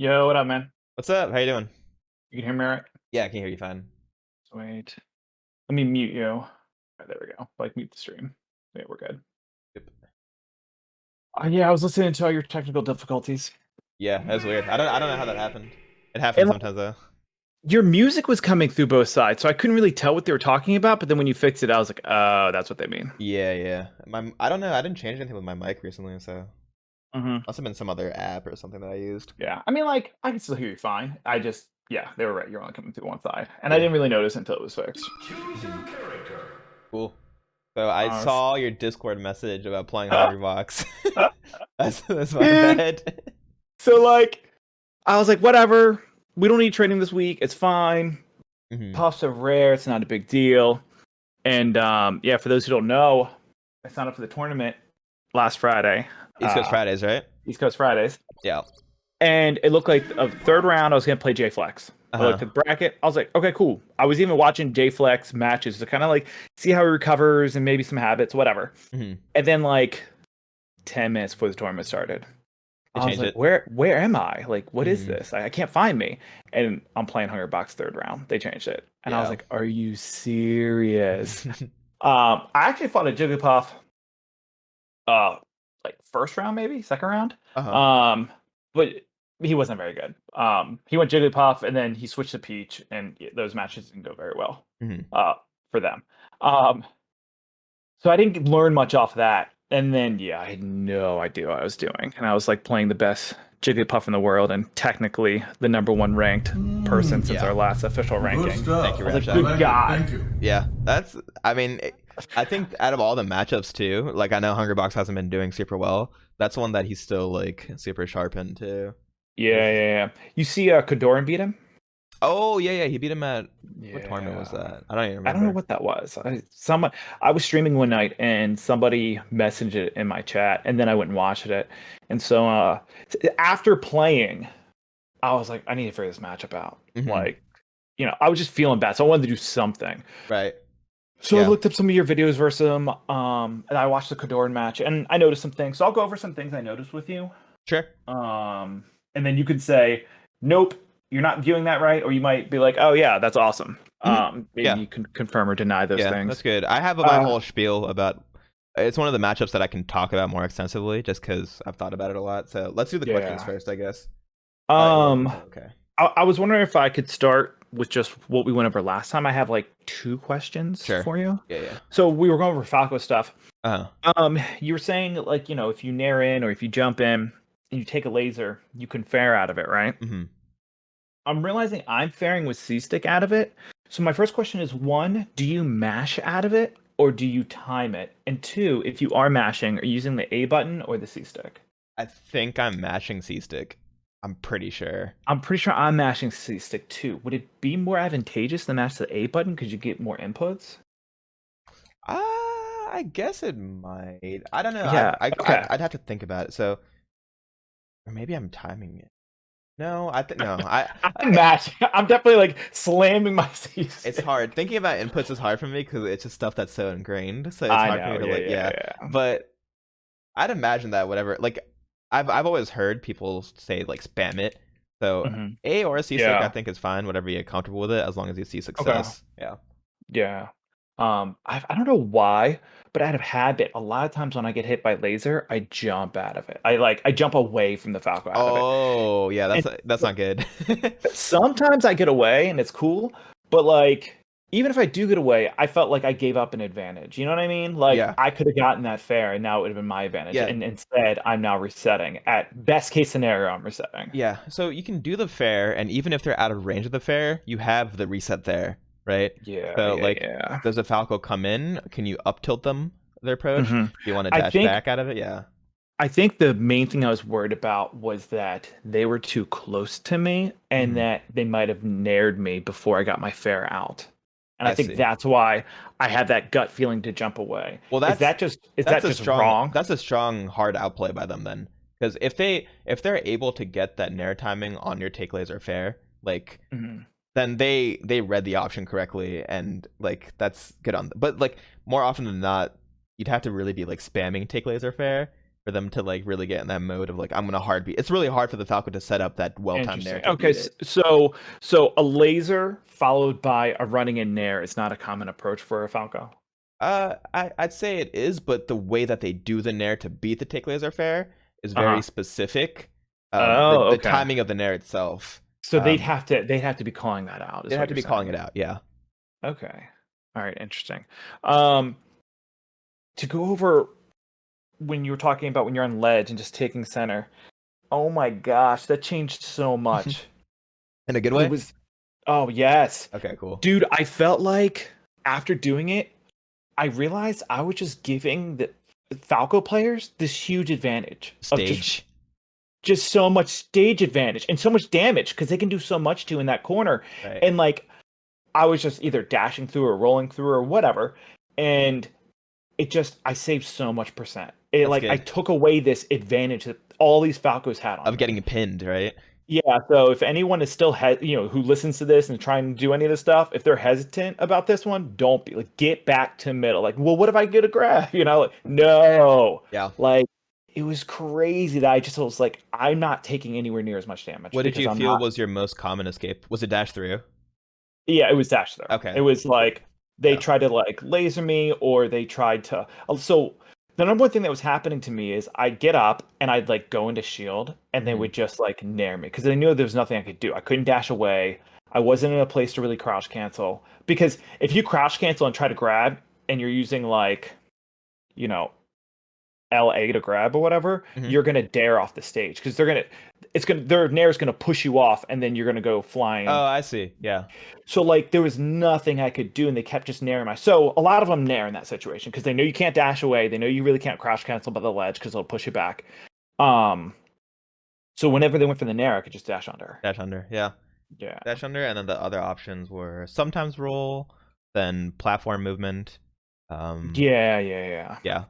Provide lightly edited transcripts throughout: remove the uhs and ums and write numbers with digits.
Yo, what up, man? What's up? How you doing? You can hear me all right? Yeah, I can hear you fine. Wait. Let me mute you. There we go. Like, mute the stream. Yeah, we're good. Yep. Yeah, I was listening to all your technical difficulties. Yeah, that's weird. I don't know how that happened. It happens And like, sometimes though. your music was coming through both sides, so I couldn't really tell what they were talking about. But then when you fixed it, I was like, oh, that's what they mean. Yeah. I don't know. I didn't change anything with my mic recently, so Hmm. must have been some other app or something that I used. Yeah. I mean, like, I can still hear you fine. Yeah, they were right. You're only coming through one side. And I Yeah. didn't really notice until it was fixed. Mhm. Cool. So I Uh, saw your Discord message about playing Hungry Box. That's my yeah. bad. So, like, I was like, whatever. We don't need training this week. It's fine. Hmm. Puffs are rare. It's not a big deal. And yeah, for those who don't know, I signed up for the tournament last Friday, East Coast Fridays, right? East Coast Fridays, Yeah. and it looked like a third round I was gonna play J Flex. I looked Uh-huh. at the bracket. I was like, okay, cool. I was even watching J Flex matches to kind of like see how he recovers and maybe some habits, whatever. Hmm. And then like 10 minutes before the tournament started, They I was changed like, it. where am I? Like, what is Hmm. this? I can't find me. And I'm playing Hunger Box third round. They changed it, and I was Yeah. like, are you serious? I actually fought a Jigglypuff, uh, like first round, maybe second round. Uh-huh. Um, but he wasn't very good. He went Jigglypuff, and then he switched to Peach, and those matches didn't go very well. Hmm. For them. Um, so I didn't learn much off that. And then yeah, I had no idea what I was doing, and I was like playing the best Jigglypuff in the world, and technically the #1 ranked person since Yeah. our last official ranking. Good stuff. Thank you, I was like, Rasha. good God. Thank you. Yeah, I mean, I think out of all the matchups too, like I know Hungrybox hasn't been doing super well. That's one that he's still like super sharp in too. Yeah. You see, Kadoran beat him. Oh yeah, he beat him at what tournament was Yeah. that? I don't even I don't know remember. what that was. I was streaming one night and somebody messaged it in my chat, and then I went and watched it. And so after playing, I was like, I need to figure this matchup out. Hmm. Like, I was just feeling bad, so I wanted to do something. Right. So I Yeah. looked up some of your videos versus him, and I watched the Kadoran match, and I noticed some things. So I'll go over some things I noticed with you, Sure. and then you could say, nope, you're not viewing that right, or you might be like, oh yeah, that's awesome. Maybe Yeah. you can confirm or deny those Yeah, things. that's good. I have my whole spiel about. It's one of the matchups that I can talk about more extensively, just because I've thought about it a lot. So let's do the questions Yeah. first, I guess. Okay. I was wondering if I could start with just what we went over last time. I have like 2 questions Sure. for you. Yeah. So we were going over Falco stuff. Uh-huh. You were saying like, if you nair in or if you jump in and you take a laser, you can fare out of it, right? Hmm. I'm realizing I'm faring with C-stick out of it. So my first question is, one, do you mash out of it or do you time it? And two, if you are mashing, are you using the A button or the C-stick? I think I'm mashing C-stick. I'm pretty sure. I'm pretty sure I'm mashing C-stick too. Would it be more advantageous to mash the A button because you get more inputs? I guess it might. I don't know. Yeah. Okay. I'd have to think about it. So, or maybe I'm timing it. No, I think no. I'm mashing. I'm definitely like slamming my C-stick. It's hard. Thinking about inputs is hard for me because it's just stuff that's so ingrained. So it's I hard know. for me to like, Yeah. But I'd imagine that whatever. Like, I've always heard people say like spam it. So Mhm. A or a C stick, Yeah. I think is fine. Whatever you're comfortable with it, as long as you see success. Yeah. Yeah. I don't know why, but out of habit, a lot of times when I get hit by laser, I jump out of it. I jump away from the Falco out of it. Oh yeah, And that's not good. sometimes I get away and it's cool, but like even if I do get away, I felt like I gave up an advantage. You know what I mean? Like Yeah. I could have gotten that fair and now it would have been my advantage. Yeah. And instead, I'm now resetting. At best case scenario, I'm resetting. Yeah. So you can do the fair, and even if they're out of range of the fair, you have the reset there, right? Yeah. So like, Yeah. does a Falco come in? Can you up tilt them their approach? Mhm. Do you want to I dash think back out of it? Yeah. I think the main thing I was worried about was that they were too close to me and Mhm. that they might have nared me before I got my fare out. And I think see. that's why I had that gut feeling to jump away. Well, Is that just wrong? That's a strong hard outplay by them then, because if they're able to get that nair timing on your take laser fair, like Mhm. then they read the option correctly, and like that's good on them. But like more often than not, you'd have to really be like spamming take laser fair, for them to like really get in that mode of like I'm gonna hard beat. It's really hard for the Falco to set up that well-timed nair. Interesting. Okay, so a laser followed by a running in nair is not a common approach for a Falco. I'd say it is, but the way that they do the nair to beat the take laser fair is very specific. The Okay. timing of the nair itself. So they'd have to be calling that out. They'd have to be calling it out. Yeah. Okay. All right. Interesting. To go over when you were talking about when you're on ledge and just taking center. Oh my gosh, that changed so much. In a good way? Oh yes. Okay, cool. Dude, I felt like after doing it, I realized I was just giving the Falco players this huge advantage. Stage. Just so much stage advantage and so much damage because they can do so much to in that corner. Right. And like I was just either dashing through or rolling through or whatever. And I saved so much percent. I took away this advantage that all these Falcos had on of getting pinned, right? Yeah, so if anyone is still who listens to this and trying to do any of this stuff, if they're hesitant about this one, don't be like, get back to middle. Like, well, what if I get a grab? No. Yeah. Like, it was crazy that I just was like, I'm not taking anywhere near as much damage. What did you feel was your most common escape? Was it dash through? Yeah, it was dash through. Okay. It was like they tried to like laser me, or they tried to. So the number one thing that was happening to me is I'd get up and I'd like go into shield, and they would just like nair me because they knew there was nothing I could do. I couldn't dash away. I wasn't in a place to really crouch cancel, because if you crouch cancel and try to grab and you're using like, LA to grab or whatever, you're gonna dare off the stage because their nair is gonna push you off, and then you're gonna go flying. Oh, I see. Yeah. So like there was nothing I could do, and they kept just nairing my. So a lot of them nair in that situation because they know you can't dash away. They know you really can't crouch cancel by the ledge because they'll push you back. So whenever they went for the nair, I could just dash under. Dash under, yeah. Yeah. Dash under, and then the other options were sometimes roll, then platform movement. Yeah.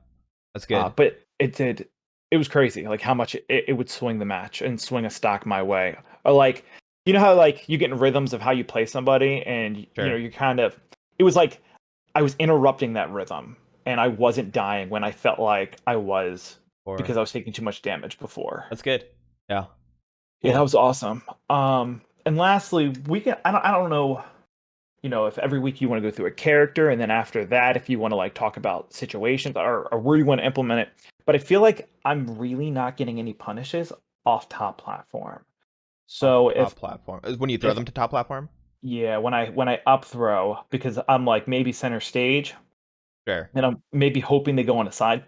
That's good. But it was crazy, like how much it would swing the match and swing a stock my way. Or like, how like you get in rhythms of how you play somebody, and Sure. you kind of, it was like I was interrupting that rhythm, and I wasn't dying when I felt like I was, because I was taking too much damage before. That's good. Yeah. Yeah, that was awesome. And lastly, I don't know, if every week you want to go through a character, and then after that, if you want to like talk about situations or where you want to implement it. But I feel like I'm really not getting any punishes off top platform. So top platform, when you throw them to top platform. Yeah, when I up throw, because I'm like maybe center stage. Sure. And I'm maybe hoping they go on a side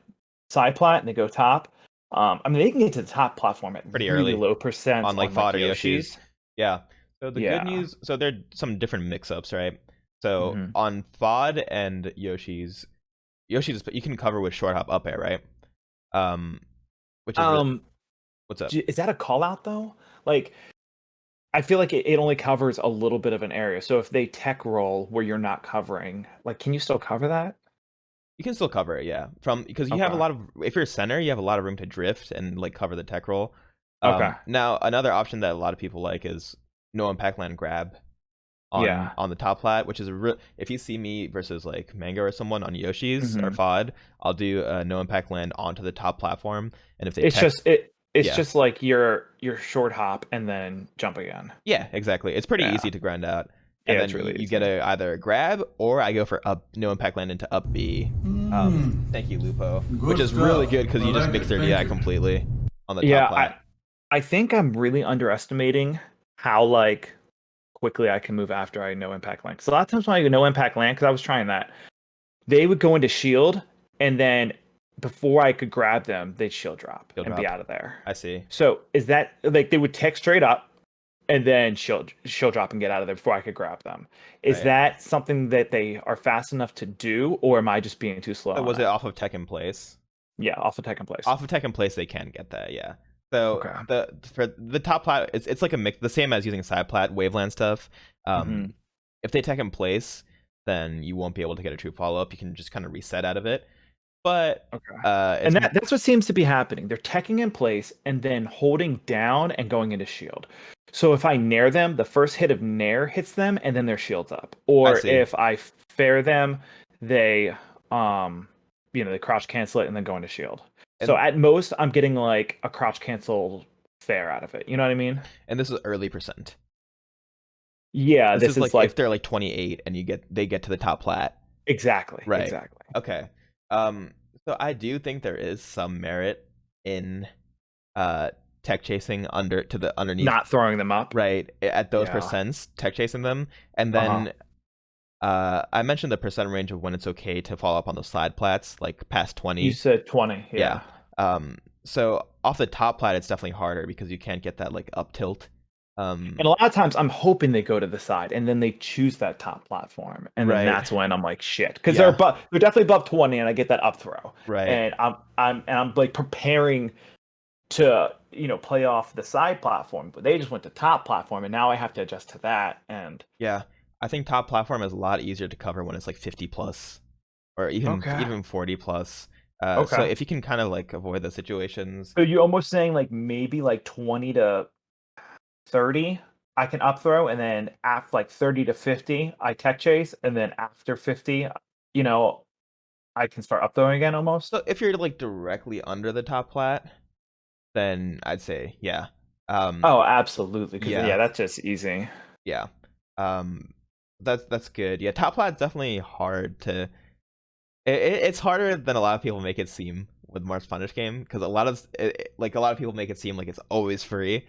plat and they go top. I mean, they can get to the top platform at pretty really early low percent on like fodder Yoshi's. Yeah. So the Yeah. good news, so there are some different mix-ups, right? So on FOD and Yoshi's, you can cover with short hop up air, right? Which is what's up? Is that a call out though? Like, I feel like it only covers a little bit of an area. So if they tech roll where you're not covering, like, can you still cover that? You can still cover it, yeah. Because you have a lot of, if you're center, you have a lot of room to drift and like cover the tech roll. Okay. Now another option that a lot of people like is no impact land grab on the top plat, which is if you see me versus like Mango or someone on Yoshi's or FOD, I'll do a no impact land onto the top platform, and if they it's just like your short hop and then jump again. Yeah, exactly. It's pretty easy to grind out. And then really you get either a grab, or I go for up no impact land into up B. Thank you, Lupo. Which is really good because you just mix their DI completely on the top plat. I think I'm really underestimating how like quickly I can move after I no impact land. Because a lot of times when I no impact land, because I was trying that, they would go into shield, and then before I could grab them, they'd shield drop and be out of there. I see. So is that like they would tech straight up and then shield drop and get out of there before I could grab them? Is that something that they are fast enough to do, or am I just being too slow? Was it off of tech in place? Yeah, off of tech in place. Off of tech in place, they can get that. Yeah. So for the top plat, it's like a mix, the same as using side plat waveland stuff. If they tech in place, then you won't be able to get a true follow up. You can just kind of reset out of it. But and that's what seems to be happening. They're teching in place and then holding down and going into shield. So if I nair them, the first hit of nair hits them, and then their shield's up. Or if I fair them, they they crouch cancel it and then go into shield. So at most, I'm getting like a crouch cancel fair out of it. You know what I mean? And this is early percent. Yeah, this is like if they're like 28 and they get to the top plat. Exactly. Right. Exactly. Okay. So I do think there is some merit in tech chasing underneath. Not throwing them up. Right. At those percents, tech chasing them. And then I mentioned the percent range of when it's okay to follow up on those slide plats, like past 20. You said 20. Yeah. So off the top plat, it's definitely harder because you can't get that like up tilt. And a lot of times I'm hoping they go to the side and then they choose that top platform. And then that's when I'm like, shit. Because they're definitely above 20 and I get that up throw. Right. And I'm like preparing to, play off the side platform, but they just went to top platform and now I have to adjust to that. And yeah, I think top platform is a lot easier to cover when it's like 50 plus or even 40 plus. So if you can kind of like avoid those situations. So you're almost saying like maybe like 20 to 30 I can up throw, and then after like 30 to 50 I tech chase, and then after 50 I can start up throwing again almost. So if you're like directly under the top plat, then I'd say oh, absolutely, because that's just easy. That's good. Top plat's definitely hard to it's harder than a lot of people make it seem with Marth's punish game, because a lot of people make it seem like it's always free,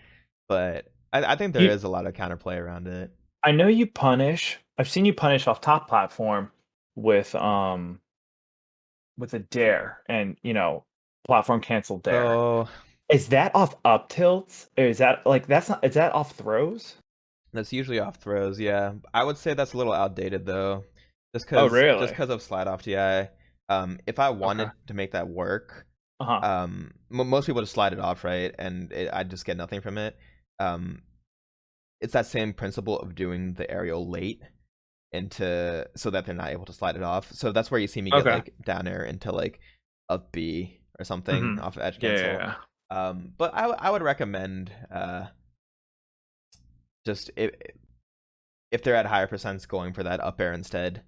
but I think there is a lot of counterplay around it. I know you punish. I've seen you punish off top platform with a dare, and platform cancel dare. Oh, is that off up tilts, or is that is that off throws? That's usually off throws. Yeah, I would say that's a little outdated though, just because of slide off DI. If I wanted to make that work, most people just slide it off, right, and I'd just get nothing from it. It's that same principle of doing the aerial late so that they're not able to slide it off. So that's where you see me get like down air into like up B or something off of edge cancel. But I would recommend just if they're at higher percents, going for that up air instead.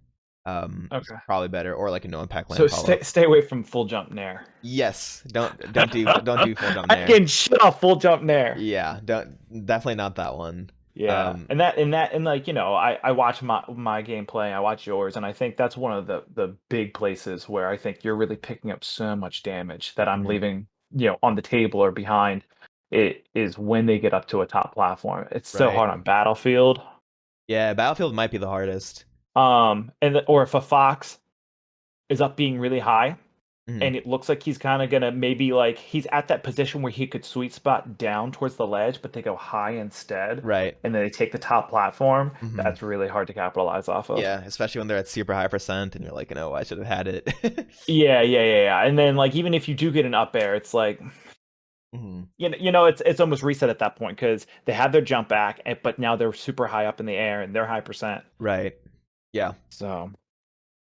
It's probably better, or like a no impact land. So stay away from full jump nair. Yes, don't do full jump nair. I'm getting shit off full jump nair. Yeah, definitely not that one. Yeah, and like I watch my gameplay, I watch yours, and I think that's one of the big places where I think you're really picking up so much damage that I'm leaving on the table or behind. It is when they get up to a top platform. It's so hard on Battlefield. Yeah, Battlefield might be the hardest. Or if a fox is up being really high, and it looks like he's kind of gonna maybe like he's at that position where he could sweet spot down towards the ledge, but they go high instead, right? And then they take the top platform. That's really hard to capitalize off of. Yeah, especially when they're at super high percent, and you're like, I should have had it. yeah. And then like even if you do get an up air, it's like. It's almost reset at that point because they have their jump back, but now they're super high up in the air and they're high percent. Right. Yeah. So,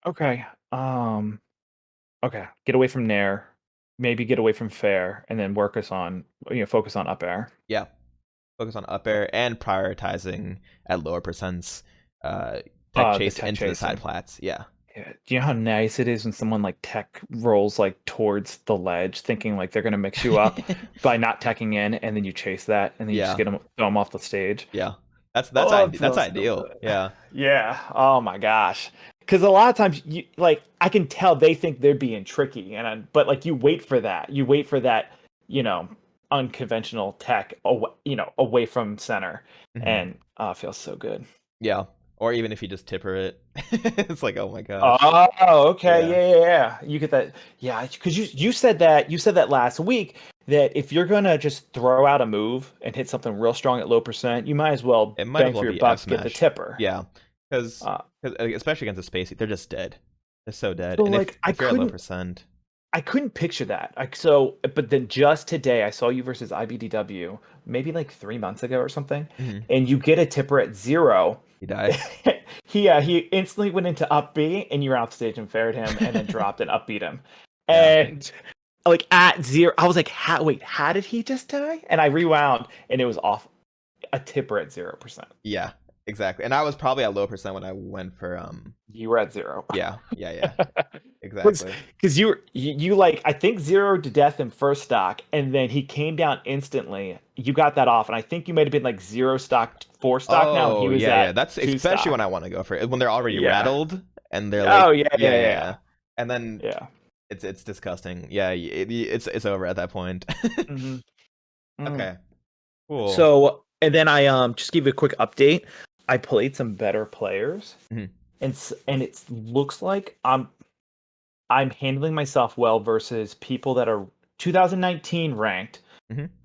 okay. Get away from nair, maybe get away from fair, and then focus on up air. Yeah. Focus on up air and prioritizing at lower percents. Tech chase into the side plats. Yeah. Do you know how nice it is when someone like tech rolls like towards the ledge, thinking like they're gonna mix you up by not teching in, and then you chase that, and then you just throw them off the stage. Yeah, that's ideal. Yeah. Yeah. Oh my gosh. Because a lot of times, I can tell they think they're being tricky, but like you wait for that. You wait for that, unconventional tech, away from center, and it feels so good. Yeah. Or even if you just tipper it, it's like, oh my gosh. Oh, okay, yeah. You get that, yeah. Because you said that last week that if you're gonna just throw out a move and hit something real strong at low percent, you might as well bang for your buck, get the tipper. Yeah, because especially against the spacey, they're just dead. They're so dead. So and if you're at low percent, I couldn't picture that. But then just today, I saw you versus IBDW, maybe like 3 months ago or something, and you get a tipper at 0. He died. He instantly went into up B, and you ran off stage and faired him, and then dropped and upbeat him. And like at 0, I was like, how did he just die? And I rewound, and it was off a tipper at 0%. Yeah, Exactly. And I was probably at low percent when I went for You were at 0. Yeah. Exactly. Because you like, I think 0 to death in first stock, and then he came down instantly. You got that off, and I think you might have been like 0 stock, 4 stock now. And he was at That's 2 especially stock. when I want to go for it, when they're already rattled and they're like, oh yeah. And then it's disgusting. Yeah, it's over at that point. Okay, cool. So, and then I just give you a quick update. I played some better players, and it looks like I'm handling myself well versus people that are 2019 ranked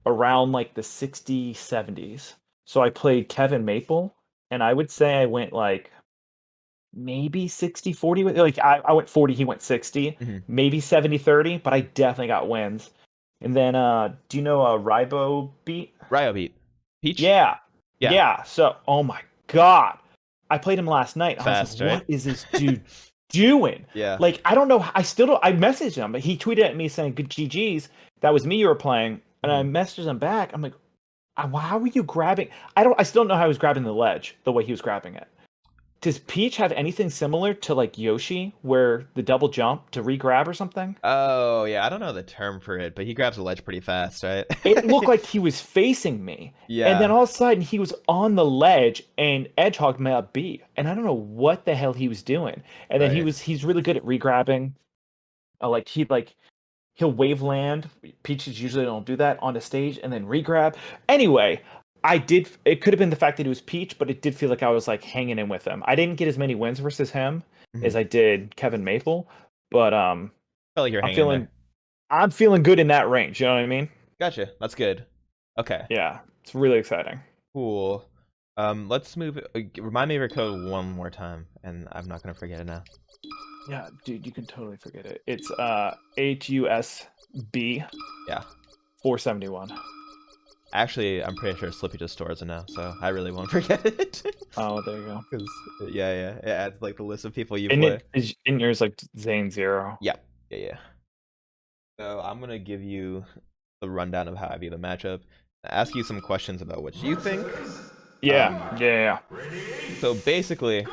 around like the 60, 70s. So I played Kevin Maple, and I would say I went like maybe 60, 40. Like I went 40, he went 60, maybe 70, 30, but I definitely got wins. And then, do you know Ryo Beat? Peach? Yeah. So, oh my God. I played him last night. Fast, I was like, right? what is this dude doing? Like, I don't know. I messaged him, but he tweeted at me saying, good GG's. That was me you were playing. And I messaged him back. I'm like, how were you grabbing? I still don't know how he was grabbing the ledge the way he was grabbing it. Does Peach have anything similar to like Yoshi, where the double jump to re-grab or something? Oh yeah, I don't know the term for it, but he grabs the ledge pretty fast, right? It looked like he was facing me. Yeah. And then all of a sudden he was on the ledge and edgehogged me up B. And I don't know what the hell he was doing. And then he's really good at re-grabbing. He'll wave land. Peaches usually don't do that on the stage, and then re-grab. Anyway, it could have been the fact that he was Peach, but it did feel like I was like hanging in with him. I didn't get as many wins versus him as I did Kevin Maple, but felt like you're I'm feeling good in that range, you know what I mean? Gotcha. That's good. Okay. Yeah, it's really exciting. Cool. Let's move. Remind me of your code one more time, and I'm not gonna forget it now. Yeah, dude, you can totally forget it. It's HUSB. Yeah. 471. Actually, I'm pretty sure Slippy just stores it now, so I really won't forget it. Oh, there you go. Because it adds like the list of people you play. In yours like Zain 0. Yeah. So I'm gonna give you the rundown of how I view the matchup. Ask you some questions about what you think. Yeah. So basically,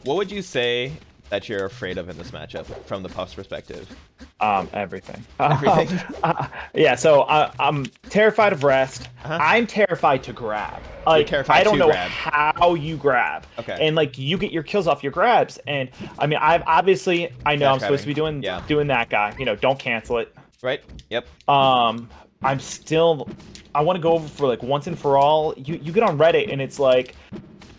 what would you say that you're afraid of in this matchup from the Puff's perspective? Everything. So I'm terrified of rest. I'm terrified to grab. Like, I don't know how you grab. Okay. And like you get your kills off your grabs. And I mean, I'm supposed to be doing that guy. You know, don't cancel it. Right. Yep. I want to go over for like once and for all. You get on Reddit and it's like,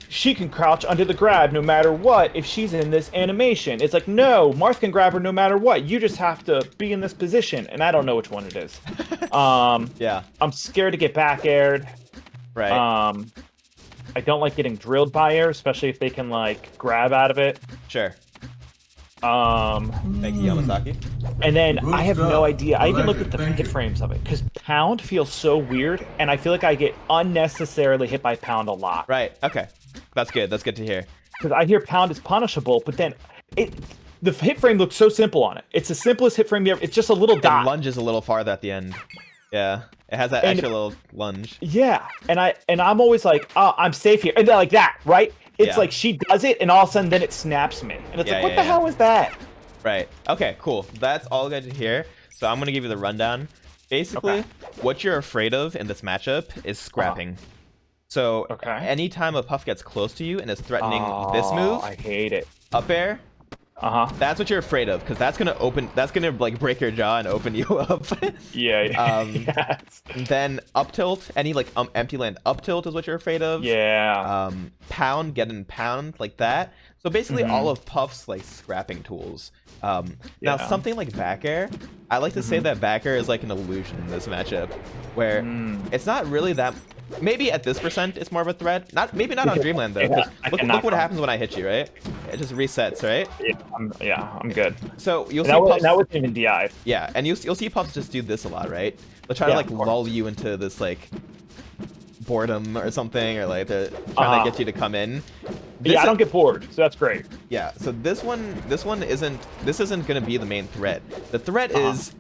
she can crouch under the grab no matter what if she's in this animation. It's like, no, Marth can grab her no matter what. You just have to be in this position. And I don't know which one it is. I'm scared to get back aired. Right. I don't like getting drilled by air, especially if they can like grab out of it. Sure. Thank you, Yamazaki. And then I have no idea. I even looked at the hit frames of it because pound feels so weird, and I feel like I get unnecessarily hit by pound a lot. Right. Okay. That's good. That's good to hear. Because I hear pound is punishable, but then the hit frame looks so simple on it. It's the simplest hit frame ever. It's just a little dot. It lunges a little farther at the end. Yeah. It has that extra little lunge. Yeah. And I'm always like, oh, I'm safe here. And they're like that, right? It's like she does it, and all of a sudden, then it snaps me. And it's like, what the hell was that? Right. Okay, cool. That's all good to hear. So I'm going to give you the rundown. Basically, what you're afraid of in this matchup is scrapping. So anytime a Puff gets close to you and is threatening this move, I hate it. Up air, that's what you're afraid of, because that's gonna like break your jaw and open you up. Yes. Then up tilt, any like empty land up tilt is what you're afraid of. Pound, get in pound like that. So basically all of Puff's like scrapping tools. Now something like back air, I like to say that back air is like an illusion in this matchup, where it's not really that. Maybe at this percent it's more of a threat. Maybe not on Dreamland though. Look what happens when I hit you, right? It just resets, right? I'm good. So you'll see Puffs, that wasn't even DI. Yeah, and you'll see Puffs just do this a lot, right? They'll try to like lull you into this like boredom or something, or like they're trying to get you to come in. I don't get bored, so that's great. Yeah, so this isn't gonna be the main threat. The threat is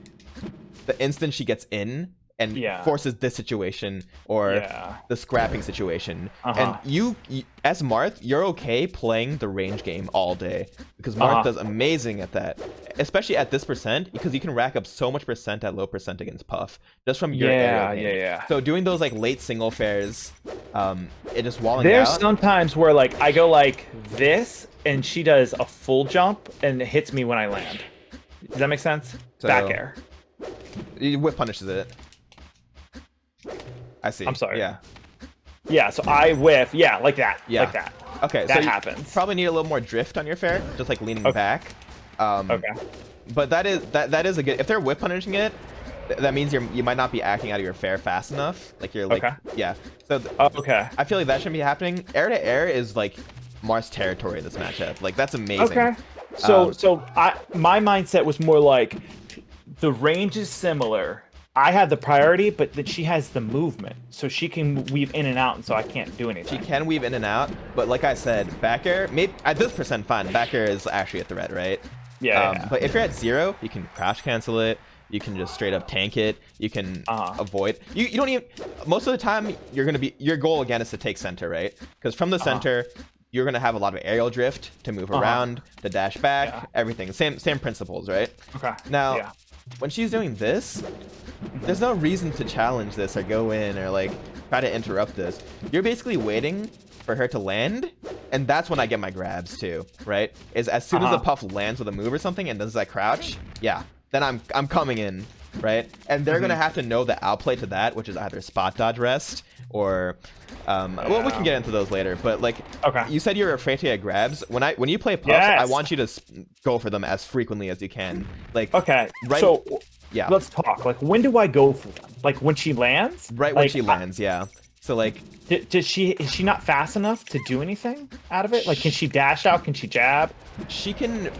the instant she gets in, and forces this situation or the scrapping situation. And you as Marth, you're okay playing the range game all day because Marth does amazing at that, especially at this percent, because you can rack up so much percent at low percent against Puff just from your area. So doing those like late single fares, it just walling There's out. sometimes where like I go like this and she does a full jump and it hits me when I land. Does that make sense? So, back air. Whiff punishes it. I see. I'm sorry. Yeah. Yeah, so I whiff. Yeah, like that. Yeah. Like that. Okay, that so happens. You probably need a little more drift on your fair, just like leaning back. Okay. But that is a good. If they're whiff punishing it, that means you might not be acting out of your fair fast enough. Like you're like So okay. I feel like that shouldn't be happening. Air to air is like Marth's territory in this matchup. Like that's amazing. Okay. So my mindset was more like the range is similar. I have the priority, but then she has the movement, so she can weave in and out, and so I can't do anything. She can weave in and out, but like I said, back air, maybe at this percent fine, back air is actually a threat, right? Yeah. But if you're at 0, you can crouch cancel it. You can just straight up tank it. You can avoid. You don't even. Most of the time, your goal again is to take center, right? Because from the center, you're gonna have a lot of aerial drift to move around, to dash back, everything. Same principles, right? Okay. Now, when she's doing this, there's no reason to challenge this or go in or like try to interrupt this. You're basically waiting for her to land, and that's when I get my grabs too, right? Is as soon as the Puff lands with a move or something and does that crouch, then I'm coming in, right? And they're gonna have to know the outplay to that, which is either spot dodge rest or well, we can get into those later, but like you said you're afraid to get grabs. When you play Puff, I want you to go for them as frequently as you can. Like right, so let's talk. Like, when do I go for them? Like when she lands? Right when she lands, So like, is she not fast enough to do anything out of it? Like, can she dash out? Can she jab? She can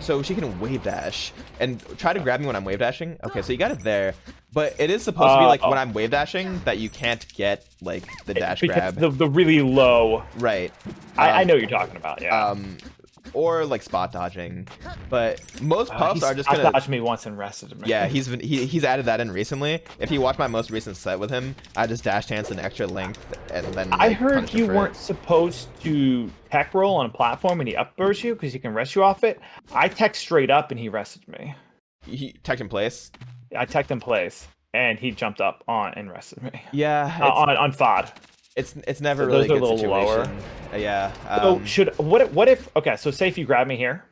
wave dash and try to grab me when I'm wave dashing. Okay, so you got it there, but it is supposed to be like when I'm wave dashing that you can't get like the dash grab. The really low. Right. I know what you're talking about. Yeah. Or like spot dodging, but most Puffs are just gonna dodged me once and rested me. Yeah, he's added that in recently. If you watch my most recent set with him, I just dash dance an extra length and then I heard you weren't supposed to tech roll on a platform and he upbursts you because he can rest you off it. I tech straight up and he rested me. He teched in place? I teched in place and he jumped up on and rested me. Yeah, on FOD. It's never really a good situation. Lower. Yeah. So what if okay, so say if you grab me here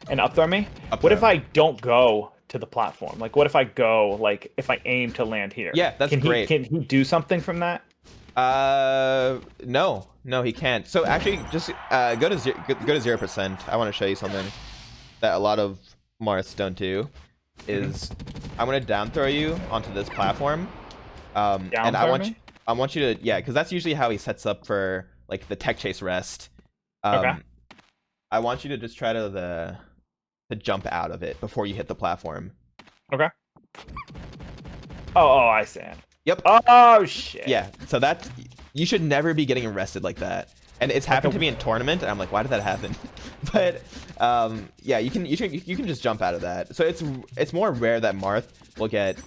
and up throw me, what if I don't go to the platform? Like what if I go like if I aim to land here? Yeah, that's great. Can he do something from that? No, he can't. So actually just go to 0%. I want to show you something that a lot of Marths don't do is I'm gonna down throw you onto this platform. And I want you to, because that's usually how he sets up for like the tech chase rest. I want you to just try to jump out of it before you hit the platform. Okay. Oh, I see. Yep. Oh shit. Yeah. So you should never be getting arrested like that. And it's happened to me in tournament, and I'm like, why did that happen? But you can just jump out of that. So it's more rare that Marth will get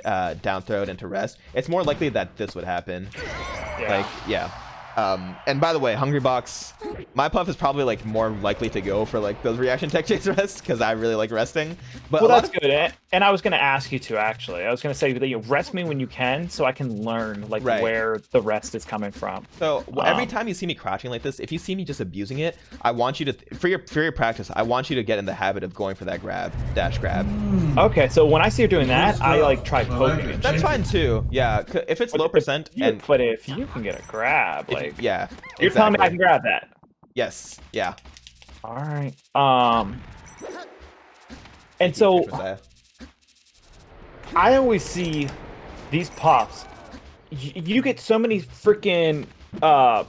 down throwed into rest. It's more likely that this would happen. And by the way, Hungry Box, my Puff is probably like more likely to go for like those reaction tech chase rests because I really like resting. But that's good. And I was gonna ask you to actually. I was gonna say that you rest me when you can, so I can learn like where the rest is coming from. So every time you see me crouching like this, if you see me just abusing it, I want you to for your practice, I want you to get in the habit of going for that dash grab. Okay, so when I see you doing that, I like try poking it. That's fine too. Yeah, if it's low percent but if you can get a grab, like you're exactly. telling me I can grab that. Yes. Yeah. All right. And so I always see these Puffs. You get so many freaking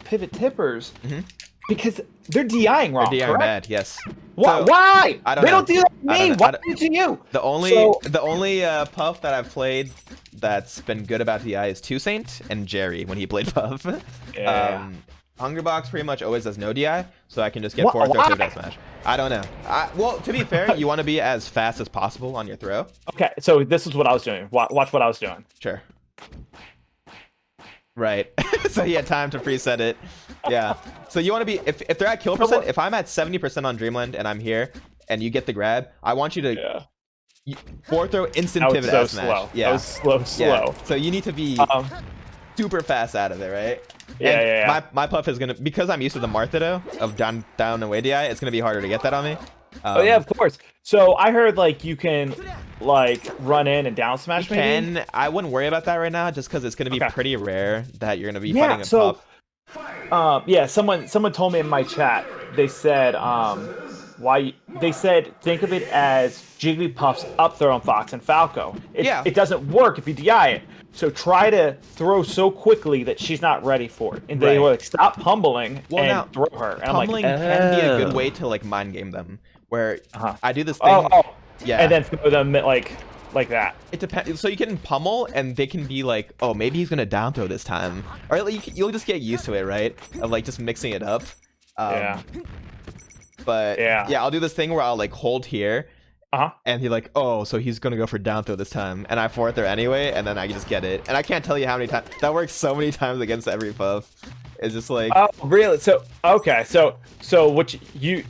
pivot tippers because they're DIing wrong. They're DIing bad. Yes. Why? Why? I don't they know. don't do that to me. Why do it to you? The only Puff that I've played that's been good about DI is Saint and Jerry when he played Puff. Yeah. Hungrybox pretty much always does no DI, so I can just get forward throw pivot smash. I don't know. Well, to be fair, you want to be as fast as possible on your throw. Okay, so this is what I was doing. Watch what I was doing. Sure. Right. So he had time to preset it. Yeah. So you want to be if they're at kill percent. If I'm at 70% on Dreamland and I'm here, and you get the grab, I want you to forward throw instant pivot so F smash. slow. Yeah. That was slow. Yeah. So you need to be super fast out of there, right? Yeah. My puff is gonna, because I'm used to the Marth of down away DI. It's gonna be harder to get that on me. Oh yeah, of course. So I heard like you can like run in and down smash. Maybe? I wouldn't worry about that right now, just because it's gonna be pretty rare that you're gonna be fighting a puff. Yeah, someone told me in my chat. They said think of it as Jigglypuff's up throw on Fox and Falco. It doesn't work if you DI it. So try to throw so quickly that she's not ready for it. And they were like, stop pummeling and throw her. And pummeling can be a good way to like mind game them. Where I do this thing. And then throw them like that. It depends. So you can pummel, and they can be like, oh, maybe he's gonna down throw this time, or like, you'll just get used to it, right? Of like just mixing it up. But yeah, I'll do this thing where I'll like hold here, and he's like, oh, so he's gonna go for down throw this time, and I forward throw anyway, and then I just get it. And I can't tell you how many times that works. So many times against every puff. It's just like, oh, really? So okay, so what you.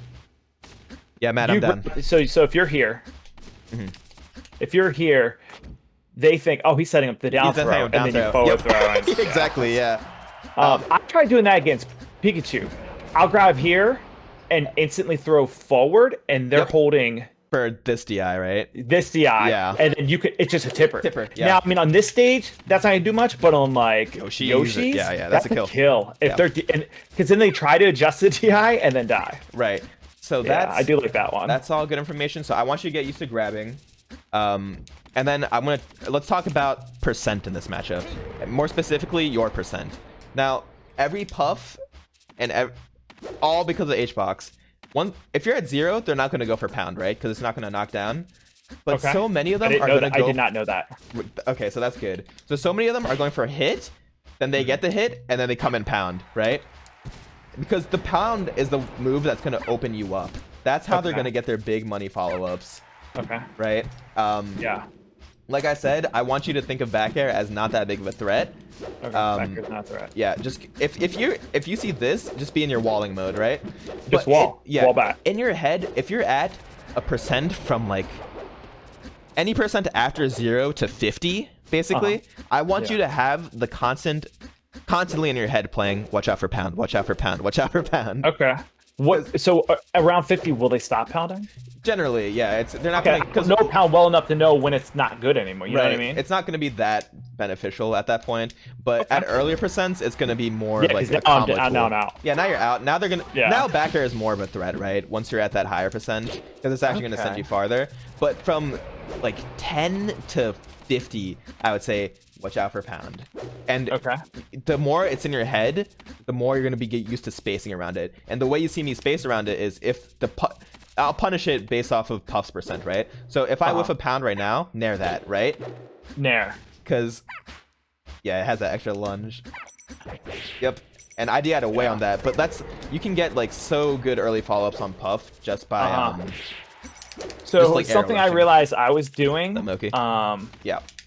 Yeah, Matt, I'm done. So if you're here, they think, oh, he's setting up the down throw, and then you forward throw. Exactly, yeah. I tried doing that against Pikachu. I'll grab here and instantly throw forward, and they're holding for this DI, right? This DI, and then it's just a tipper. Now, I mean, on this stage, that's not gonna do much, but on like Yoshi's, that's a kill. If they're because then they try to adjust the DI and then die. Right. So I do like that one. That's all good information. So I want you to get used to grabbing. And then let's talk about percent in this matchup. More specifically, your percent. Now, every puff and all because of H-box. If you're at 0, they're not going to go for pound, right? Because it's not going to knock down. But so many of them are going to go. I did not know that. Okay, so that's good. So many of them are going for a hit, then they get the hit, and then they come in pound, right? Because the pound is the move that's going to open you up. That's how they're going to get their big money follow-ups. Okay. Right? Like I said, I want you to think of back air as not that big of a threat. Okay, back air's not a threat. Yeah, just if you see this, just be in your walling mode, right? Just wall back. In your head, if you're at a percent from like any percent after 0 to 50, basically, I want you to have the constantly in your head playing watch out for pound, watch out for pound, watch out for pound. Okay. So around 50, will they stop pounding? Generally, yeah. They're not gonna, because no pound well enough to know when it's not good anymore. You know what I mean? It's not gonna be that beneficial at that point. But at earlier percents, it's gonna be more like now I'm out. Yeah, now you're out. Now they're gonna. Now back air is more of a threat, right? Once you're at that higher percent, because it's actually gonna send you farther. But from like 10 to 50, I would say watch out for pound. And the more it's in your head, the more you're gonna get used to spacing around it. And the way you see me space around it is if I'll punish it based off of puffs percent, right? So if I whiff a pound right now, nair that, right? Nair. Because, it has that extra lunge. Yep. And I DI'd away on that, but you can get like so good early follow-ups on puff just by so like something I realized I was doing.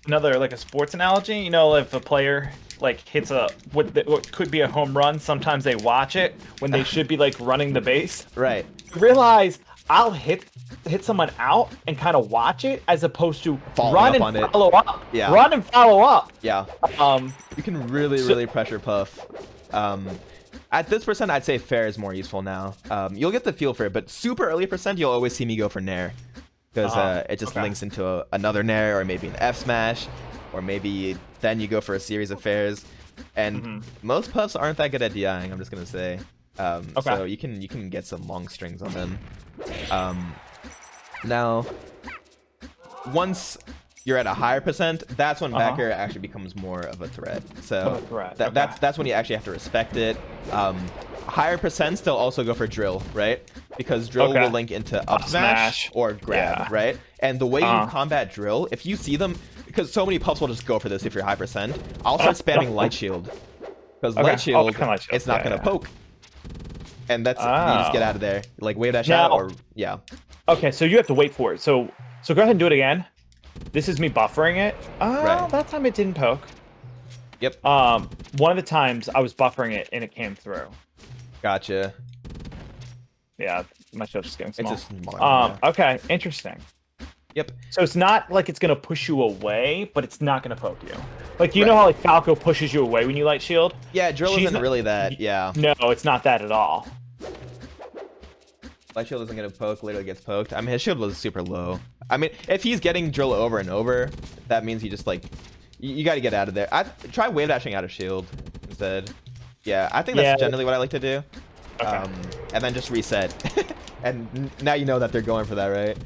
Another like a sports analogy. You know, if a player like hits what could be a home run, sometimes they watch it when they should be like running the base. Right. Realize I'll hit someone out and kind of watch it as opposed to run and follow up. Yeah. Run and follow up. Yeah. You can really pressure puff. At this percent, I'd say fair is more useful now. You'll get the feel for it, but super early percent, you'll always see me go for nair. Because it just links into another nair, or maybe an F smash, or maybe then you go for a series of fairs. And most puffs aren't that good at DIing, I'm just gonna say. So you can get some long strings on them. Now, once you're at a higher percent, that's when back air actually becomes more of a threat. So that's when you actually have to respect it. Higher percents, they'll also go for drill, right? Because drill will link into up smash or grab, right? And the way you combat drill, if you see them, because so many puffs will just go for this if you're high percent, I'll start spamming light shield. Because light shield, it's not going to poke. And that's, you just get out of there. Like wave dash out or, Okay, so you have to wait for it. So go ahead and do it again. This is me buffering it. That time it didn't poke. Yep. One of the times I was buffering it and it came through. Gotcha. Yeah, my shield's just getting small. It's just small. Okay, interesting. Yep. So it's not like it's gonna push you away, but it's not gonna poke you. Like you know how like Falco pushes you away when you light shield? Yeah, drill isn't really that. Yeah. No, it's not that at all. Light shield isn't gonna poke. Literally gets poked. I mean, his shield was super low. I mean, if he's getting drill over and over, that means he just like you got to get out of there. I try wave dashing out of shield instead. Yeah, I think that's generally what I like to do. Okay. And then just reset. And now you know that they're going for that, right?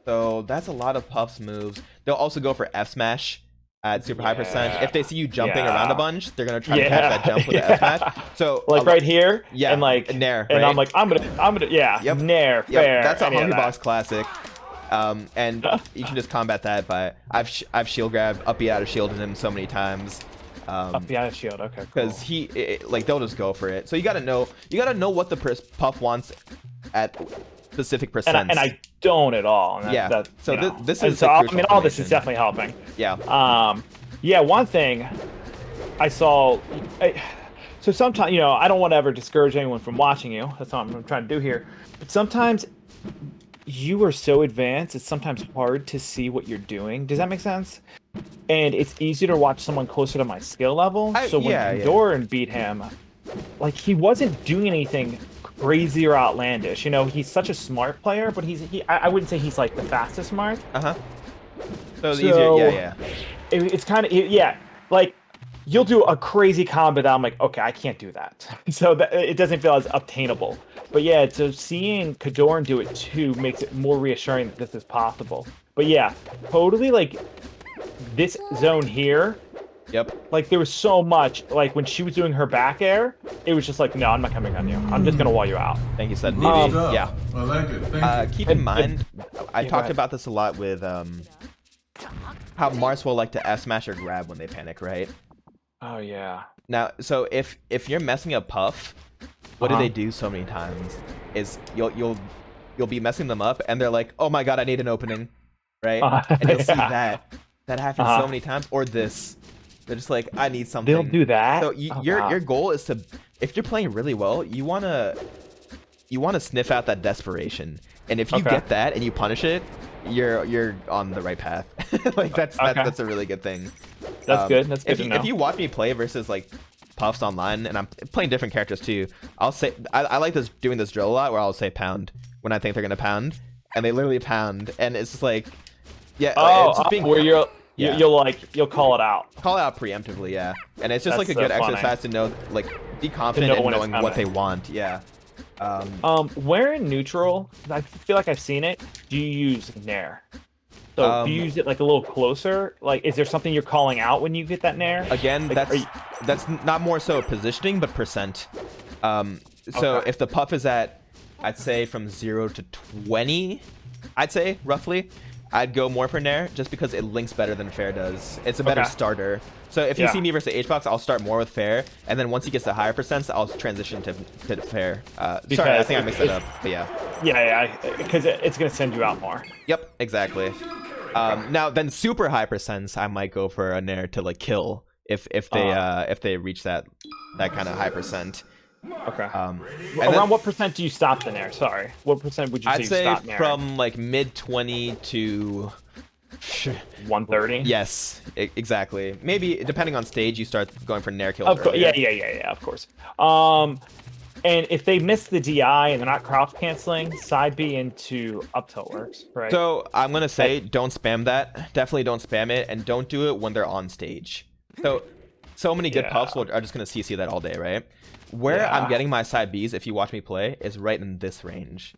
So that's a lot of Puff's moves. They'll also go for F smash at super high percent. If they see you jumping around a bunch, they're gonna try to catch that jump with the F smash. So like right here, and like nair, and right? I'm like I'm gonna nair, fair. That's a Hungry Box classic. And you can just combat that by I've shield grabbed, up B out of shield him so many times. Up B out of shield, okay. Because like they'll just go for it. So you gotta know what the Puff wants at specific percents. And I don't at all. And so this is so I mean all this is definitely helping. Yeah. Yeah. One thing I saw. So sometimes I don't want to ever discourage anyone from watching you. That's what I'm trying to do here. But sometimes you are so advanced, it's sometimes hard to see what you're doing. Does that make sense? And it's easier to watch someone closer to my skill level. So when Durant beat him, like he wasn't doing anything crazy or outlandish. He's such a smart player, but I wouldn't say he's like the fastest Marth. So easier, it's kind of like you'll do a crazy combo that I'm like, okay, I can't do that. So it doesn't feel as obtainable. But yeah, so seeing Kadorn do it too makes it more reassuring that this is possible. But yeah, totally like this zone here. Yep. Like there was so much, like when she was doing her back air, it was just like, no, I'm not coming on you. I'm just gonna wall you out. Thank you, said Yeah. I like it. Thank you. Keep in mind, I talked about this a lot with how Marth will like to F smash or grab when they panic, right? Oh yeah. Now, so if you're messing up Puff, what do they do so many times? Is you'll be messing them up, and they're like, oh my god, I need an opening, right? And you'll see that happens so many times. Or this, they're just like, I need something. They'll do that. So your goal is to, if you're playing really well, you wanna sniff out that desperation, and if you get that and you punish it, you're on the right path. Like that's a really good thing. That's good. That's good to know. If you watch me play versus like Puffs online, and I'm playing different characters too, I'll say I like doing this drill a lot, where I'll say pound when I think they're gonna pound, and they literally pound, and it's just like, it's just being where you'll call it out. Call it out preemptively, yeah. And it's just like a good exercise to know, like, be confident in knowing what they want, yeah. Where in neutral, I feel like I've seen it, do you use nair? So do you use it like a little closer? Like, is there something you're calling out when you get that nair? Again, like, that's not more so positioning, but percent. So if the Puff is at, I'd say from 0 to 20, I'd say roughly, I'd go more for nair, just because it links better than fair does. It's a better starter. So if you see me versus H-Box, I'll start more with fair, and then once he gets to higher percents, I'll transition to fair. Sorry, I think I mixed that up, but yeah. Yeah, because it's going to send you out more. Yep, exactly. Now, then super high percents, I might go for a nair to like kill if they reach that kind of high percent. Okay. Around what percent do you stop the nair? Sorry, what percent would you say you stop nair? I'd say from like mid 20 to 130. Yes, exactly. Maybe depending on stage, you start going for nair kills. Of course. And if they miss the DI and they're not crouch canceling, side B into up tilt works, right? So I'm gonna say don't spam that. Definitely don't spam it, and don't do it when they're on stage. So many good Puffs are just gonna CC that all day, right? Where I'm getting my side Bs, if you watch me play, is right in this range.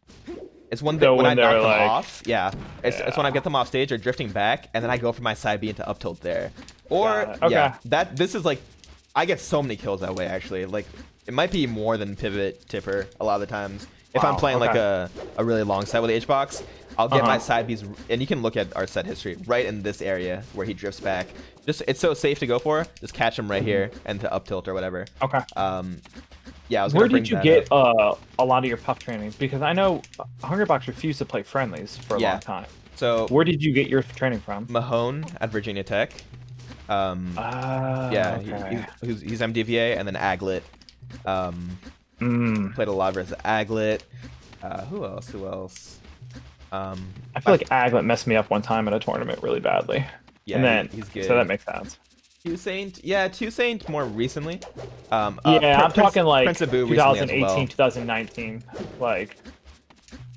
It's when I knock them off. Yeah. It's when I get them off stage or drifting back, and then I go for my side B into up tilt there. Or this is like, I get so many kills that way actually. Like, it might be more than pivot tipper a lot of the times. If I'm playing like a really long set with H-Box, I'll get my side Bs, and you can look at our set history right in this area where he drifts back. It's so safe to go for. Just catch him right here and to up tilt or whatever. Okay. Yeah, where did you get a lot of your Puff training? Because I know Hungrybox refused to play friendlies for a long time. So where did you get your training from? Mahone at Virginia Tech. Yeah, okay. he's MDVA, and then Aglet. Played a lot versus Aglet. Who else? I feel like Aglet messed me up one time in a tournament really badly. Yeah, and then he's good. So that makes sense. Toussaint more recently. I'm talking like Prince Abu 2018, well. 2019, like.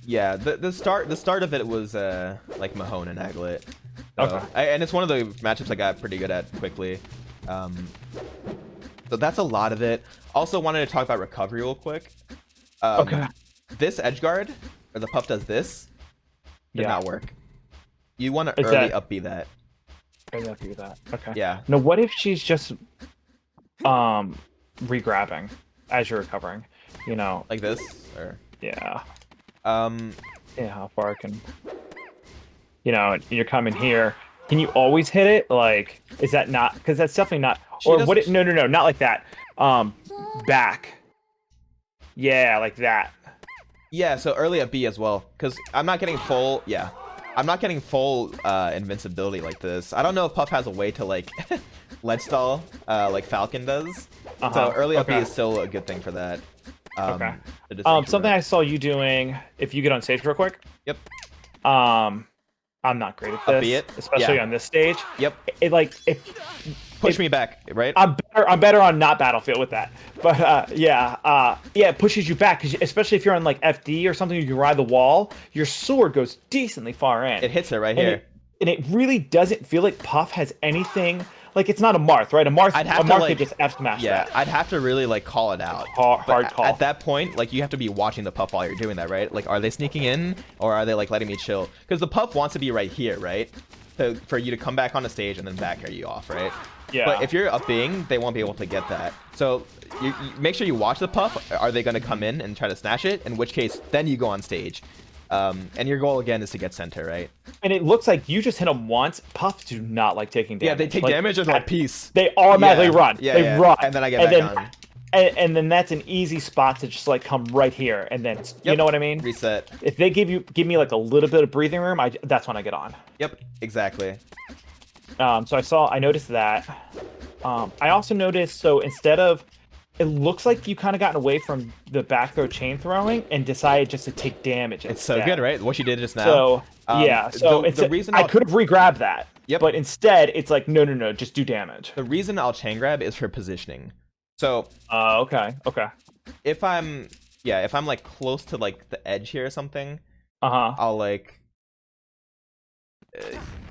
Yeah, the start of it was like Mahone and Aglet. So, okay. And it's one of the matchups I got pretty good at quickly. So that's a lot of it. Also wanted to talk about recovery real quick. Okay. This edge guard, or the puff does this, did not work. You want to Is early that- up B that. Early up B that. Okay. Yeah. Now, what if she's just re-grabbing as you're recovering? You know, Like this, or yeah. um. Yeah, how far I can. You know, you're coming here. Can you always hit it? Like, is that not? Because that's definitely not. Or what? No, not like that. Back. Yeah, like that. Yeah, so early at B as well, because I'm not getting full. Yeah, I'm not getting full invincibility like this. I don't know if Puff has a way to like lead stall like Falcon does. So early up B is still a good thing for that. Okay. Something I saw you doing. If you get on stage real quick. Yep. I'm not great at this, especially on this stage. Yep. It push me back, right? I'm better on not Battlefield with that. But it pushes you back, because especially if you're on like FD or something, you can ride the wall. Your sword goes decently far in. It hits it right here. And it really doesn't feel like Puff has anything. Like, it's not a Marth, right? A Marth could just F smash that. I'd have to really like call it out. Hard call. At that point, like, you have to be watching the Puff while you're doing that, right? Like, are they sneaking in, or are they like letting me chill? Because the Puff wants to be right here, right? For you to come back on the stage and then back carry you off, right? Yeah. But if you're up being, they won't be able to get that. So you make sure you watch the Puff. Are they going to come in and try to snatch it? In which case, then you go on stage. And your goal again is to get center, right? And it looks like you just hit them once. Puffs do not like taking damage. Yeah, they take damage and like peace. They automatically run. Yeah, they run. And then I get back on. And then that's an easy spot to just like come right here, and then you know what I mean. Reset. If they give me like a little bit of breathing room, that's when I get on. Yep, exactly. So I noticed that. I also noticed, so instead of, it looks like you kind of gotten away from the back throw chain throwing and decided just to take damage instead. It's so good, right? What you did just now. So the reason I could have re-grabbed that. Yep. But instead, it's like no, just do damage. The reason I'll chain grab is for positioning. So. Okay. If I'm like close to like the edge here or something. I'll like.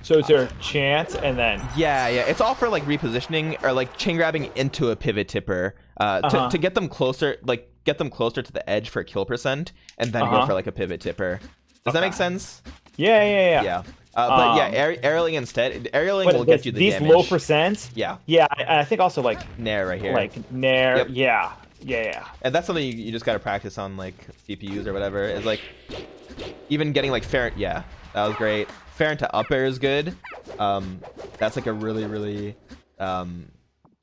So is there a chance, and then? Yeah. It's all for like repositioning or like chain grabbing into a pivot tipper, to get them closer, to the edge for kill percent, and then go for like a pivot tipper. Does that make sense? Yeah. But aerialing instead. Aerialing will get you the damage. These low percents. Yeah. Yeah, I think also like Nair right here. Like Nair. Yep. Yeah. And that's something you just gotta practice on like CPUs or whatever. Is like even getting like fair. Yeah, that was great. Fair into up air is good. That's like a really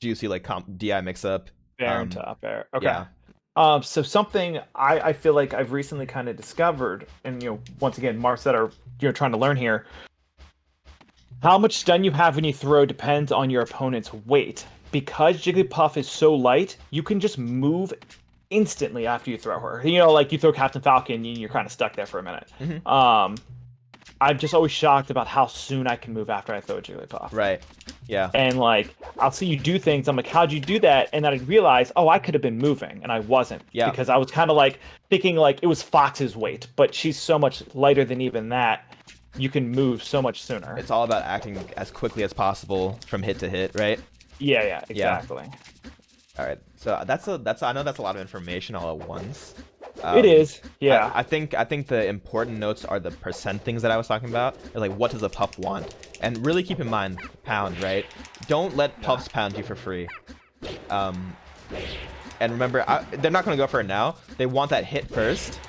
juicy like DI mix up. Fair into up air. Okay. Yeah. So something I feel like I've recently kind of discovered, and once again, Marth that are trying to learn here. How much stun you have when you throw depends on your opponent's weight. Because Jigglypuff is so light, you can just move instantly after you throw her. Like you throw Captain Falcon, and you're kind of stuck there for a minute. Mm-hmm. I'm just always shocked about how soon I can move after I throw a Jigglypuff. Right. Yeah. And like, I'll see you do things. I'm like, how'd you do that? And then I realize, I could have been moving, and I wasn't. Yeah. Because I was kind of like thinking like it was Fox's weight, but she's so much lighter than even that. You can move so much sooner. It's all about acting as quickly as possible from hit to hit, right? Yeah, exactly. All right. So I know that's a lot of information all at once. It is, yeah. I think the important notes are the percent things that I was talking about. Like, what does a Puff want? And really keep in mind, pound, right? Don't let Puffs pound you for free. And remember, they're not going to go for it now. They want that hit first.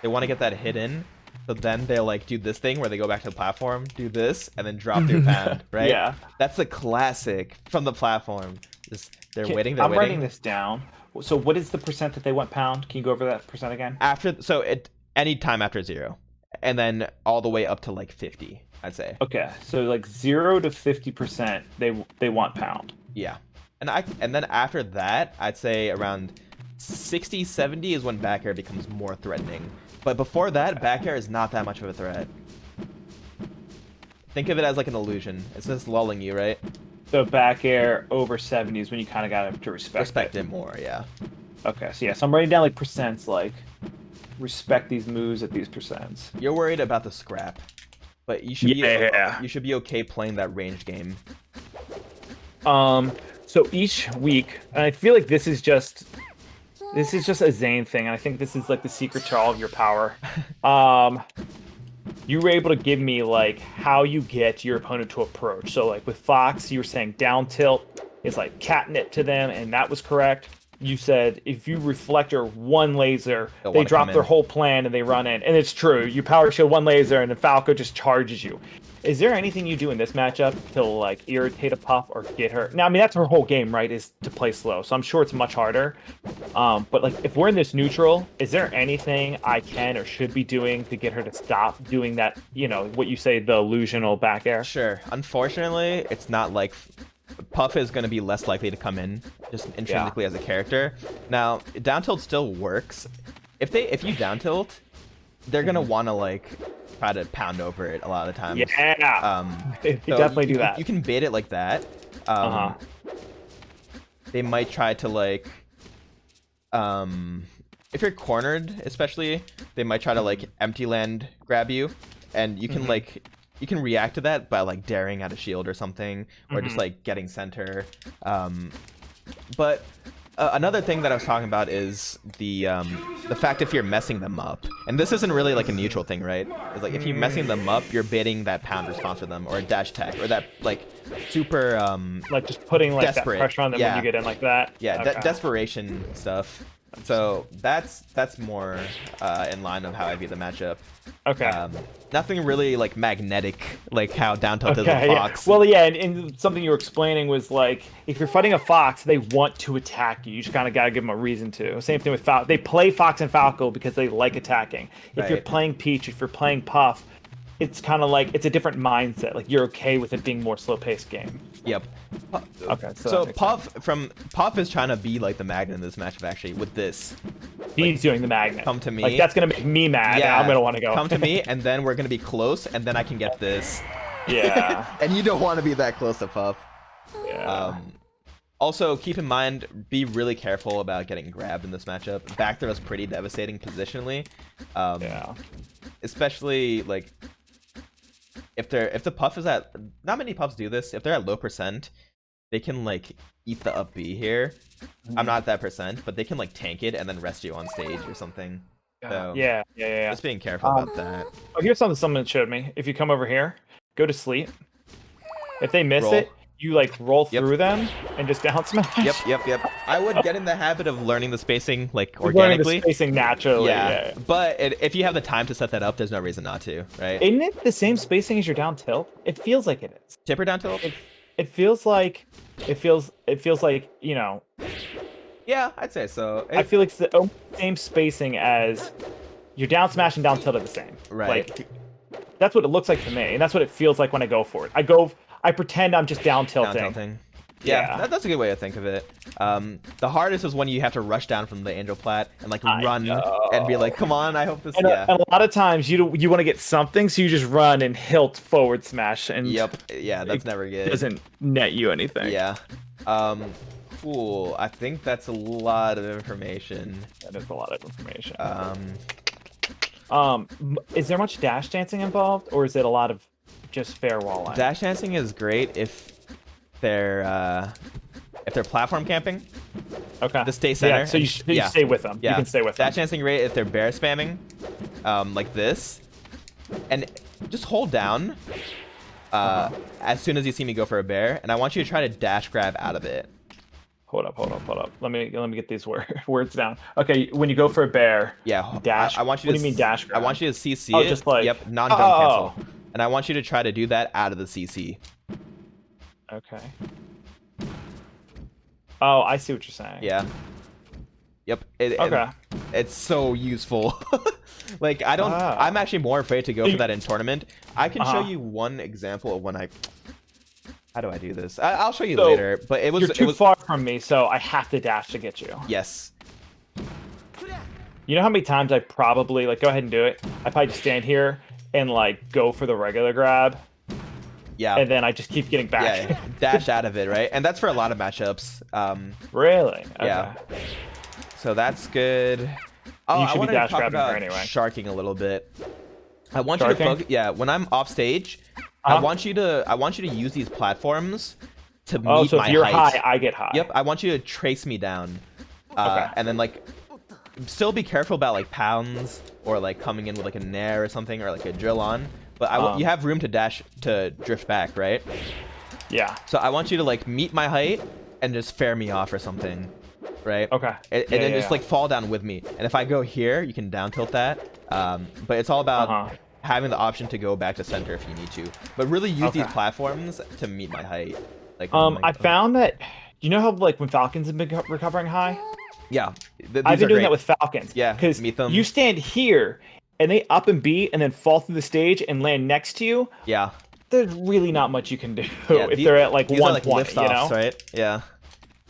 They want to get that hit in. So then they'll like do this thing where they go back to the platform, do this, and then drop their pound, right? Yeah. That's a classic from the platform. They're waiting. I'm writing this down. So what is the percent that they want pound? Can you go over that percent again? Any time after 0. and then all the way up to like 50, I'd say. Okay, so like 0 to 50%, they want pound. Yeah, and then after that, I'd say around 60, 70 is when back air becomes more threatening. But before that, back air is not that much of a threat. Think of it as like an illusion. It's just lulling you, right? So back air over 70 is when you kind of got to respect it more, yeah. Okay, so yeah, so I'm writing down like percents, like respect these moves at these percents. You're worried about the scrap, but you should be okay playing that range game. So each week, and I feel like this is just a Zain thing, and I think this is like the secret to all of your power. You were able to give me like how you get your opponent to approach. So like with Fox, you were saying down tilt is like catnip to them, and that was correct. You said if you reflector one laser, they drop their whole plan and they run in. And it's true. You power shield one laser and then Falco just charges you. Is there anything you do in this matchup to like irritate a Puff or get her? Now, I mean, that's her whole game, right, is to play slow. So I'm sure it's much harder. But like if we're in this neutral, is there anything I can or should be doing to get her to stop doing that, you know, what you say, the illusional back air? Sure. Unfortunately, it's not like Puff is going to be less likely to come in just intrinsically as a character. Now, down tilt still works. If you down tilt, they're going to want to like try to pound over it a lot of the times. Yeah. They definitely do that. You can bait it like that. They might try to like if you're cornered, especially, they might try to like empty land grab you, and you can like you can react to that by like daring at a shield or something, or just like getting center. But another thing that I was talking about is the fact if you're messing them up, and this isn't really like a neutral thing, right? It's like if you're messing them up, you're baiting that pound response to them, or a dash tech, or that like super like just putting like desperate. That pressure on them when you get in like that. Yeah, okay. Desperation stuff. So that's more in line of how I view the matchup. Okay. Nothing really like magnetic, like how down tilt is with Fox. Yeah. Well, yeah, and something you were explaining was like if you're fighting a Fox, they want to attack you. You just kind of got to give them a reason to. Same thing with Falco. They play Fox and Falco because they like attacking. If you're playing Peach, if you're playing Puff, it's kind of like it's a different mindset. Like you're okay with it being more slow-paced game. Yep. Okay. So Puff is trying to be like the magnet in this matchup. Actually, with this, he's doing the magnet. Come to me. Like that's gonna make me mad. Yeah. I'm gonna want to go. Come to me, and then we're gonna be close, and then I can get this. Yeah. And you don't want to be that close to Puff. Yeah. Also, keep in mind, be really careful about getting grabbed in this matchup. Back throw is pretty devastating positionally. Especially like. If the Puff is at, not many Puffs do this. If they're at low percent, they can like eat the up B here. I'm not at that percent, but they can like tank it and then rest you on stage or something. So yeah. Just being careful about that. Oh, here's something someone showed me. If you come over here, go to sleep. If they miss it, you like roll through them and just down smash. Yep. I would get in the habit of learning the spacing like organically. Learning the spacing naturally. Yeah. But if you have the time to set that up, there's no reason not to, right? Isn't it the same spacing as your down tilt? It feels like it is. Tipper down tilt? It feels like you know. Yeah, I'd say so. I feel like it's the same spacing as your down smash and down tilt are the same. Right. Like that's what it looks like to me, and that's what it feels like when I go for it. I pretend I'm just down tilting. Yeah. That's a good way to think of it. The hardest is when you have to rush down from the Angel Plat and like run and be like, come on, I hope this. And a lot of times you want to get something, so you just run and hilt forward smash. And that's never good. It doesn't net you anything. Yeah. Cool. I think that's a lot of information. That is a lot of information. Is there much dash dancing involved, or is it a lot of just fair wall line? Dash dancing is great if they're platform camping. Okay. To stay center. Yeah, so you stay with them. Yeah. You can stay with them. Dash dancing great if they're bear spamming, like this, and just hold down as soon as you see me go for a bear, and I want you to try to dash grab out of it. Hold up. Let me get these words down. Okay, when you go for a bear, dash. I want you what do you mean dash grab? I want you to CC it. Just like non-jump cancel. And I want you to try to do that out of the CC. Okay. Oh, I see what you're saying. Yeah. Yep. Okay. It's so useful. Like I'm actually more afraid to go for that in tournament. I can show you one example of when I. How do I do this? I'll show you later. But it was you're too far from me, so I have to dash to get you. Yes. You know how many times I probably like go ahead and do it? I probably just stand here and like go for the regular grab. Yeah. And then I just keep getting back. Yeah, dash out of it, right? And that's for a lot of matchups. Really? Okay. Yeah. So that's good. Oh, I wanted to talk about sharking a little bit. I want you to focus. Yeah, when I'm off stage, I want you to use these platforms to meet my height. Oh, so if you're high, I get high. Yep. I want you to trace me down, and then like, still be careful about like pounds or like coming in with like a nair or something or like a drill on. But you have room to dash to drift back, right? Yeah. So I want you to like meet my height and just fair me off or something. Right. Okay. And then just like fall down with me. And if I go here, you can down tilt that. But it's all about having the option to go back to center if you need to. But really use these platforms to meet my height. Like I found that you know how like when Falcons have been recovering high. Yeah. I've been doing that with Falcons. Yeah. Because meet them. You stand here and they up and beat and then fall through the stage and land next to you. Yeah. There's really not much you can do if they're at like 120. You know. Right. Yeah.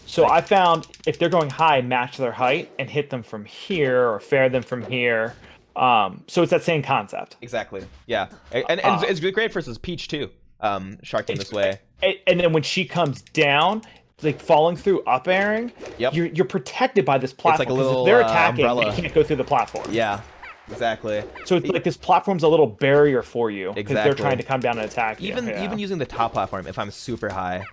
So I found if they're going high, match their height and hit them from here or fair them from here. So it's that same concept. Exactly. Yeah. And it's great versus Peach too. Sharking this way. And then when she comes down, like falling through up airing, you're protected by this platform. It's like a little if they're attacking, umbrella. they can't go through the platform. Yeah. Exactly. So it's like this platform's a little barrier for you because they're trying to come down and attack you. Even using the top platform, if I'm super high.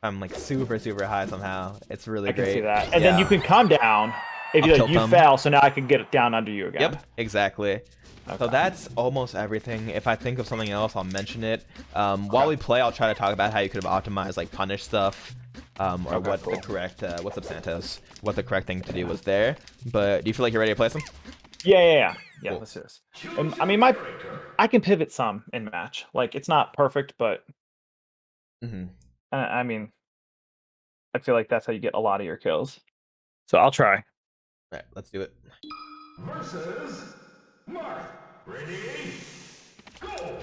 I'm like super high somehow. It's really great. I can see that. And then you can come down if you fell, so now I can get it down under you again. Yep, exactly. Okay. So that's almost everything. If I think of something else, I'll mention it. While we play, I'll try to talk about how you could have optimized like punish stuff, or what the correct what's up Santos? What the correct thing to do was there. But do you feel like you're ready to play some? Yeah. Cool. Let's do this. I mean, I can pivot some in match. Like it's not perfect, but. I mean, I feel like that's how you get a lot of your kills. So I'll try. All right, let's do it. Versus Marth. Ready? Go!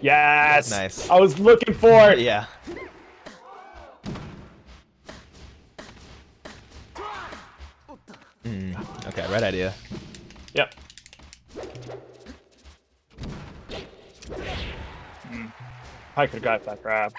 Yes. Nice. I was looking for it. Yeah. Okay, right idea. Yep. I could have got that grab.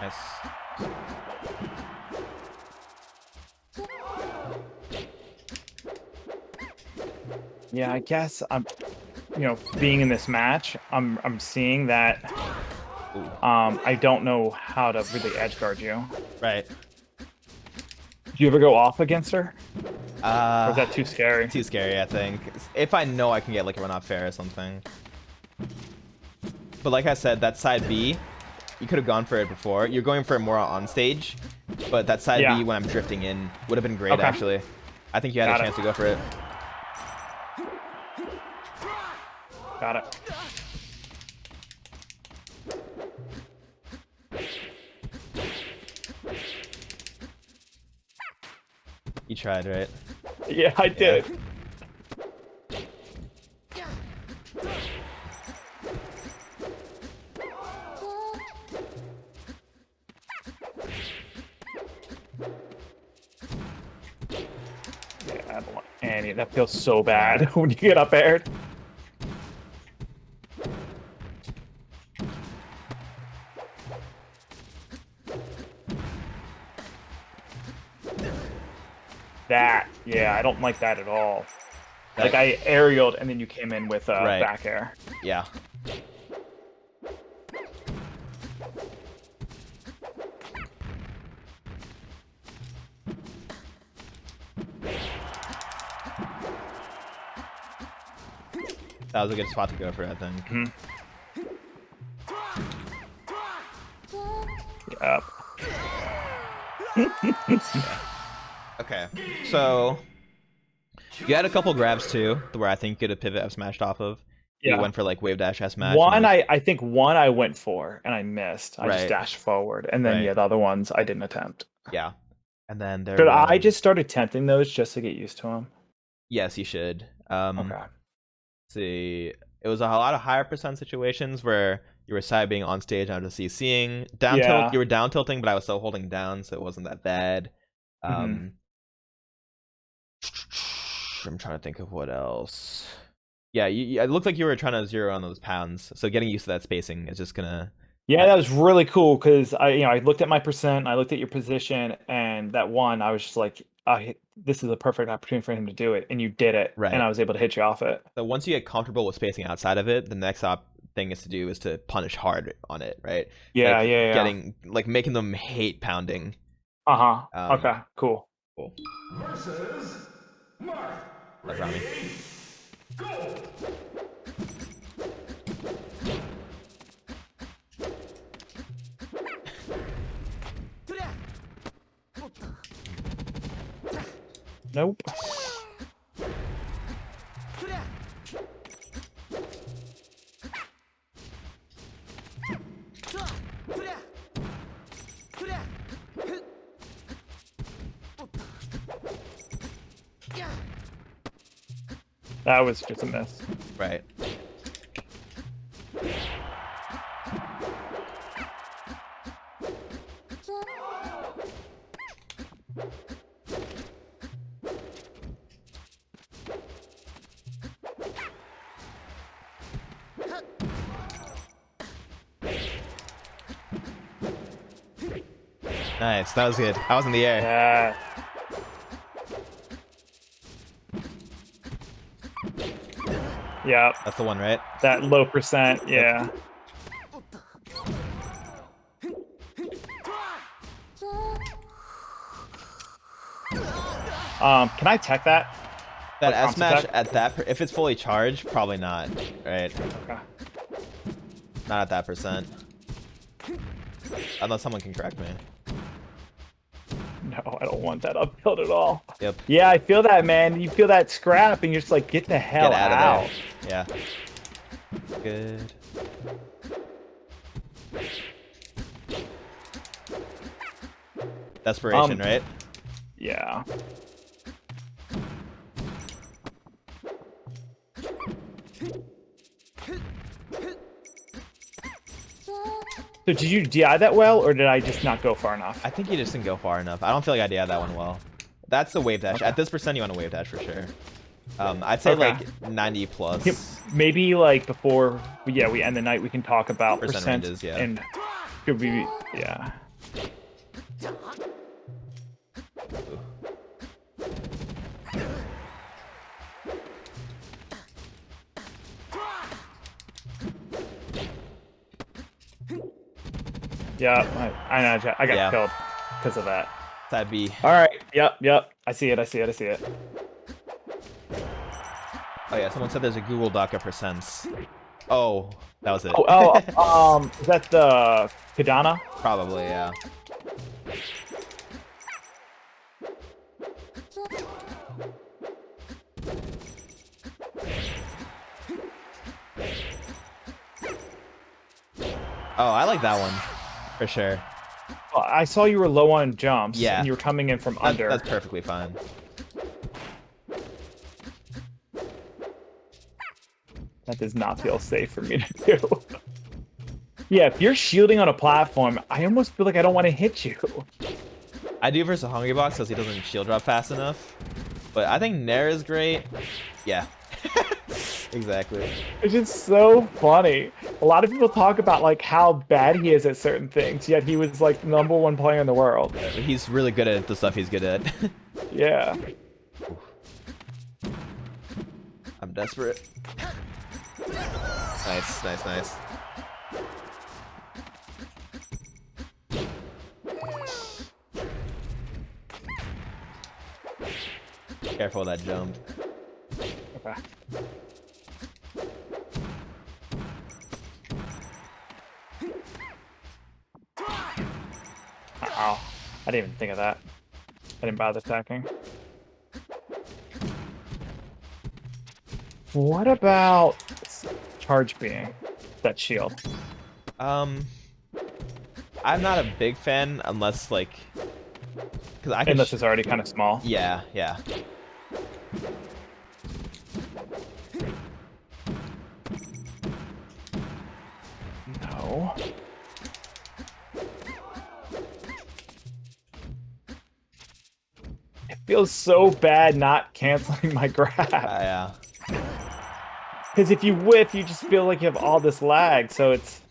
Nice. Yeah, I guess I'm, being in this match, I'm seeing that I don't know how to really edge guard you. Right. Do you ever go off against her? Or is that too scary? Too scary, I think. If I know I can get like a run off fair or something. But like I said, that side B, you could have gone for it before. You're going for it more on stage, but that side B when I'm drifting in would have been great actually. I think you had a chance to go for it. Got it. You tried, right? Yeah, I did. I don't want any. That feels so bad when you get up aired. that. Yeah, I don't like that at all. Like I aerialed and then you came in with back air. Yeah. That was a good spot to go for, I think. Yep. Okay, so you had a couple grabs too, where I think you could have pivot F smashed off of. Yeah. You went for like wave dash S smash. One, I think one I went for and I missed. I Right. just dashed forward, and then yeah, the other ones I didn't attempt. Yeah, and then there. Should I just start attempting those just to get used to them? Yes, you should. Okay. Let's see, it was a lot of higher percent situations where you were side being on stage and I was just CCing. Down tilt, you were down tilting, but I was still holding down, so it wasn't that bad. I'm trying to think of what else. Yeah, it looked like you were trying to zero on those pounds, so getting used to that spacing is just gonna. Yeah, that was really cool because I looked at my percent, I looked at your position, and that one I was just like, this is a perfect opportunity for him to do it, and you did it, and I was able to hit you off it. So once you get comfortable with spacing outside of it, the next thing is to do is to punish hard on it, right? Yeah, like yeah. Getting making them hate pounding. Okay, cool. Versus Marth. Ready? Go. Nope. That was just a miss. Right. Nice, that was good. I was in the air. Yeah. Yeah. That's the one, right? That low percent, yeah. Can I tech that? That S smash at that, if it's fully charged, probably not, right? Okay. Not at that percent. Unless someone can correct me. No, I don't want that up tilt at all. Yep. Yeah, I feel that, man. You feel that scrap, and you're just like, get the hell out. Of there. Yeah. Good. Desperation, right? Yeah. So did you DI that well, or did I just not go far enough? I think you just didn't go far enough. I don't feel like I DI'd that one well. That's the wave dash. Okay. At this percent, you want to wave dash for sure. I'd say like 90 plus. Maybe like before, we end the night, we can talk about Percent ranges, yeah. And could we, yeah. Yeah, I know. I got killed because of that. That'd be. All right. Yep. I see it. Oh yeah, someone said there's a Google Doc of percents. Oh, that was it. Is that the Kadana? Probably, yeah. Oh, I like that one for sure. Well, I saw you were low on jumps. Yeah. And you were coming in from under. That's perfectly fine. That does not feel safe for me to do. Yeah, if you're shielding on a platform, I almost feel like I don't want to hit you. I do versus a Hungry Box because he doesn't shield drop fast enough. But I think Nair is great. Yeah. Exactly. It's just so funny. A lot of people talk about like how bad he is at certain things, yet he was like #1 player in the world. But he's really good at the stuff he's good at. Yeah. I'm desperate. Nice, nice, nice. Careful of that jump. Okay. Oh, I didn't even think of that. I didn't bother attacking. What about charge being that shield? I'm not a big fan unless like, because I can. Unless it's already kind of small. Yeah, yeah. No. It feels so bad not canceling my grab. Yeah. Because if you whiff, you just feel like you have all this lag, so it's...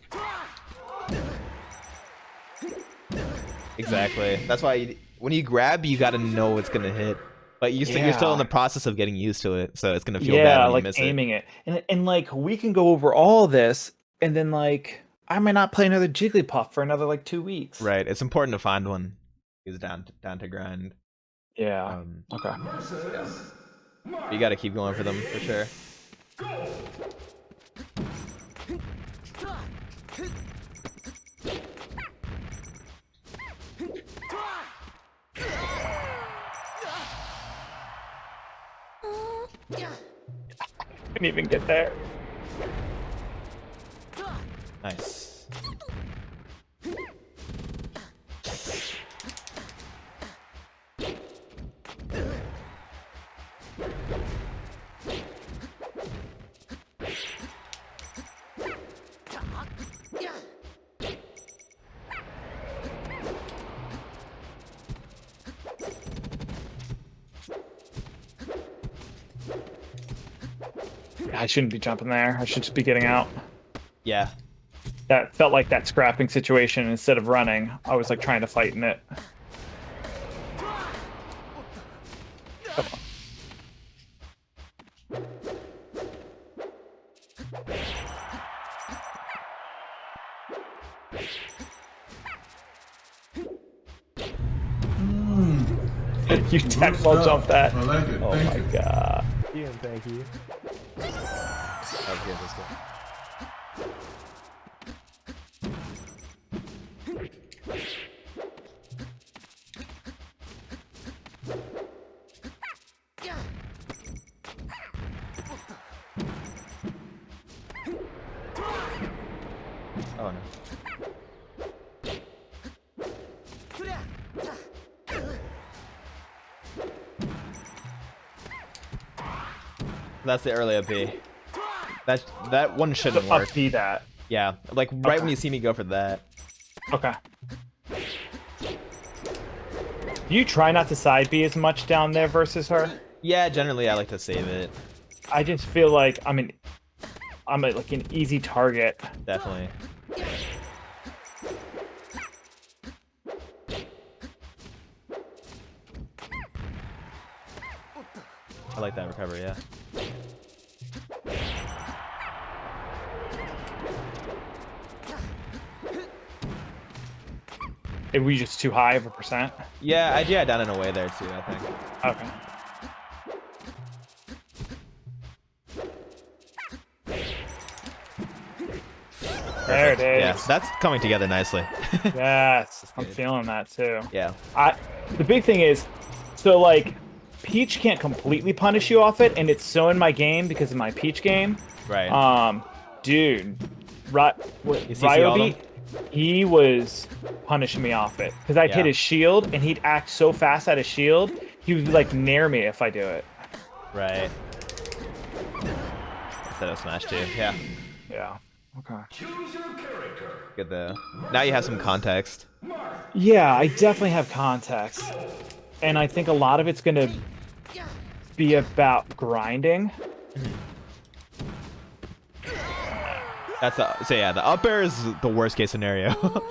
Exactly. That's why when you grab, you gotta know it's gonna hit. But you're still in the process of getting used to it, so it's gonna feel bad when you like miss aiming it. And like we can go over all this, and then like I might not play another Jigglypuff for another like 2 weeks. Right. It's important to find one. He's down to grind. Yeah. Okay. You gotta keep going for them for sure. Couldn't even get there. Nice. I shouldn't be jumping there. I should just be getting out. Yeah. That felt like that scrapping situation. Instead of running, I was like trying to fight in it. Come on. You tech ball jump that. I like it. Oh Thank my you. god. Thank you. That was good. That's good. Oh no. That's the early up B. That one shouldn't work. Up B that. Yeah, like right when you see me go for that. Okay. Do you try not to side B as much down there versus her? Yeah, generally I like to save it. I just feel like I'm like an easy target. Definitely. I like that recovery, yeah. Were you just too high of a percent? Yeah, I down and away there too, I think. Okay. There it is. Yeah, that's coming together nicely. Yes, I'm good. feeling that too. Yeah. The big thing is, so like, Peach can't completely punish you off it, and it's so in my game because of my Peach game. Right. Dude, You CC all Ryobi, them? he was punishing me off it because I'd hit his shield, and he'd act so fast at his shield, he would like nair me if I do it. Right. Instead of smash too. Yeah. Yeah. Okay. Choose your character. Good though. Now you have some context. Yeah, I definitely have context. And I think a lot of it's going to be about grinding. That's so yeah, the up air is the worst case scenario.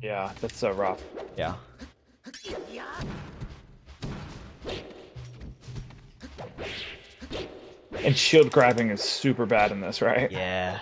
Yeah, that's so rough. Yeah. And shield grabbing is super bad in this, right? Yeah.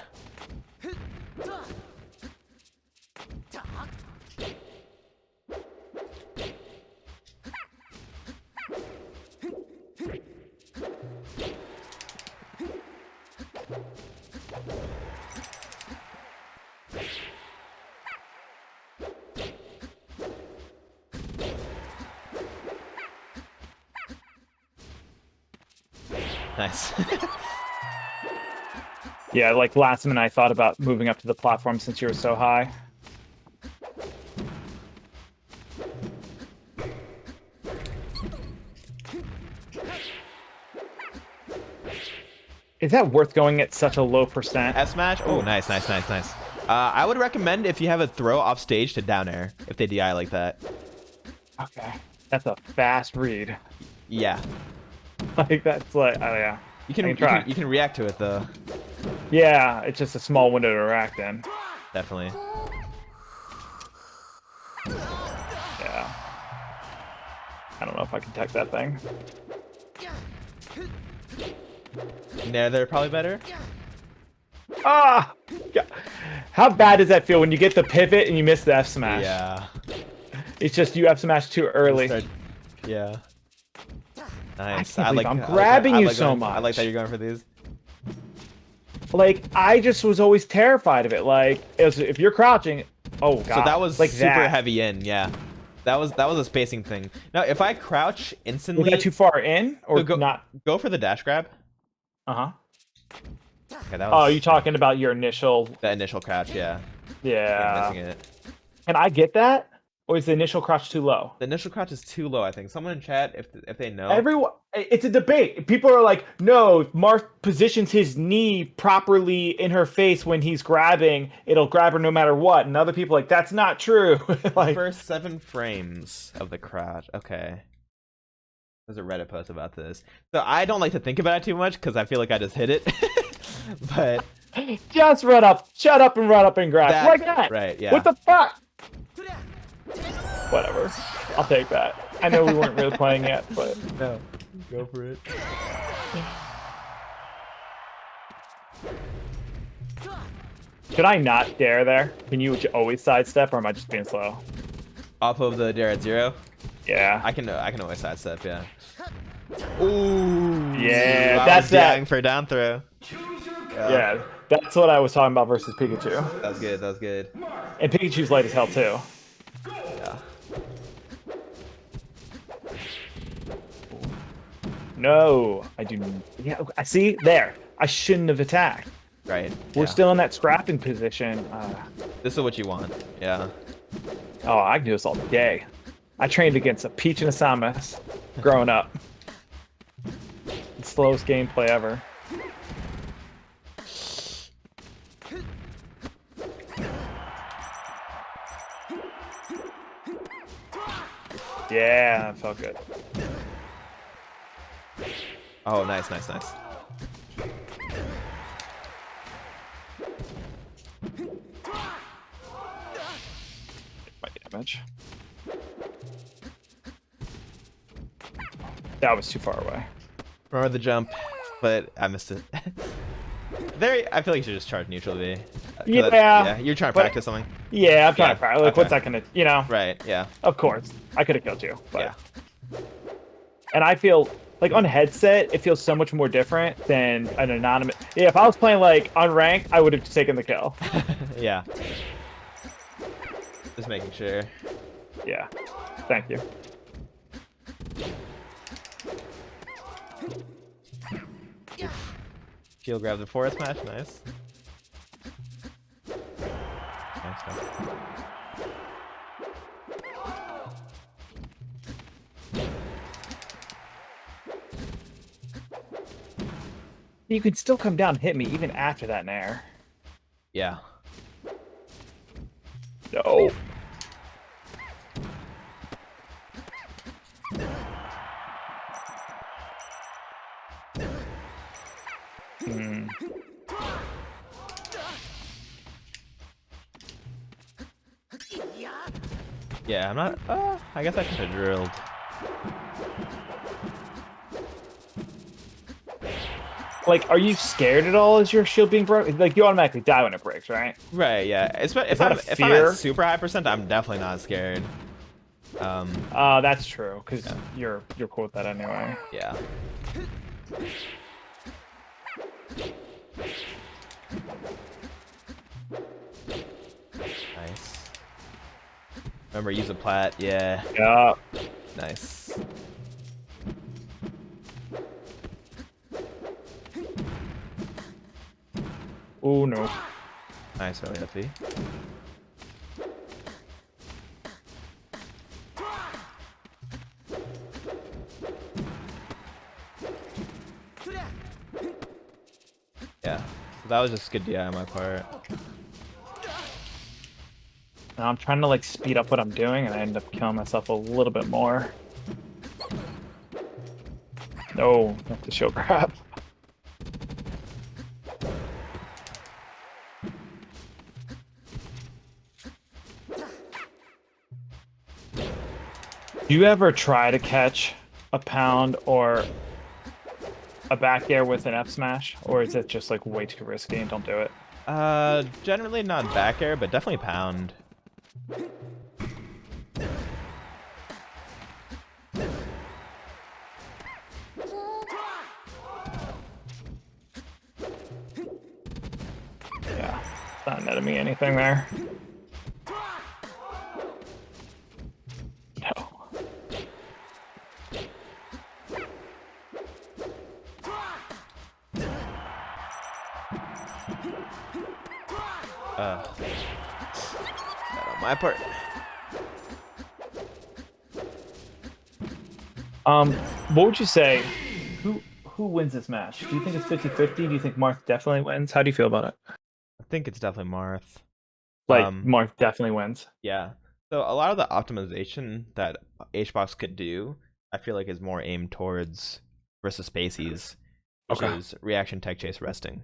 Nice. Yeah, like last minute I thought about moving up to the platform since you were so high. Is that worth going at such a low percent? F smash? Oh, nice. I would recommend if you have a throw off stage to down air if they DI like that. Okay, that's a fast read. Yeah. Like that's like, oh yeah. You can react to it though. Yeah, it's just a small window to react in. Definitely. Yeah. I don't know if I can tech that thing. No, they're probably better. Ah! How bad does that feel when you get the pivot and you miss the F smash? Yeah. It's just you F smash too early. Yeah. Nice. I'm grabbing you so much. I like that you're going for these. Like, I just was always terrified of it. Like, if you're crouching, oh god. So that was like super heavy in, yeah. That was a spacing thing. Now, if I crouch instantly, was that too far in or not? Go for the dash grab. Uh-huh. Okay, that was, Oh, you talking about your initial? The initial crouch, yeah. Yeah. Missing it. Can I get that? Or is the initial crouch too low? The initial crouch is too low, I think. Someone in chat, if they know. Everyone, it's a debate. People are like, no, if Marth positions his knee properly in her face when he's grabbing, it'll grab her no matter what. And other people are like, that's not true. Like, first 7 frames of the crouch. Okay. There's a Reddit post about this. So I don't like to think about it too much because I feel like I just hit it. But just run up, shut up and run up and grab. Like that. Right, yeah. What the fuck? Whatever. I'll take that. I know we weren't really playing yet, but no. Go for it. Should I not dare there? Can you always sidestep, or am I just being slow? Off of the dare at 0? Yeah. I can always sidestep, yeah. Ooh. Yeah, that's that for down throw. Yeah, that's what I was talking about versus Pikachu. That was good. That was good. And Pikachu's light as hell too. Yeah. No, I do. Yeah, I see there. I shouldn't have attacked. Right. We're still in that scrapping position. This is what you want. Yeah. Oh, I can do this all day. I trained against a Peach and a Samus growing up. The slowest gameplay ever. Yeah, that felt good. Oh, nice. My damage. That was too far away. Remember the jump, but I missed it. I feel like you should just charge neutral B. Yeah. You're trying to practice something. Yeah, I'm trying to practice. Like, what's that gonna, Right, yeah. Of course. I could have killed you, but. Yeah. And I feel, like, on headset, it feels so much more different than an anonymous. Yeah, if I was playing, like, on rank, I would have taken the kill. Yeah. Just making sure. Yeah. Thank you. Shield grab the forest smash, nice. Nice. You can still come down and hit me even after that nair. Yeah. No. Yeah, I'm not. I guess I should have drilled. Like, are you scared at all as your shield being broken? Like, you automatically die when it breaks, right? Right, yeah. If I'm fear? at super high percent, I'm definitely not scared. That's true, because you're cool with that anyway. Yeah. Nice. Remember, use a plat. Yeah. Yeah. Nice. Oh no. Nice early FP. Yeah. So that was just good DI on my part. Now I'm trying to like speed up what I'm doing, and I end up killing myself a little bit more. No, not the shield grab. Do you ever try to catch a pound or a back air with an F smash, or is it just like way too risky and don't do it? Generally not back air, but definitely pound. Yeah, it's not netting me anything there. No. That on my part. What would you say? Who wins this match? Do you think it's 50-50? Do you think Marth definitely wins? How do you feel about it? I think it's definitely Marth. Like, Marth definitely wins. Yeah. So a lot of the optimization that HBox could do, I feel like is more aimed towards versus Spaceys, which is reaction, tech chase, resting.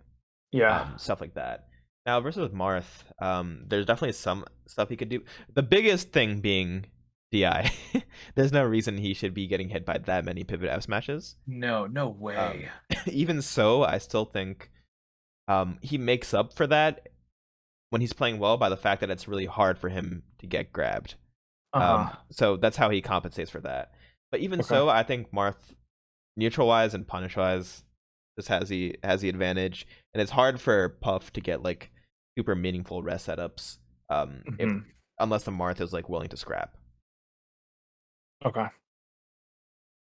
Yeah. Stuff like that. Now versus Marth, there's definitely some stuff he could do. The biggest thing being DI. There's no reason he should be getting hit by that many pivot F smashes. No way. Even so, I still think he makes up for that when he's playing well by the fact that it's really hard for him to get grabbed. So that's how he compensates for that. But even so, I think Marth, neutral-wise and punish-wise, just has the advantage. And it's hard for Puff to get like super meaningful rest setups unless the Marth is like willing to scrap. Okay.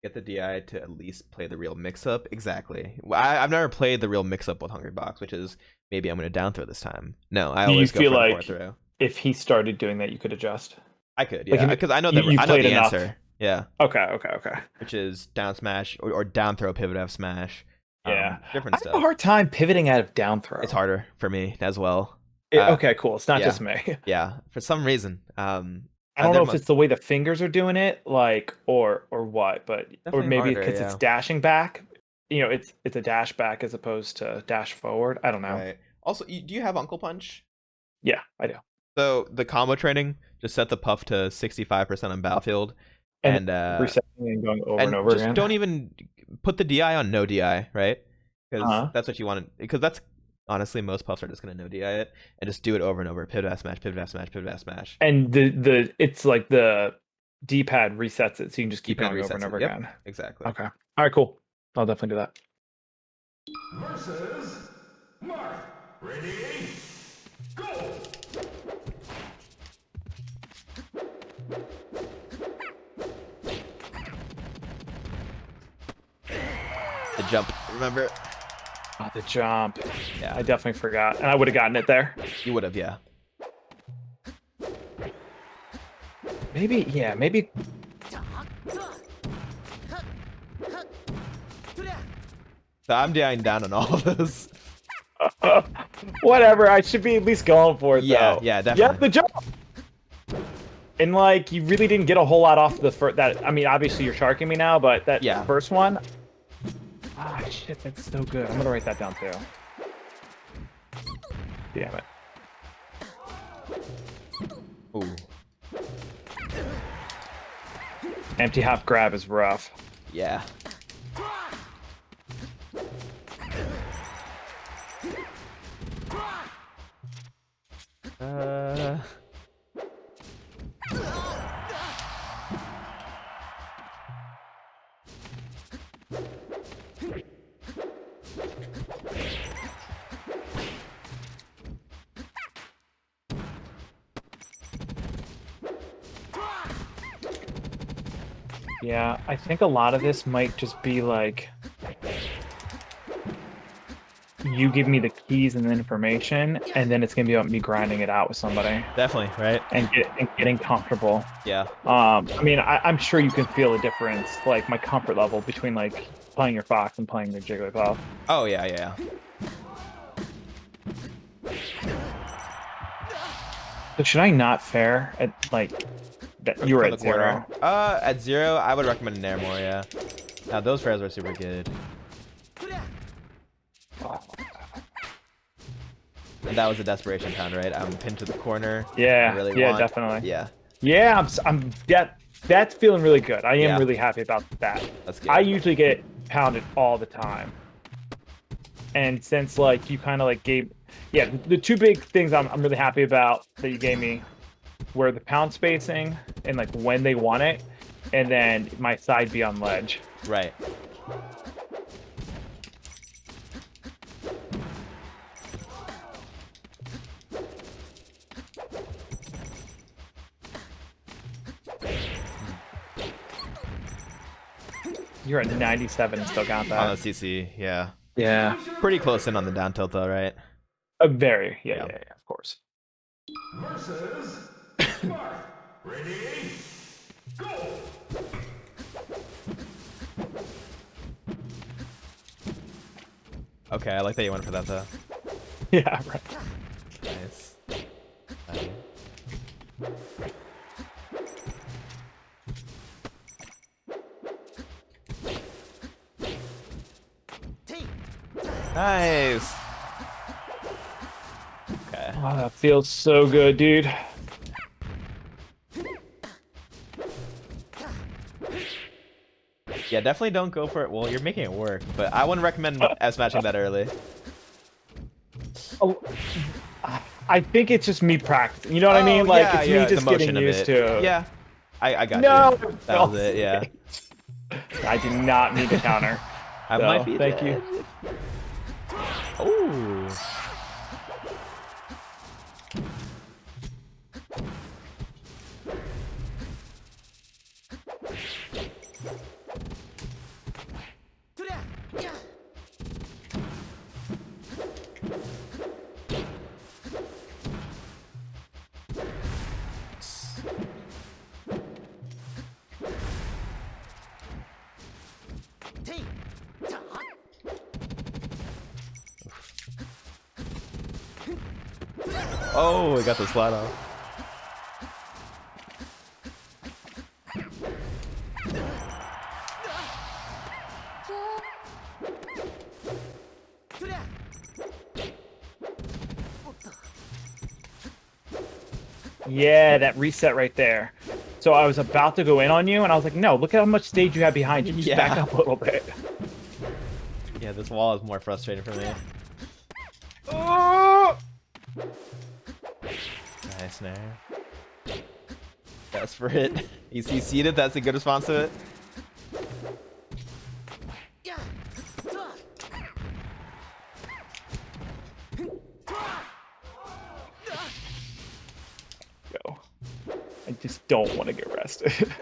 Get the DI to at least play the real mix-up. Exactly. I've never played the real mix-up with Hungrybox, which is maybe I'm going to down throw this time. No, I always go for the forward throw. If he started doing that, you could adjust? I could, yeah, because I know the answer. Yeah. Okay. Which is down smash or down throw pivot F smash. Yeah. Different stuff. I have a hard time pivoting out of down throw. It's harder for me as well. Okay, cool. It's not just me. Yeah. For some reason. I don't know if it's the way the fingers are doing it, like, or what, but definitely or maybe harder, because it's dashing back. You know, it's a dash back as opposed to dash forward. I don't know. Right. Also, do you have Uncle Punch? Yeah, I do. So the combo training, just set the Puff to 65% on battlefield, and resetting and going over and over again. Don't even put the DI on no DI, right? Because that's what you want. Because that's honestly most Puffs are just gonna no DI it and just do it over and over. Pivot F smash, pivot F smash, pivot F smash. And the it's like the D-pad resets it, so you can just keep going over and over again. Exactly. Okay. All right. Cool. I'll definitely do that. Versus Marth. Ready? Go! The jump, remember? Oh, the jump. Yeah. I definitely forgot. And I would have gotten it there. You would have, yeah. Maybe, yeah, maybe. So I'm dying down on all of this. Whatever, I should be at least going for it, though. Yeah, definitely. Yeah, the jump! And, like, you really didn't get a whole lot off the first... I mean, obviously you're sharking me now, but that first one... Ah, shit, that's so good. I'm gonna write that down, too. Damn it. Ooh. Empty hop grab is rough. Yeah. Yeah, I think a lot of this might just be like you give me the keys and the information, and then it's gonna be about me grinding it out with somebody. Definitely, right? And getting comfortable. Yeah. I mean, I'm sure you can feel the difference, like my comfort level between like playing your Fox and playing your Jigglypuff. Oh yeah, yeah. So should I not fair at like that you were at 0? At 0, I would recommend Nair more, yeah. Now those fairs are super good. And that was a desperation pound, right? I'm pinned to the corner. Yeah, really yeah, definitely. Yeah. Yeah, that's feeling really good. I am really happy about that. That's good. I usually get pounded all the time. And since like you kind of like gave, yeah, the two big things I'm really happy about that you gave me were the pound spacing and like when they want it, and then my side B on ledge. Right. You're at 97 and still got that. On the CC, yeah. Yeah. Pretty close in on the down tilt though, right? Very. Yeah, of course. Versus Marth. Ready? Go! Okay, I like that you went for that though. Yeah, right. Nice. Nice. Okay. Oh, that feels so good, dude. Yeah, definitely don't go for it. Well, you're making it work, but I wouldn't recommend S matching that early. Oh, I think it's just me practicing. You know what I mean? Like it's me just getting used to. Yeah, I got you. You. That was it. Yeah. I did not need to counter. I might be thank dead. you. Ooh. Oh, we got the slide off. Yeah, that reset right there. So I was about to go in on you, and I was like, no, look at how much stage you have behind you. Just back up a little bit. Yeah, this wall is more frustrating for me. Oh! Nice Nair. That's for it. You see seated, that's a good response to it. Go. I just don't want to get rested.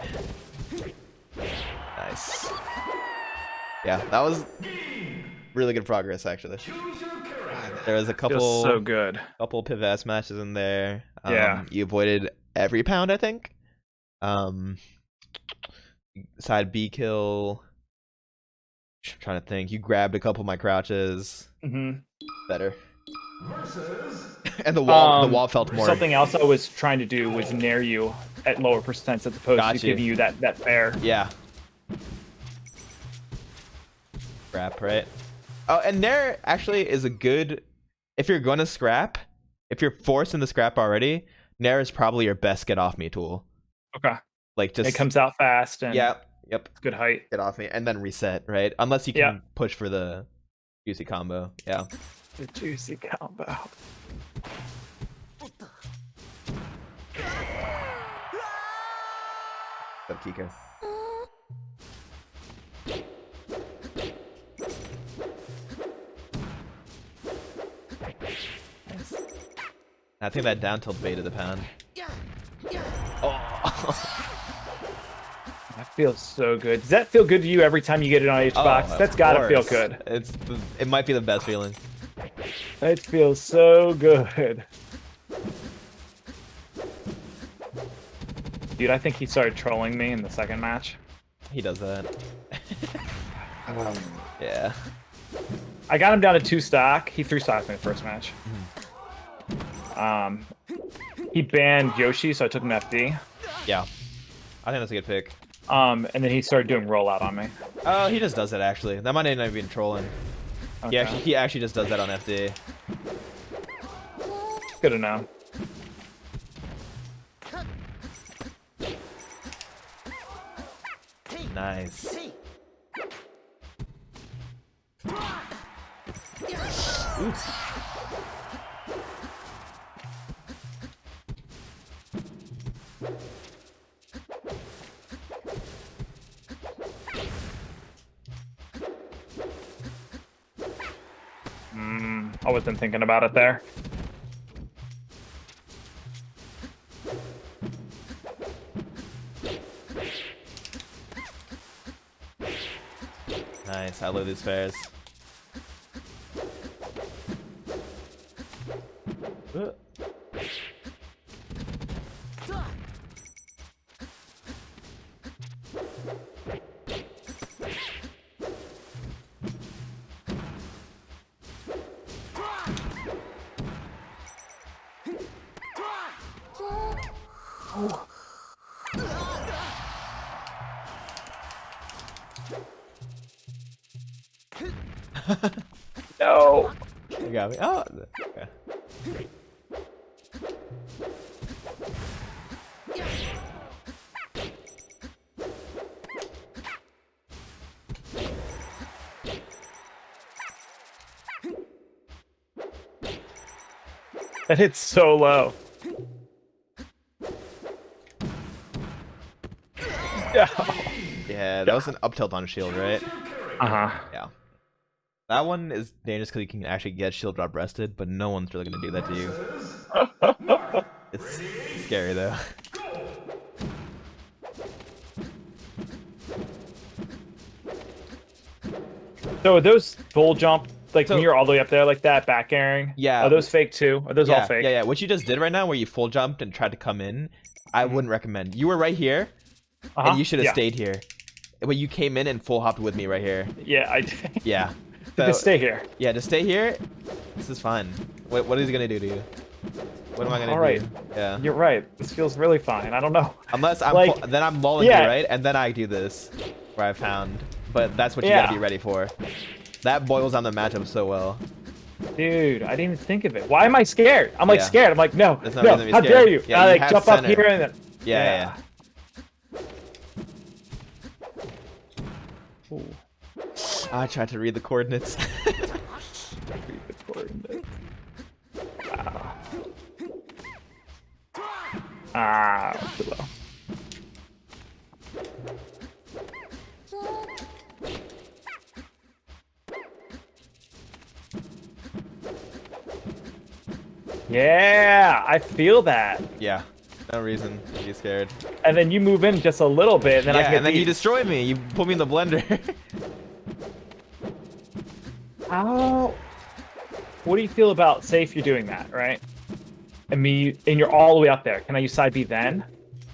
Nice. Yeah, that was really good progress actually. There was a couple Feels so good. Couple pivot S matches in there. Yeah. You avoided every pound, I think. Side B kill. I'm trying to think. You grabbed a couple of my crouches. Better. And the wall felt more. Something else I was trying to do was nair you at lower percents as opposed to giving you that fair. Yeah. Scrap, right? Oh, and nair actually is a good. If you're going to scrap, if you're forced in the scrap already, nair is probably your best get off me tool. Okay. Like just it comes out fast and yep. It's good height. Get off me and then reset, right? Unless you can push for the juicy combo. Yeah. The juicy combo. Sub Kiko. Nice. I think that down tilt baited the pound. Oh. That feels so good. Does that feel good to you every time you get it on H box? That's gotta feel good. It might be the best feeling. It feels so good. Dude, I think he started trolling me in the second match. He does that. Yeah. I got him down to 2 stock. He 3-stocked me the first match. He banned Yoshi, so I took him FD. Yeah. I think that's a good pick. And then he started doing rollout on me. Oh, he just does that actually. That might not even be trolling. Okay. He actually just does that on FD. Good to know. Nice. Oof. I wasn't thinking about it there. Nice, I love these fairs. No. You got me. Oh, okay. That hits so low. Yeah, that was an up tilt on shield, right? Uh-huh. Yeah. That one is dangerous because you can actually get shield drop rested, but no one's really going to do that to you. It's scary, though. So are those full jump, like when you're all the way up there like that, back airing? Yeah. Are those fake too? Are those all fake? Yeah. What you just did right now, where you full jumped and tried to come in, I wouldn't recommend. You were right here, and you should have stayed here. But you came in and full hopped with me right here. Yeah, I did. Yeah. So, just stay here. Yeah, just stay here. This is fine. What is he gonna do to you? What am I gonna do? All right. Yeah. You're right. This feels really fine. I don't know. Unless I'm like, then I'm lulling you, right? And then I do this, where I found. But that's what you gotta be ready for. That boils down the matchup so well. Dude, I didn't even think of it. Why am I scared? I'm like scared. I'm like, no, how dare you? Yeah, I like jump up here and then. Yeah. Ooh. I tried to read the coordinates. Read the coordinates. Too low. Yeah, I feel that. Yeah, no reason to be scared. And then you move in just a little bit, and then I get and then you destroy me. You put me in the blender. How? What do you feel about, say if you're doing that, right? And you're all the way up there. Can I use side B then?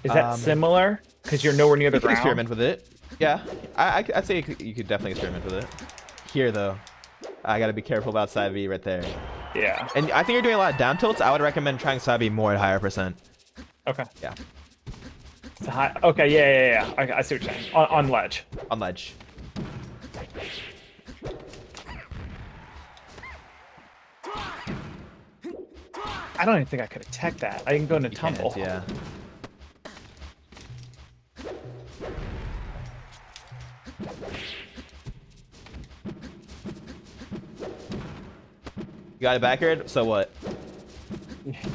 Is that similar? Because you're nowhere near the ground. Experiment with it. Yeah, I'd say you could definitely experiment with it. Here though, I gotta be careful about side B right there. Yeah. And I think you're doing a lot of down tilts. I would recommend trying side B more at higher %. Okay. Yeah. It's a high, okay, yeah. I see what you're saying. On ledge. On ledge. I don't even think I could have teched that. I can go into tumble. Yeah. You got it backward, so what?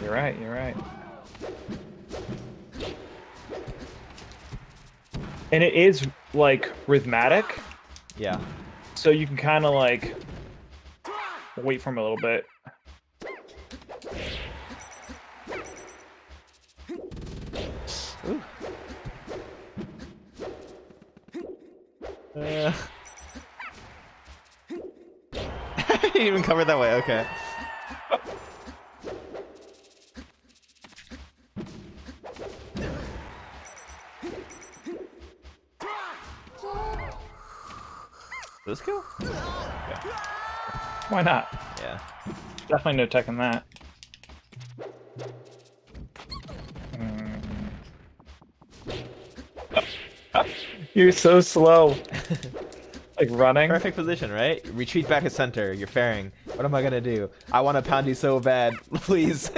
You're right. And it is like rhythmic, Yeah. so you can kind of like wait for him a little bit. Ooh. He didn't even cover that way. Okay. Let's go. Okay. Why not? Yeah. Definitely no tech in that. You're so slow. Like running. Perfect position, right? Retreat back to center. You're fairing. What am I gonna do? I want to pound you so bad. Please.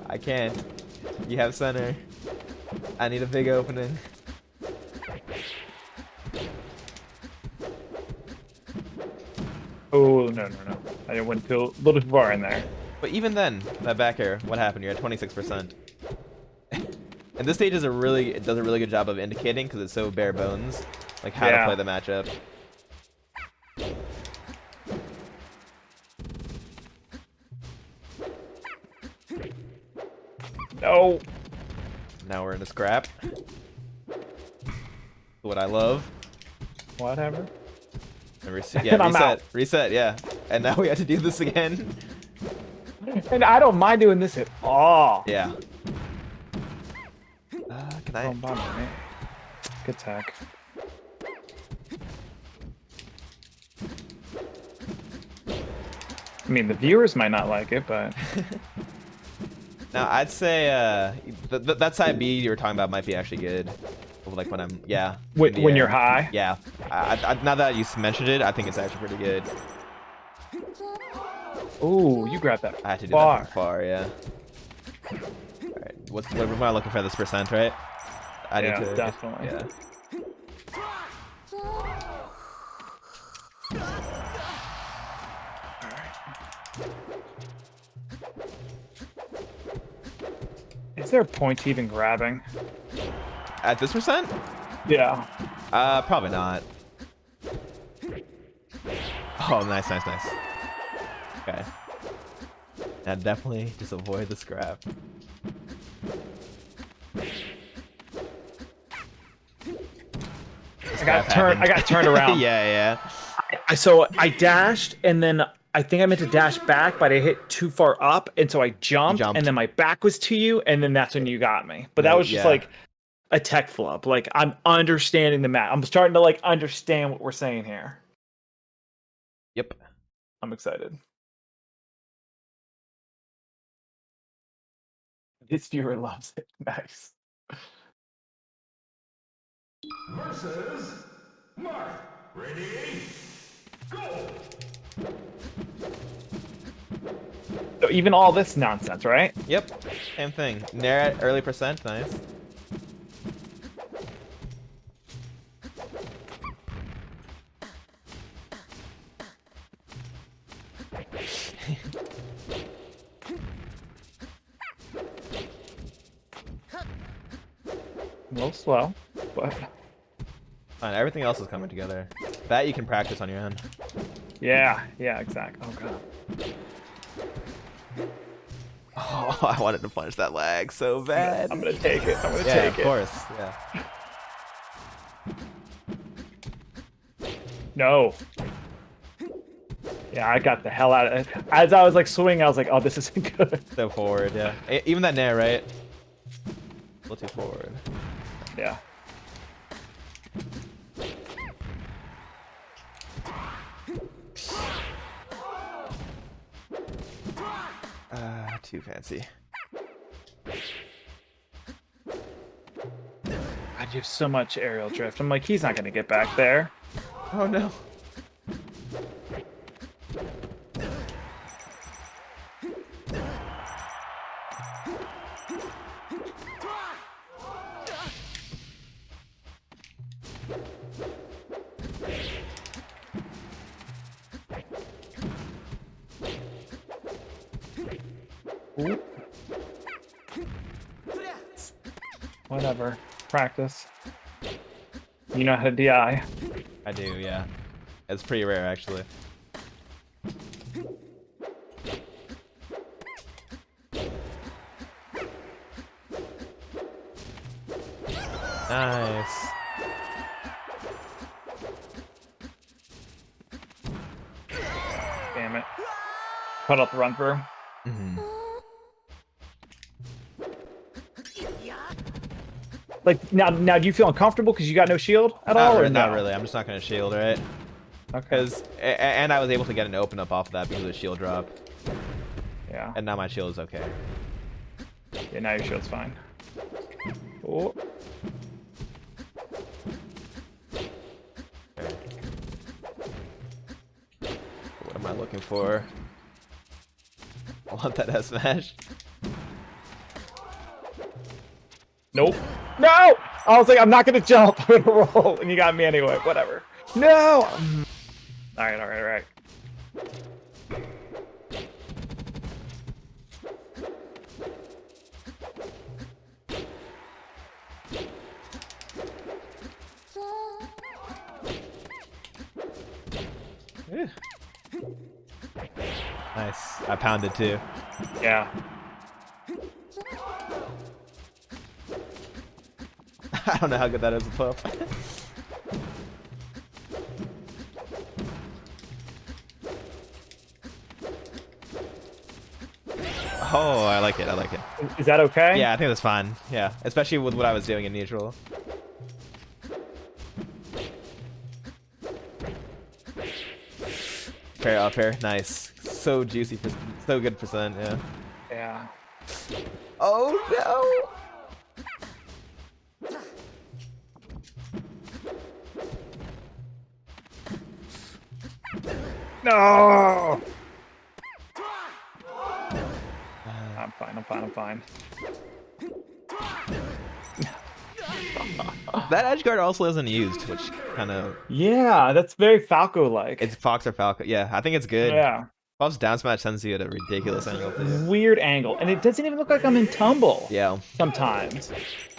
I can't. You have center. I need a big opening. Oh, no. I went too, a little too far in there. But even then, that back air, what happened? You're at 26%. And this stage is it does a really good job of indicating, because it's so bare bones, like how to play the matchup. No. Now we're in a scrap. What I love. Whatever. And yeah, I'm reset, out. reset, yeah. And now we have to do this again. And I don't mind doing this at all. Yeah. Can I? Don't bother me. Good tech. I mean, the viewers might not like it, but Now I'd say that side B you were talking about might be actually good. Like when I'm when you're high. Yeah. Now that you mentioned it, I think it's actually pretty good. Ooh, you grabbed that. I had to do that from far, yeah. Alright, what am I looking for? This percent, right? I need to definitely. Yeah. Is there a point to even grabbing? At this percent? Yeah. Probably not. Oh, nice. Okay. Now definitely just avoid the scrap. I got turned around. Yeah. So I dashed, and then I think I meant to dash back, but I hit too far up, and so I jumped, and then my back was to you, and then that's when you got me. But that was just like a tech flub. Like, I'm understanding the map. I'm starting to like understand what we're saying here. Yep. I'm excited. This viewer loves it. Nice. Versus Marth. Ready? Go! So even all this nonsense, right? Yep. Same thing. Nair at early percent. Nice. A little slow, but Fine. Everything else is coming together. That you can practice on your own. yeah, exactly. Oh god. Oh, I wanted to punch that lag so bad. I'm gonna take it. I'm gonna Yeah, take of it. course. Yeah. No. Yeah, I got the hell out of it. As I was like swinging, I was like, oh, this isn't good. So forward, yeah. Even that nair, right? A little too forward. Yeah. Too fancy. I do so much aerial drift. I'm like, he's not gonna get back there. Oh no. Ooh. Whatever. Practice. You know how to DI. I do, yeah. It's pretty rare, actually. Nice. Damn it. Cut out the run through. Like now, do you feel uncomfortable because you got no shield at all, or Not no? really. I'm just not gonna shield, right? Okay. And I was able to get an open up off of that because of the shield drop. Yeah. And now my shield is okay. Yeah. Now your shield's fine. Oh. Okay. What am I looking for? I want that S smash. Nope. No! I was like, I'm not gonna jump. I'm gonna roll, and you got me anyway. Whatever. No! Alright. Nice. I pounded too. Yeah. I don't know how good that is a puff. Oh, I like it. I like it. Is that okay? Yeah, I think that's fine. Yeah, especially with what I was doing in neutral. Fair up here. Nice. So juicy. So good percent. Yeah. Yeah. Oh no. No! I'm fine. That edge guard also isn't used, which kind of... Yeah, that's very Falco-like. It's Fox or Falco. Yeah, I think it's good. Yeah. Puff's down smash sends you at a ridiculous angle too. Weird angle. And it doesn't even look like I'm in tumble. Yeah. Sometimes.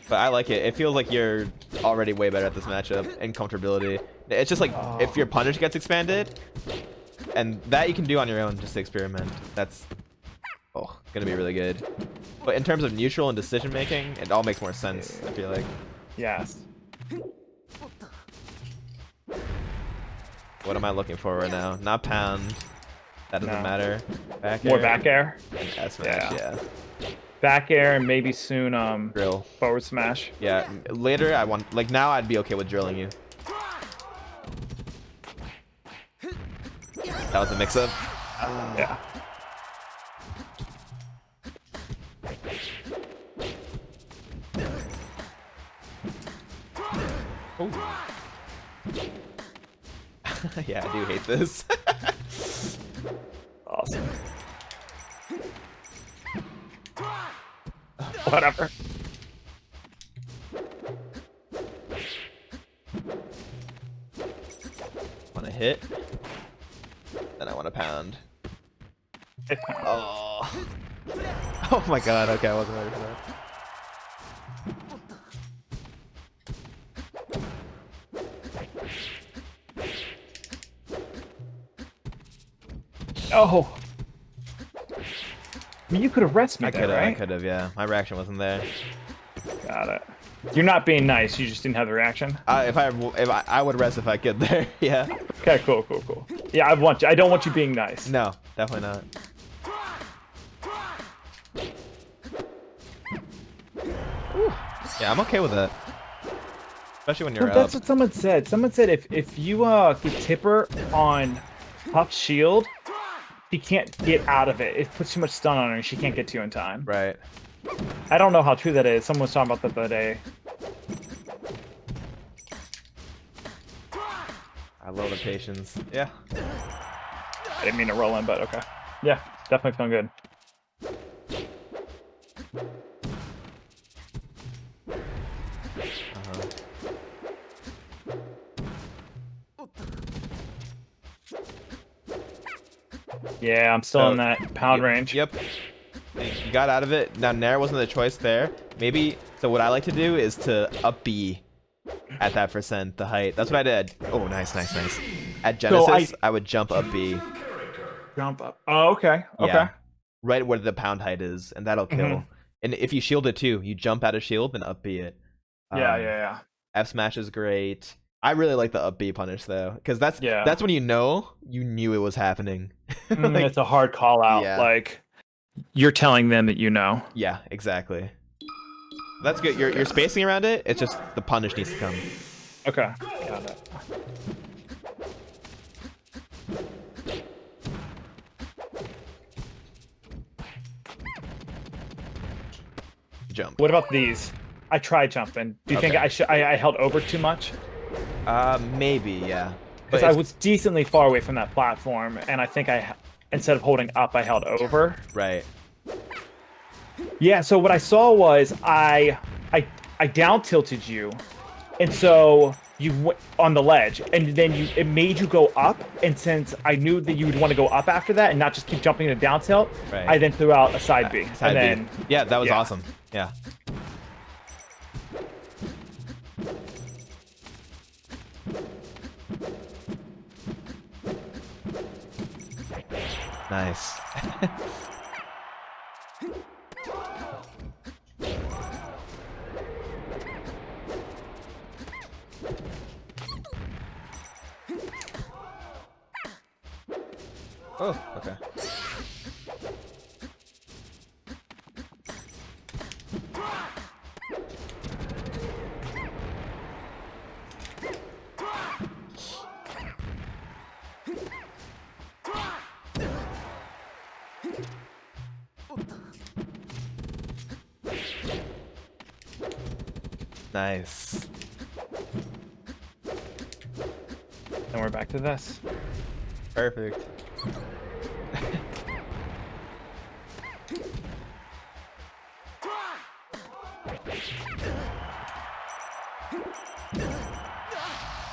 But I like it. It feels like you're already way better at this matchup in comfortability. It's just like if your punish gets expanded, and that you can do on your own just to experiment. That's gonna be really good. But in terms of neutral and decision making, it all makes more sense, I feel like. Yes. What am I looking for right now? Not pound. That doesn't matter. Back More air. back air. S smash, yeah. Back air and maybe soon Drill. forward smash. Yeah. Later I want now I'd be okay with drilling you. That was a mix up. Yeah. Yeah, I do hate this. Awesome. Whatever. Want to hit? Then I want to pound. Oh. Oh my god, okay, I wasn't ready for that. Oh. I mean, you could have rested me there, right? I could have, yeah. My reaction wasn't there. Got it. You're not being nice. You just didn't have the reaction. If I would rest if I could there, yeah. Okay, cool. Yeah, I don't want you being nice. No, definitely not. Ooh. Yeah, I'm okay with that. Especially when you're Well, that's up. what someone said. Someone said if you get Tipper on Puff's shield, she can't get out of it. It puts too much stun on her and she can't get to you in time. Right. I don't know how true that is. Someone was talking about that the other day. I love the patience. Yeah. I didn't mean to roll in, but okay. Yeah, definitely feeling good. Yeah, I'm still in that pound range. Yep. You got out of it. Now Nair wasn't the choice there. Maybe So what I like to do is to up B at that percent, the height. That's what I did. Oh, nice. At Genesis, I would jump up B. Jump up. Oh, okay. Yeah, Okay. right where the pound height is, and that'll kill. And if you shield it too, you jump out of shield and up B it. Yeah. F smash is great. I really like the up B punish though, because that's when you knew it was happening. Like, it's a hard call out. Yeah. Like you're telling them that you know. Yeah, exactly. That's good. You're spacing around it. It's just the punish needs to come. Okay. Got it. Jump. What about these? I tried jumping. Do you think I held over too much? Maybe, yeah. Because I was decently far away from that platform, and I think instead of holding up, I held over. Right. Yeah. So what I saw was I down tilted you, and so you went on the ledge, and then it made you go up. And since I knew that you would want to go up after that and not just keep jumping in a down tilt, I then threw out a side B. Yeah, that was awesome. Yeah. Nice. Oh, okay. Nice. And we're back to this. Perfect.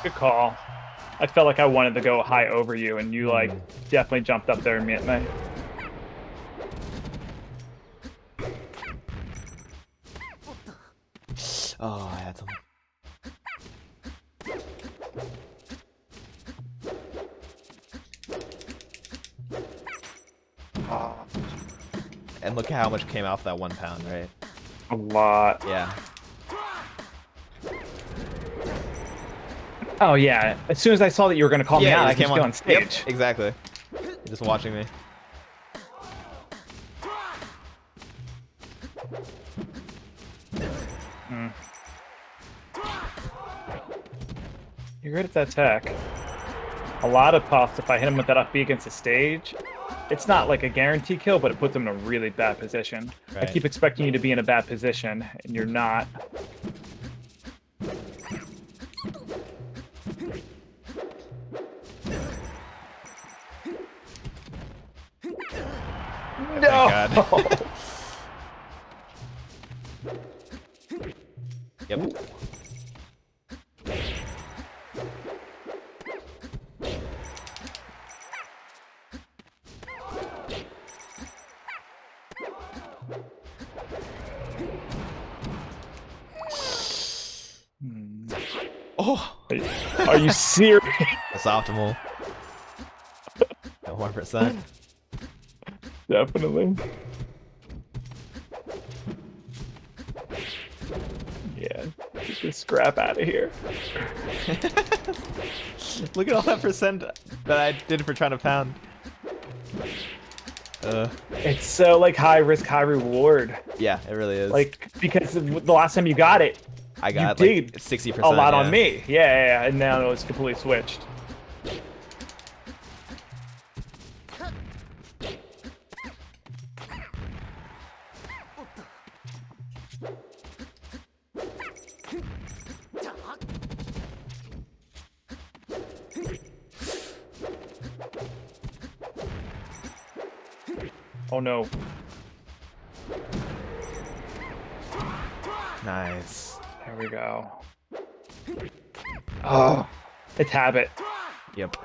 Good call. I felt like I wanted to go high over you, and you like definitely jumped up there and met me. Oh, I had something. And look at how much came off that 1 pound, right? A lot. Yeah. Oh yeah. As soon as I saw that you were gonna call me out, I came on stage. Yep, exactly. You're just watching me. You're good at that tech. A lot of puffs, if I hit him with that up B against the stage, it's not like a guarantee kill, but it puts him in a really bad position. Right. I keep expecting you to be in a bad position, and you're not. No! God. Yep. Oh! Are you serious? That's optimal. At 1%. Definitely. Yeah, just scrap out of here. Look at all that percent that I did for trying to pound. It's so like high risk, high reward. Yeah, it really is. Like because the last time you got it, I got you like 60%. a lot on me. Yeah, and now it was completely switched. Oh no. Nice. There we go. Oh, it's habit. Yep.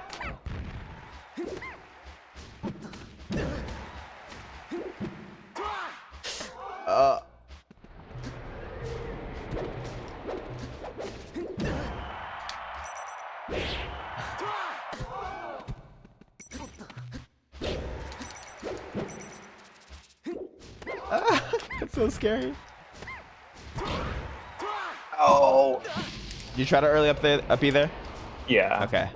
That's so scary. Oh! You try to early up E there? Yeah. Okay.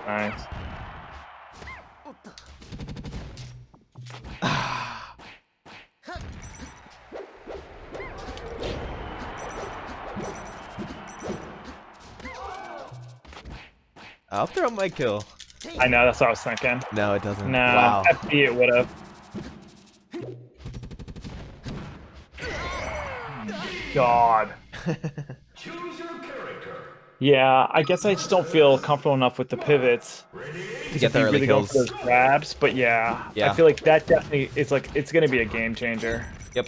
Nice. I'll throw my kill. I know, that's what I was thinking. No, it doesn't. No, Wow. FB it would have. God. Choose your character. Yeah, I guess I just don't feel comfortable enough with the pivots To get the be early really going kills. for those grabs. But yeah, Yeah. I feel like that definitely is like it's gonna be a game changer. Yep.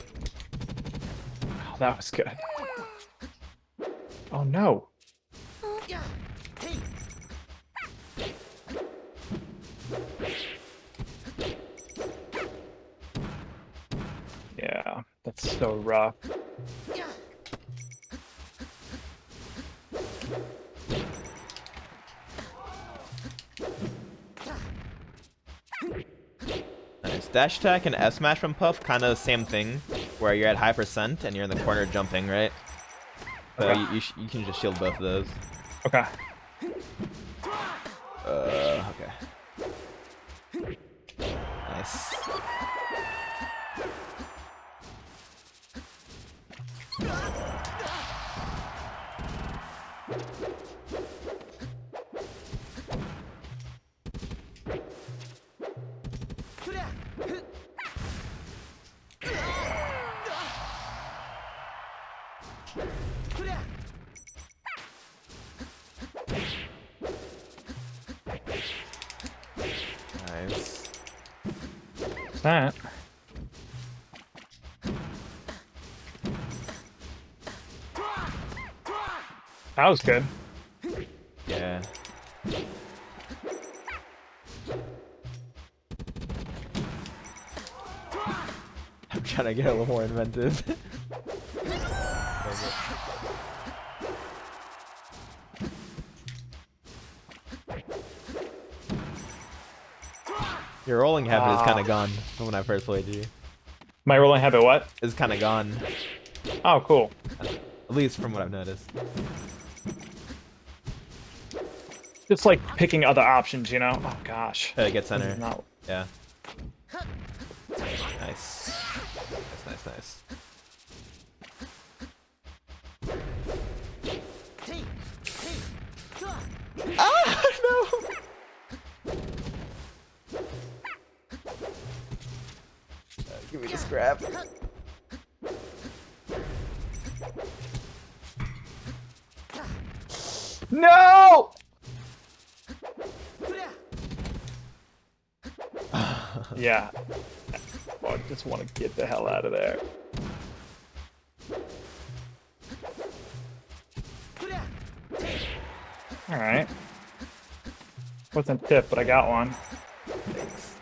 Oh, that was good. Oh no. Yeah, that's so rough. Nice. Dash attack and S smash from Puff, kind of the same thing, where you're at high percent and you're in the corner jumping, right? So Okay. you can just shield both of those. Okay. Okay. Nice. Nice. What's that? That was good. Yeah. I'm trying to get a little more inventive. Your rolling habit is kind of gone from when I first played you. My rolling habit, what? It's kind of gone, Oh, cool. at least from what I've noticed. Just like picking other options, you know? Oh gosh. Get center. Not... Yeah. Nice. Nice, nice. Ah, no! Give me this grab. No! Yeah. Oh, I just want to get the hell out of there. Alright. Wasn't tip, but I got one. Thanks.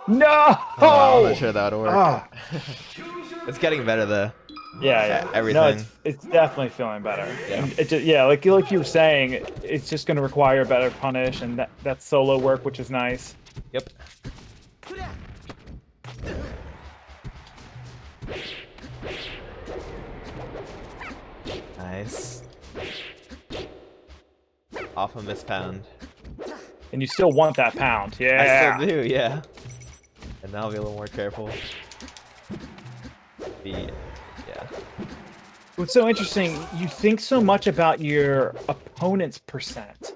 No! Oh, I'm not sure that would work. Ah. It's getting better though. Yeah. Everything. No, it's definitely feeling better. Yeah. And it just, yeah, like you were saying, it's just going to require better punish, and that's solo work, which is nice. Yep. Nice. Off a mispound. And you still want that pound. Yeah. I still do, yeah. And now I'll be a little more careful. Yeah. What's so interesting, you think so much about your opponent's percent.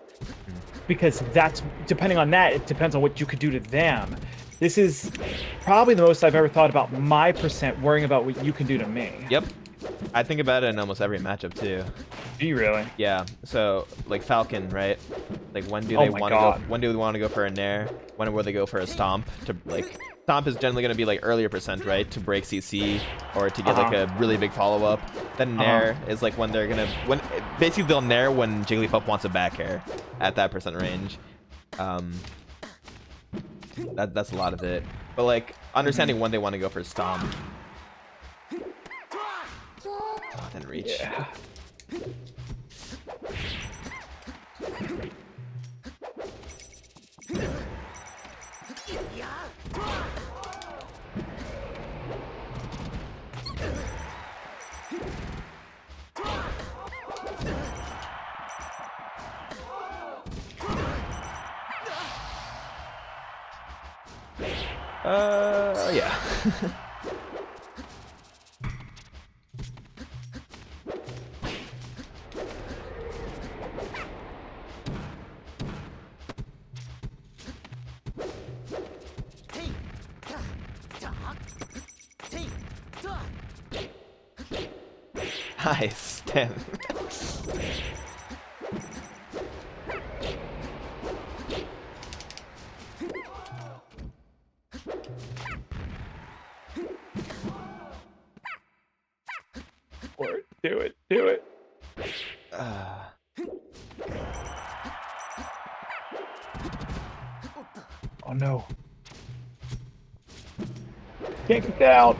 Because that's, depending on that, it depends on what you could do to them. This is probably the most I've ever thought about my percent, worrying about what you can do to me. Yep. I think about it in almost every matchup too. Do you really? Yeah. So like Falcon, right? Like when do Oh they my want to go? God. When do they want to go for a nair? When will they go for a stomp? To like stomp is generally going to be like earlier percent, right? To break CC or to get like a really big follow up. Then nair is like when they're gonna basically they'll nair when Jigglypuff wants a back air at that percent range. That's a lot of it. But like understanding when they want to go for stomp. Oh, didn't reach. Yeah. Yeah. Nice. Damn. Do it. Do it. Oh no. Can't get down.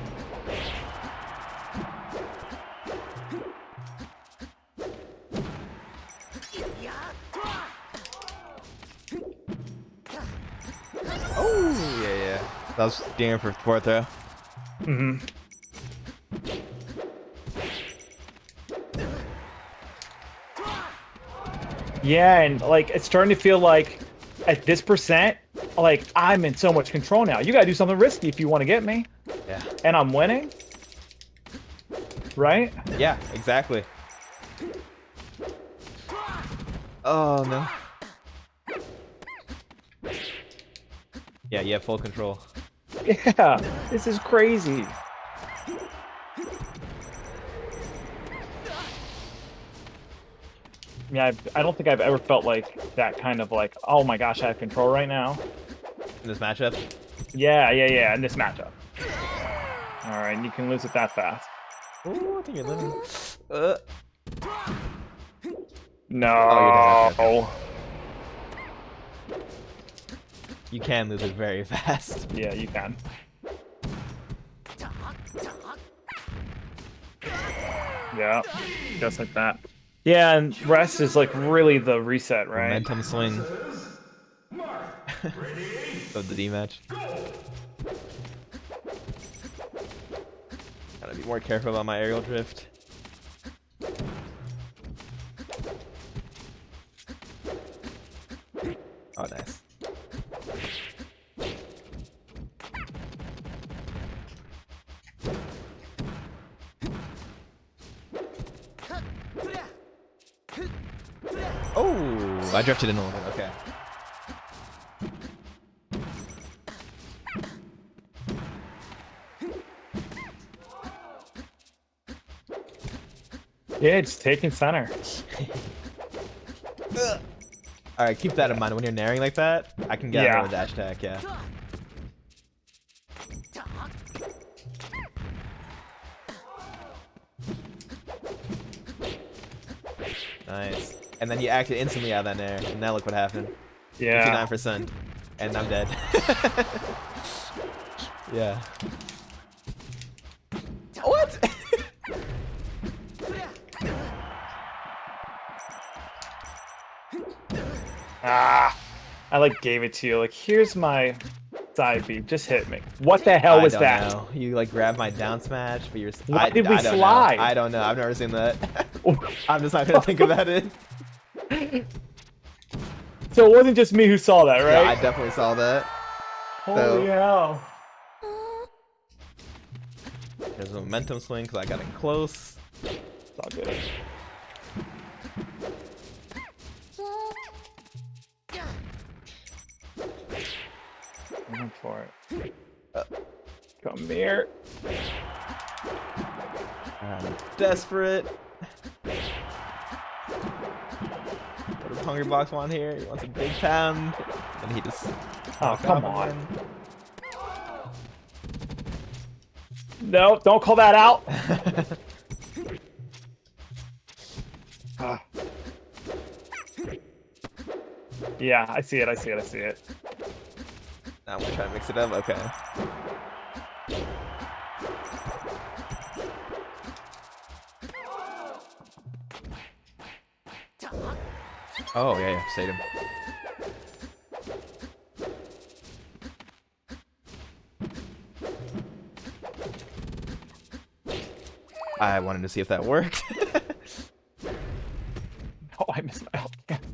Oh, yeah. That was damn for fourth throw. Yeah, and like it's starting to feel like at this percent, like I'm in so much control now. You gotta do something risky if you want to get me. Yeah. And I'm winning. Right? Yeah, exactly. Oh no. Yeah, you have full control. Yeah, this is crazy. Yeah, I don't think I've ever felt like that kind of like, oh my gosh, I have control right now. In this matchup? Yeah, in this matchup. Alright, you can lose it that fast. Ooh, I think you're living. No. Oh, you can lose it very fast. Yeah, you can. Yeah, just like that. Yeah, and rest is like really the reset, right? Momentum swing. Of the D match. Gotta be more careful about my aerial drift. Oh, nice. Oh, I drifted in a little bit. Okay. Yeah, it's taking center. Alright, keep that in mind. When you're naring like that, I can get out of a dash attack, yeah. Nice. And then you acted instantly out of that nair, and now look what happened. Yeah. 59%. And I'm dead. Yeah. What? Ah, I like gave it to you. Like, here's my side B. Just hit me. What the hell was that? I don't know. You like grabbed my down smash, but you're. Why did we I don't slide? know. I don't know. I've never seen that. I'm just not gonna think about it. So it wasn't just me who saw that, right? Yeah, I definitely saw that. Holy hell. There's a momentum swing because I got in close. It's all good. I'm for it. Come here. I'm desperate. What does Hungry Box want here? He wants a big pound. And he just... Oh, come on. No, don't call that out. Yeah, I see it. I see it. I see it. Now I'm gonna try to mix it up. Okay. Oh yeah, saved him. I wanted to see if that worked. Oh, I missed my health cancel.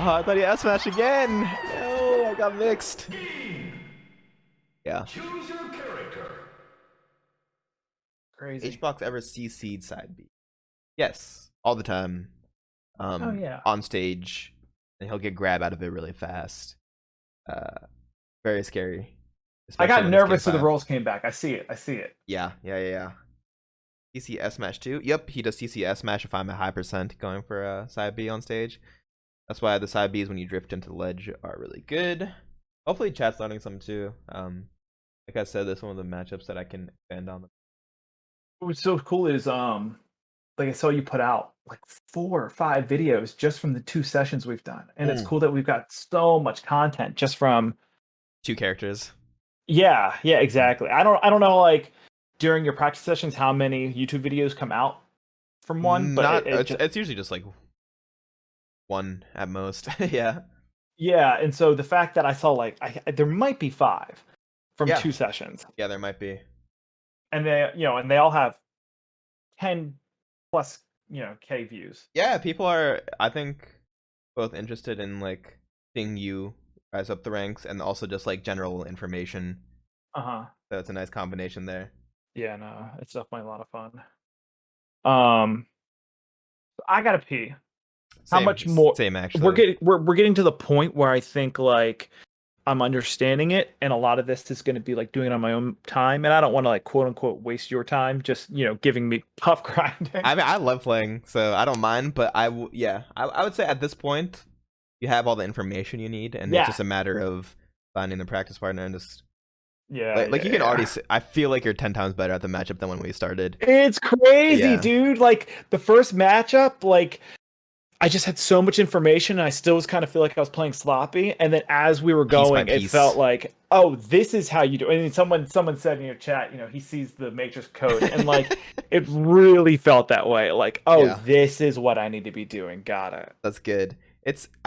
Oh, I thought he S-matched again. No, I got mixed. Yeah. Choose your character. Crazy. H-Box ever CC'd side B? Yes, all the time. Oh yeah. On stage, and he'll get grab out of it really fast. Very scary. I got Especially when it's nervous game when the five. rolls came back. I see it. I see it. Yeah. CC S-match too? Yep, he does CC S-match if I'm at high percent going for a side B on stage. That's why the side Bs when you drift into the ledge are really good. Hopefully chat's learning some too. Like I said, this is one of the matchups that I can expand on. What's so cool is like I saw you put out like 4 or 5 videos just from the 2 sessions we've done. And it's cool that we've got so much content just from 2 characters. Yeah, exactly. I don't know like during your practice sessions how many YouTube videos come out from one, but it's usually just like 1 at most. Yeah. Yeah, and so the fact that I saw like there might be 5 from 2 sessions. Yeah, there might be. And they, and they all have 10 plus, K views. Yeah, people are, I think, both interested in like seeing you rise up the ranks and also just like general information. So it's a nice combination there. Yeah, no, it's definitely a lot of fun. I gotta pee. How much more? Same actually. We're getting to the point where I think like I'm understanding it, and a lot of this is going to be like doing it on my own time, and I don't want to like quote unquote waste your time just giving me tough grinding. I mean, I love playing, so I don't mind, but I would say at this point you have all the information you need, and it's just a matter of finding the practice partner and just you can already see, I feel like you're 10 times better at the matchup than when we started. It's crazy, dude. Like the first matchup, like I just had so much information and I still was kind of feel like I was playing sloppy. And then as we were going, it felt like, oh, this is how you do it. And someone said in your chat, he sees the matrix code, and like it really felt that way. Like, oh, this is what I need to be doing. Got it. That's good.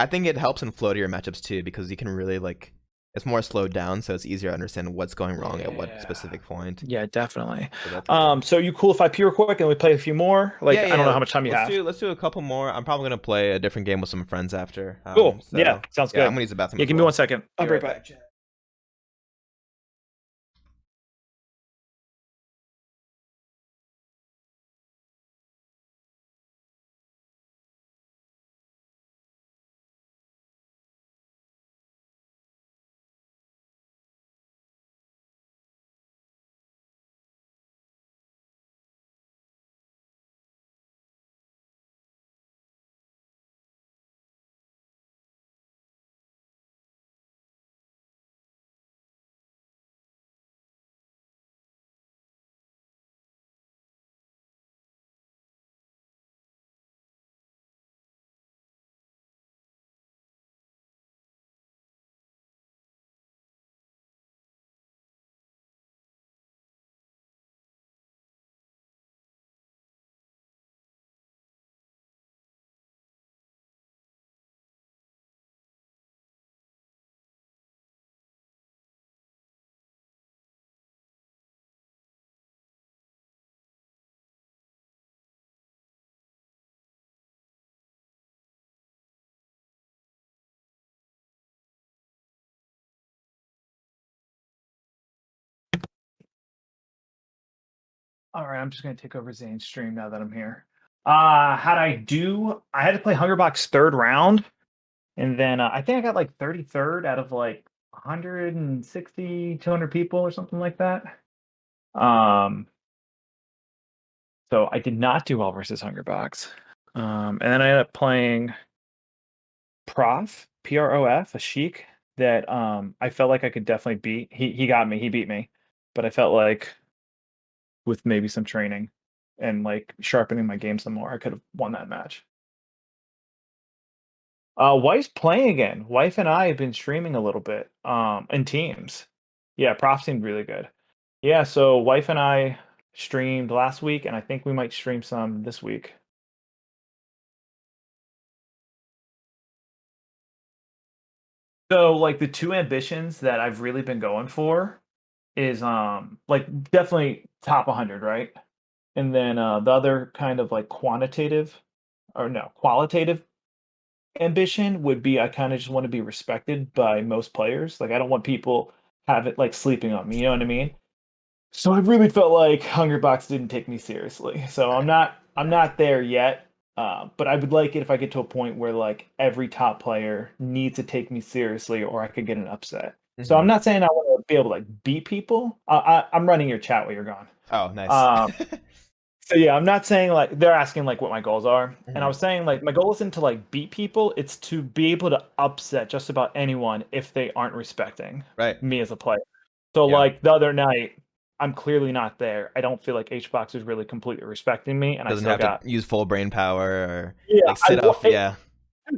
I think it helps in floatier matchups too, because you can really like it's more slowed down, so it's easier to understand what's going wrong at what specific point. Yeah, definitely. So you cool if I pee real quick and we play a few more? Like, I don't know how much time you have. Let's do a couple more. I'm probably gonna play a different game with some friends after. Cool. Yeah, sounds good. I'm gonna use the bathroom. Yeah, give me 1 second. I'll be right back. All right, I'm just gonna take over Zane's stream now that I'm here. How'd I do? I had to play Hungerbox third round, and then I think I got like 33rd out of like 160, 200 people or something like that. So I did not do well versus Hungerbox. And then I ended up playing Prof, a Sheik that I felt like I could definitely beat. He got me, he beat me, but I felt like with maybe some training and like sharpening my game some more, I could have won that match. Wife's playing again. Wife and I have been streaming a little bit in teams. Yeah, Prof seemed really good. Yeah, so wife and I streamed last week, and I think we might stream some this week. So like the two ambitions that I've really been going for is like definitely top 100, right? And then the other kind of like qualitative ambition would be I kind of just want to be respected by most players. Like I don't want people have it like sleeping on me, you know what I mean? So I really felt like Hungerbox didn't take me seriously. So I'm not there yet. But I would like it if I get to a point where like every top player needs to take me seriously, or I could get an upset. So I'm not saying I want to be able to like beat people. I'm running your chat while you're gone. Oh, nice. So yeah, I'm not saying like they're asking like what my goals are, and I was saying like my goal isn't to like beat people; it's to be able to upset just about anyone if they aren't respecting me as a player. So like the other night, I'm clearly not there. I don't feel like HBox is really completely respecting me, and Doesn't I still have to use full brain power or yeah, like sit off. Yeah.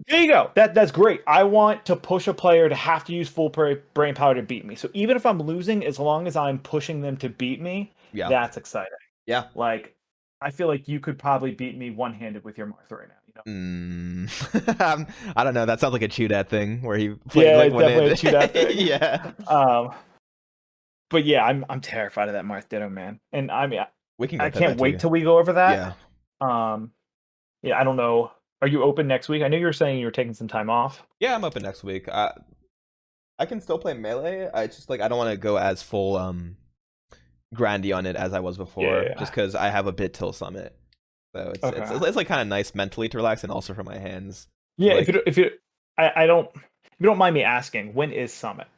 There you go. That's great. I want to push a player to have to use full brain power to beat me. So even if I'm losing, as long as I'm pushing them to beat me, that's exciting. Yeah. Like, I feel like you could probably beat me one-handed with your Marth right now. You know? I don't know. That sounds like a Chudad thing where he played like definitely a Chudad thing. Yeah. But yeah, I'm terrified of that Marth Ditto, man. And I mean, we can. I can't wait till we go over that. Yeah. Yeah. I don't know. Are you open next week? I know you were saying you were taking some time off. Yeah, I'm open next week. I can still play Melee. I just like I don't want to go as full grindy on it as I was before, just because I have a bit till Summit. So it's like kind of nice mentally to relax and also for my hands. Yeah, like, if you don't mind me asking, when is Summit?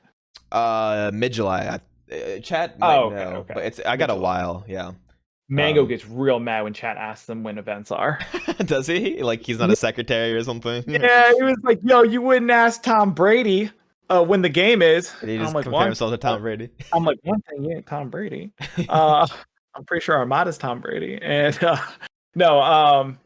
Mid-July. Chat might know, but I got a while. Yeah. Mango gets real mad when chat asks them when events are. Does he? Like he's not a secretary or something? Yeah, he was like, "Yo, you wouldn't ask Tom Brady when the game is." And he just like, compare himself to Tom Brady. I'm like, one thing, you ain't Tom Brady. I'm pretty sure Armada's Tom Brady, and no.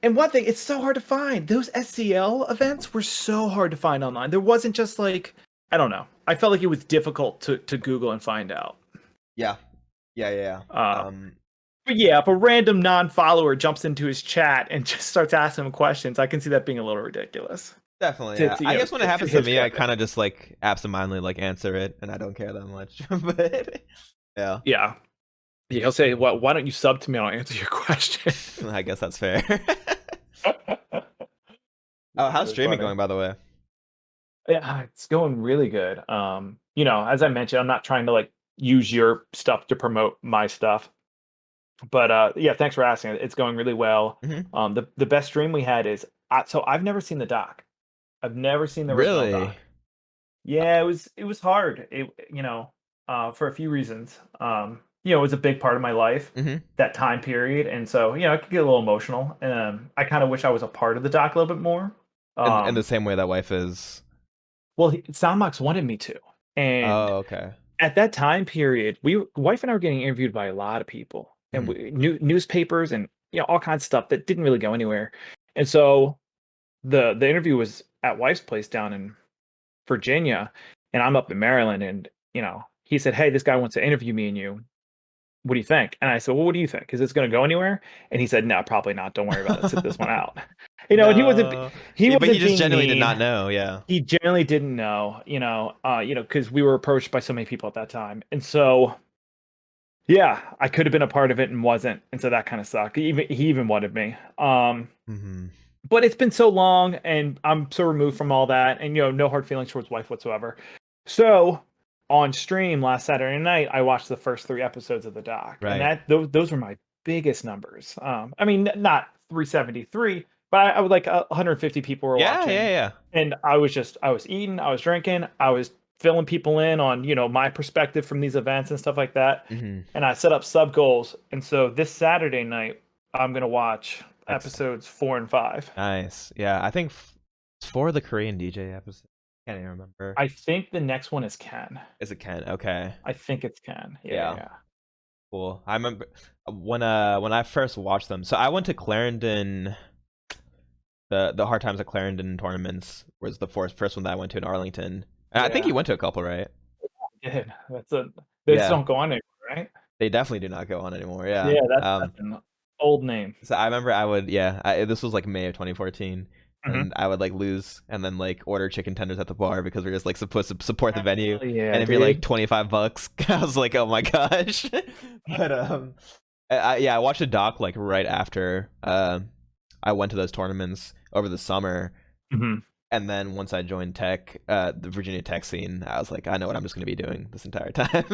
And one thing, it's so hard to find. Those SCL events were so hard to find online. There wasn't just like I don't know. I felt like it was difficult to Google and find out. Yeah. But yeah, if a random non-follower jumps into his chat and just starts asking him questions, I can see that being a little ridiculous. Definitely. Yeah. I guess when it happens to me, I kind of just like absentmindedly like answer it, and I don't care that much. But yeah. Yeah. He'll say, "Well, why don't you sub to me? I'll answer your question." I guess that's fair. How's streaming going, by the way? Yeah, it's going really good. As I mentioned, I'm not trying to like use your stuff to promote my stuff. But yeah, thanks for asking. It's going really well. The best stream we had is so I've never seen the doc. I've never seen the original doc. Yeah, it was hard. For a few reasons. It was a big part of my life, that time period, and so I could get a little emotional. I kind of wish I was a part of the doc a little bit more. In the same way that wife is. Well, Soundbox wanted me to, and at that time period, wife and I were getting interviewed by a lot of people, and newspapers, and all kinds of stuff that didn't really go anywhere. And so the interview was at wife's place down in Virginia, and I'm up in Maryland, and he said, "Hey, this guy wants to interview me and you. What do you think?" And I said, "Well, what do you think? Is this going to go anywhere?" And he said, "No, probably not. Don't worry about it. Sit this one out." And he wasn't. But he just genuinely did not know. Yeah, he genuinely didn't know. Because we were approached by so many people at that time, and so yeah, I could have been a part of it and wasn't, and so that kind of sucked. He even wanted me. But it's been so long, and I'm so removed from all that, and no hard feelings towards wife whatsoever. So on stream last Saturday night, I watched the first 3 episodes of the doc, Right. and those were my biggest numbers. I mean, not 373, but I would like 150 people were watching. Yeah. And I was eating, I was drinking, I was filling people in on, you know, my perspective from these events and stuff like that. And I set up sub goals. And so this Saturday night, I'm gonna watch episodes 4 and 5. Nice. Yeah, I think it's 4 of the Korean DJ episodes. Can't even remember. I think the next one is Ken. Is it Ken? Okay. I think it's Ken. Yeah. Cool. I remember when I first watched them. So I went to Clarendon. The Hard Times at Clarendon tournaments was the first one that I went to in Arlington. And I think you went to a couple, right? Yeah, they just don't go on anymore, right? They definitely do not go on anymore. Yeah. Yeah, that's an old name. So I remember I would this was like May of 2014. And I would like lose and then like order chicken tenders at the bar because we're just like supposed to support the venue. Yeah, and it'd be like $25. I was like, oh my gosh. But I watched a doc like right after I went to those tournaments over the summer. And then once I joined tech, the Virginia tech scene, I was like, I know what I'm just going to be doing this entire time.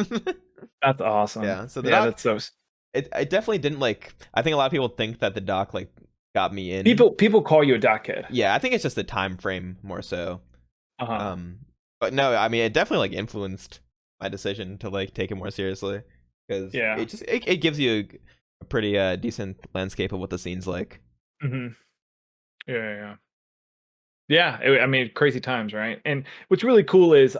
That's awesome. Yeah. So that's so. It definitely didn't like. I think a lot of people think that the doc like got me in. People call you a doc kid. Yeah, I think it's just the time frame more so. Uh-huh. But no, I mean, it definitely like influenced my decision to like take it more seriously because it gives you a pretty decent landscape of what the scene's like. Yeah. I mean, crazy times, right? And what's really cool is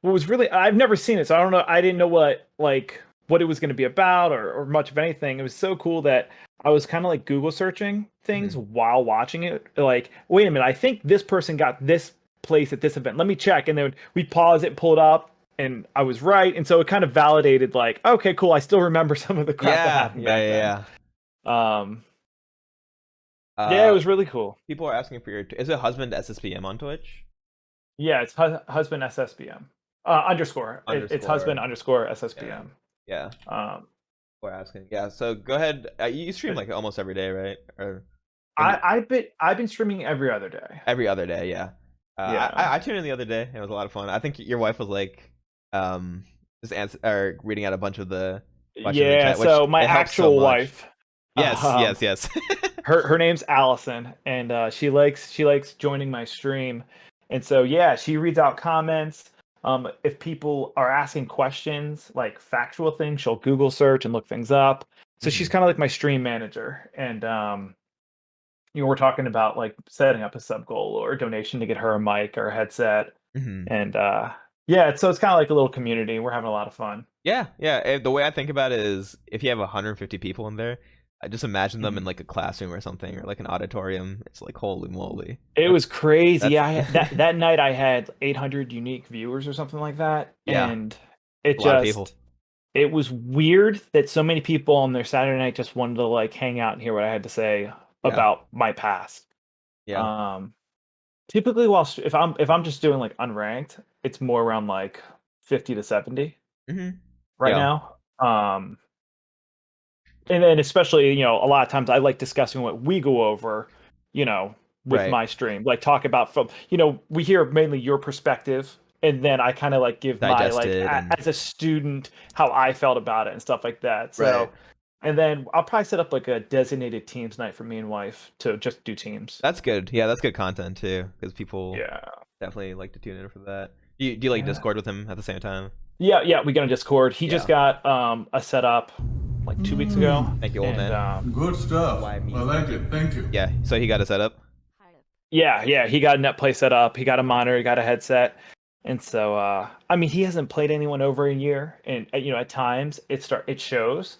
I've never seen it, so I don't know. I didn't know what it was going to be about or much of anything. It was so cool that I was kind of like Google searching things while watching it. Like, wait a minute, I think this person got this place at this event. Let me check. And then we pause it, pull it up, and I was right. And so it kind of validated like, okay, cool. I still remember some of the crap that happened. Yeah. It was really cool. People are asking for is it husband SSBM on Twitch? Yeah, it's husband SSBM. Underscore. It's husband underscore SSBM. Yeah. We're asking. Yeah. So go ahead. You stream like almost every day, right? Or I've been streaming every other day. Every other day, yeah. I tuned in the other day. It was a lot of fun. I think your wife was like, just reading out a bunch of the. Yeah. So my actual wife. Yes. her name's Allison, and she likes joining my stream, and so she reads out comments. If people are asking questions like factual things, she'll Google search and look things up. So she's kind of like my stream manager, and we're talking about like setting up a sub goal or a donation to get her a mic or a headset, and so it's kind of like a little community. We're having a lot of fun. Yeah. The way I think about it is, if you have 150 people in there, I just imagine them in like a classroom or something, or like an auditorium. It's like, holy moly. It was crazy. Yeah, that night I had 800 unique viewers or something like that. Yeah. And it was weird that so many people on their Saturday night just wanted to like hang out and hear what I had to say about my past. Yeah. Typically, if I'm just doing like unranked, it's more around like 50 to 70 right now. And then especially, a lot of times I like discussing what we go over, with my stream, like talk about from, we hear mainly your perspective, and then I kind of like give my like as a student how I felt about it and stuff like that. So, and then I'll probably set up like a designated teams night for me and wife to just do teams. That's good. Yeah, that's good content too, because people definitely like to tune in for that. Do you like Discord with him at the same time? Yeah, we got on Discord. He just got a setup like 2 weeks ago. Thank you, old man. Good stuff. I like it. Thank you. Yeah, so he got a setup? Yeah, he got a net play set up. He got a monitor, he got a headset. And so, I mean, he hasn't played anyone over a year. And, at times it shows.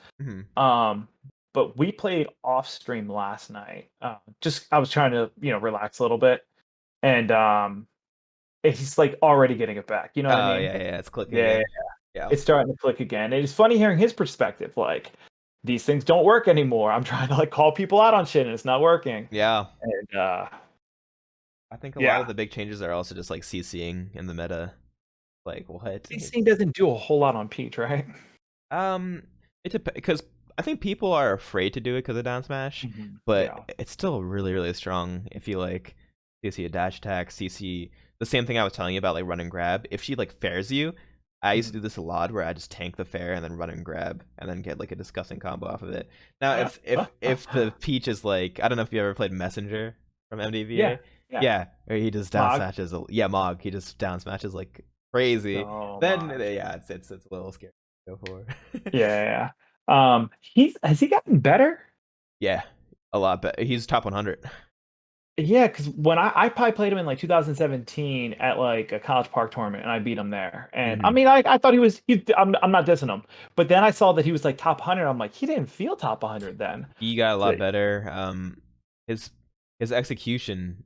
But we played off stream last night. I was trying to, relax a little bit. And he's like already getting it back. You know what I mean? Yeah, it's clicking. Yeah. It's starting to click again. And it's funny hearing his perspective. Like, these things don't work anymore. I'm trying to like call people out on shit and it's not working. Yeah. And I think a lot of the big changes are also just like CCing in the meta. Like, what? CCing doesn't do a whole lot on Peach, right? Because I think people are afraid to do it because of down smash, but it's still really, really strong if you like CC a dash attack, CC the same thing I was telling you about like run and grab. If she like fairs you, I used to do this a lot where I just tank the fair and then run and grab and then get like a disgusting combo off of it. Now, if the Peach is like, I don't know if you ever played Messenger from MDVA. Yeah, where he just down smashes. Yeah, Mog. He just down smashes like crazy. Then Mog. Yeah, it's a little scary to go for. Yeah. Has he gotten better? Yeah, a lot better. He's top 100. Yeah, because when I probably played him in like 2017 at like a College Park tournament, and I beat him there. And I mean, I thought he was. I'm not dissing him, but then I saw that he was like top 100. I'm like, he didn't feel top 100 then. He got a lot better. His execution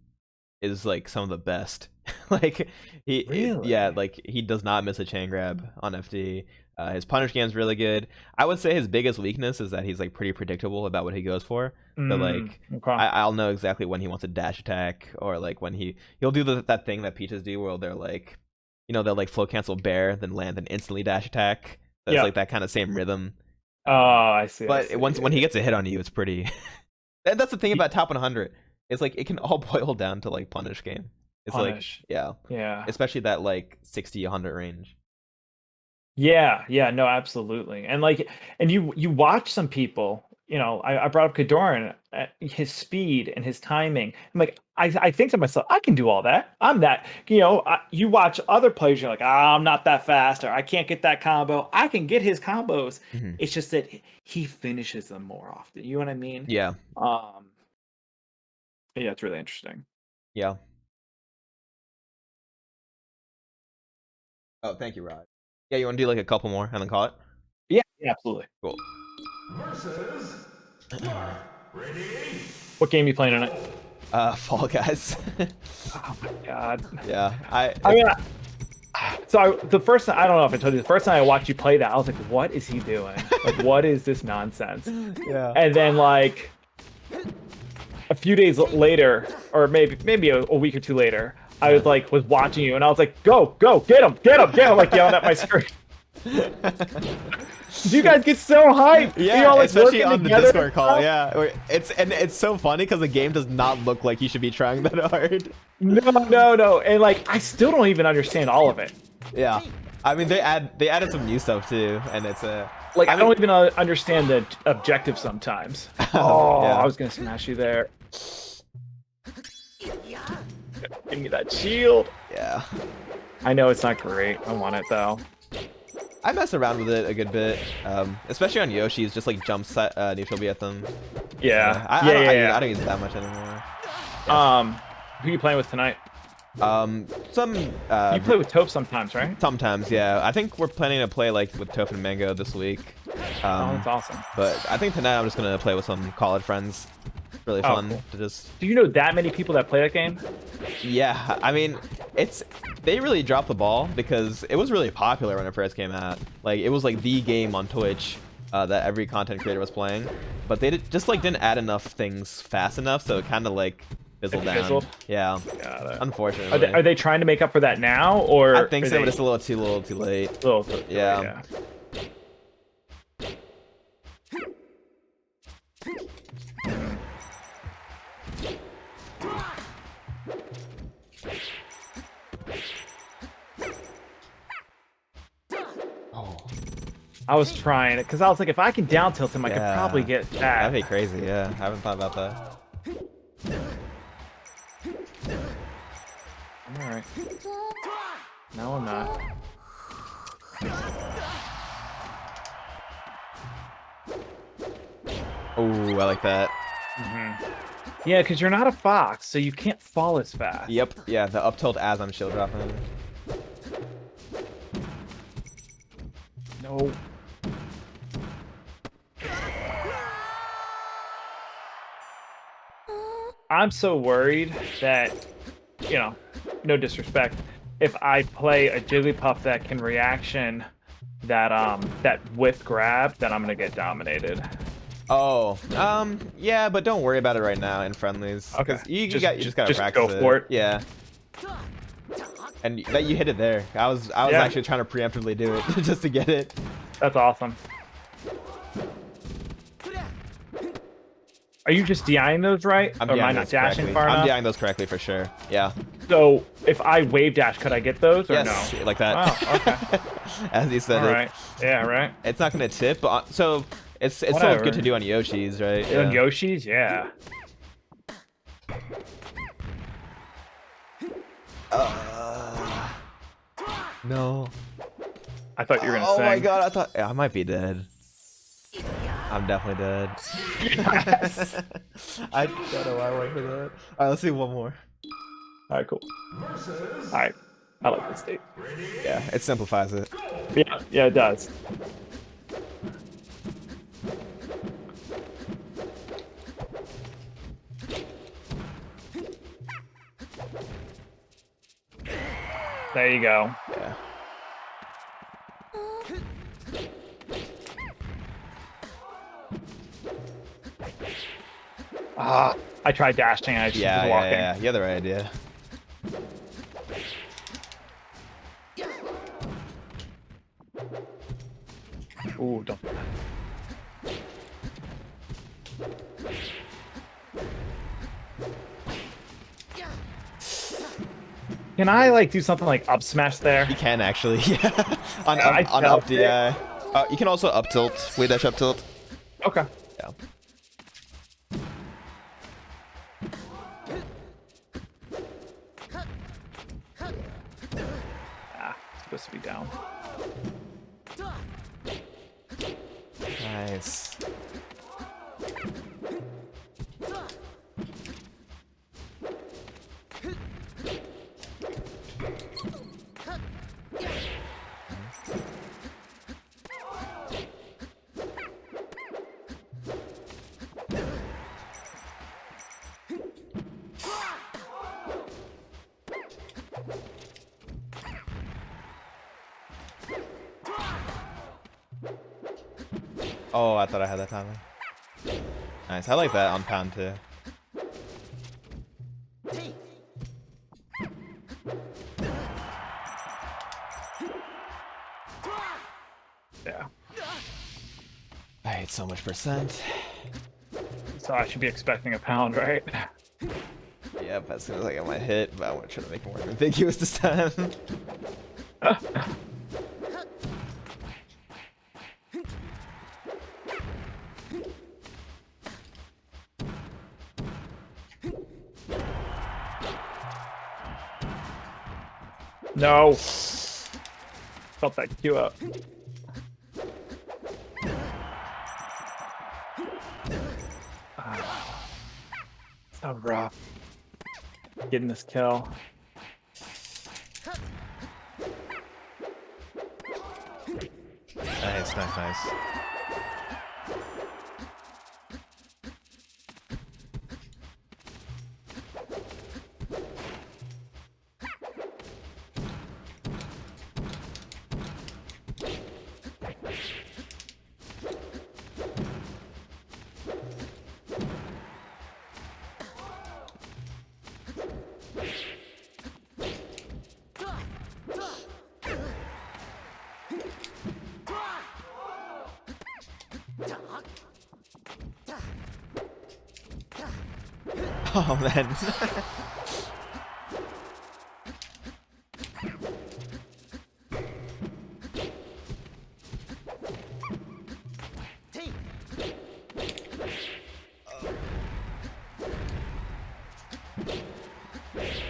is like some of the best. Like like he does not miss a chain grab on FD. His punish game is really good. I would say his biggest weakness is that he's like pretty predictable about what he goes for. So like I'll know exactly when he wants a dash attack, or like when he'll do that thing that Peaches do where they're like, they'll like flow cancel bear, then land an instantly dash attack. That's like that kind of same rhythm. Oh, I see. But when he gets a hit on you, it's pretty. That's the thing about top 100. It's like it can all boil down to like punish game. It's like yeah, especially that like 60-100 range. Yeah, no, absolutely. And like, and you watch some people, I brought up Kadoran, his speed and his timing. I'm like, I think to myself, I can do all that. I'm that, you watch other players, you're like, I'm not that fast, or I can't get that combo. I can get his combos. It's just that he finishes them more often. You know what I mean? Yeah. Yeah, it's really interesting. Yeah. Oh, thank you, Rod. Yeah, you want to do like a couple more and then call it? Yeah, absolutely. Cool. Versus ready? What game are you playing tonight? Fall Guys. Oh my god. Yeah, so the first time, I don't know if I told you, the first time I watched you play that, I was like, what is he doing? Like, what is this nonsense? Yeah. And then like a few days later, or maybe a week or two later, I was watching you, and I was like, go, get him, like yelling at my screen. You guys get so hyped. Yeah, like especially on the Discord call. Yeah, it's so funny because the game does not look like you should be trying that hard. No, and like I still don't even understand all of it. Yeah, I mean they added some new stuff too, and it's like I don't even understand the objective sometimes. Oh, yeah. I was gonna smash you there. Give me that shield. Yeah. I know it's not great. I want it though. I mess around with it a good bit, especially on Yoshi's, just like jump neutral B at them. Yeah. I don't use it that much anymore. Yeah. Who are you playing with tonight? You play with Toph sometimes, right? Sometimes, yeah. I think we're planning to play like with Toph and Mango this week. That's awesome. But I think tonight I'm just gonna play with some college friends. Really fun cool. to just. Do you know that many people that play that game? Yeah, I mean, they really dropped the ball because it was really popular when it first came out. Like it was like the game on Twitch that every content creator was playing, but they didn't add enough things fast enough, so it kind of like fizzled down. Yeah, unfortunately. Are they trying to make up for that now, or I think so, but it's a little too late. Yeah. I was trying it because I was like, if I can down tilt him, I could probably get that. That'd be crazy. Yeah, I haven't thought about that. All right. No, I'm not. Oh, I like that. Yeah, because you're not a fox, so you can't fall as fast. Yep. Yeah, the up tilt as I'm shield dropping. No. I'm so worried that, no disrespect, if I play a Jigglypuff that can reaction that whiff grab, then I'm gonna get dominated. Oh, yeah, but don't worry about it right now in friendlies. Okay. You just gotta practice go for it. Yeah. And that you hit it there. I was actually trying to preemptively do it just to get it. That's awesome. Are you just DIing those right? I'm or am I DIing not those dashing correctly. far I'm enough? DIing those correctly for sure. Yeah. So if I wave dash, could I get those or Yes, no? like that. Wow, okay. As you said All right. Yeah, right. It's not gonna tip, but so it's still Whatever. good to do on Yoshi's, right? On Yoshi's, yeah. No. I thought you were gonna Oh sing. my god, I thought I might be dead. I'm definitely dead. Yes. I don't know why I went for that. Alright, let's do one more. All right, cool. Versus. All right, I like this state. Ready? Yeah, it simplifies it. Yeah, yeah, it does. There you go. Yeah. Ah, I tried dashing. I just was Yeah, walking. yeah. You had the right idea. Ooh, don't. Can I like do something like up smash there? You can actually, yeah. on I on felt up DI. You can also up tilt. Wait dash up tilt. Okay. Yeah. Ah, it's supposed to be down. Nice. Oh, I thought I had that timing. Nice. I like that on pound too. Yeah. I hate so much percent. So I should be expecting a pound, right? Yep, as soon as I get my hit, but I want to try to make it more ambiguous this time. No. Felt that queue up. So rough. Getting this kill. Nice, nice, nice. Oh man.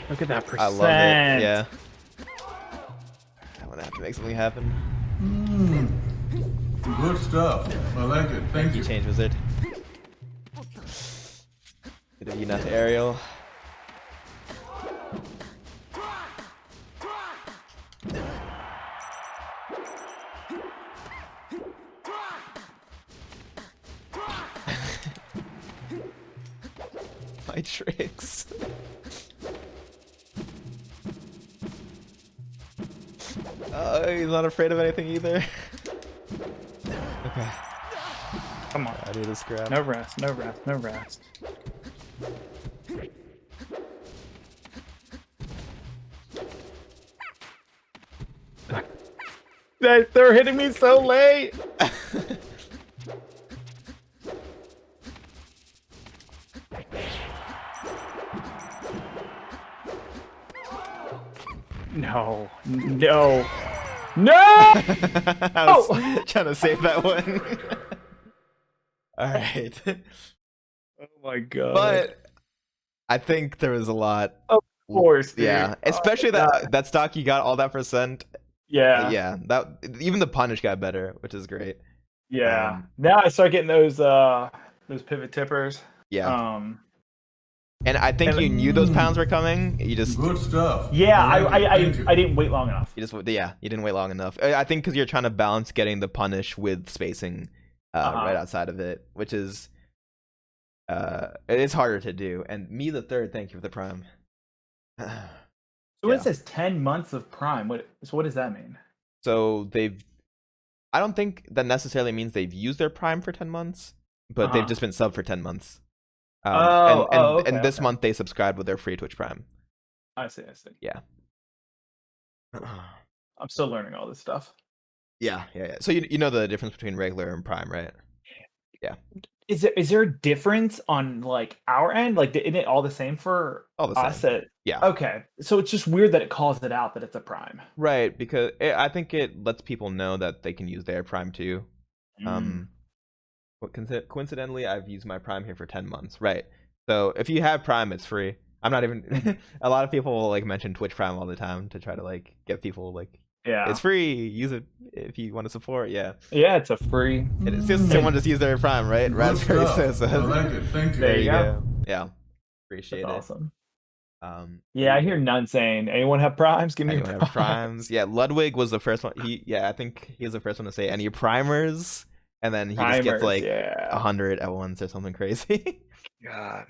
Look at that percent. I love it. Yeah. I'm gonna have to make something happen. Good stuff. I like it. Thank you. Change wizard. Good of you not to aerial. My tricks. He's not afraid of anything either. Okay. Come on. I need a scrap. No rest, no rest, no rest. They're hitting me so late. No. No. No! I was trying to save that one. All right. Oh my god. But I think there was a lot. Of course, dude. Yeah, especially that stock you got all that percent. Yeah. Yeah, that even the punish got better, which is great. Yeah. Now I start getting those pivot tippers. Yeah. And I think you knew those pounds were coming. You just Good stuff. Yeah, Thank you. I didn't wait long enough. you didn't wait long enough. I think because you're trying to balance getting the punish with spacing right outside of it, which is it's harder to do. And me the third, thank you for the prime. So it says 10 months of prime. What does that mean? So I don't think that necessarily means they've used their prime for 10 months, but they've just been sub for 10 months. Okay, and this month they subscribed with their free Twitch Prime. I see. Yeah. I'm still learning all this stuff. Yeah. So you know the difference between regular and prime, right? Yeah. Is there a difference on like our end? Like, isn't it all the same for all the us? same. Yeah. Okay. So it's just weird that it calls it out that it's a prime. Right, because I think it lets people know that they can use their prime too. But coincidentally, I've used my prime here for 10 months. Right. So if you have prime, it's free. I'm not even. A lot of people will like mention Twitch Prime all the time to try to like get people like. Yeah. It's free. Use it if you want to support. Yeah. Yeah, it's a free. It's just someone just use their prime, right? Raspberry says. I like it. Thank you. There you go. Yeah. Appreciate That's it. Awesome. Yeah, I hear none saying, anyone have primes? Give me anyone have primes. Yeah, Ludwig was the first one. I think he was the first one to say any primers, and then he just gets like 100 at once or something crazy. God,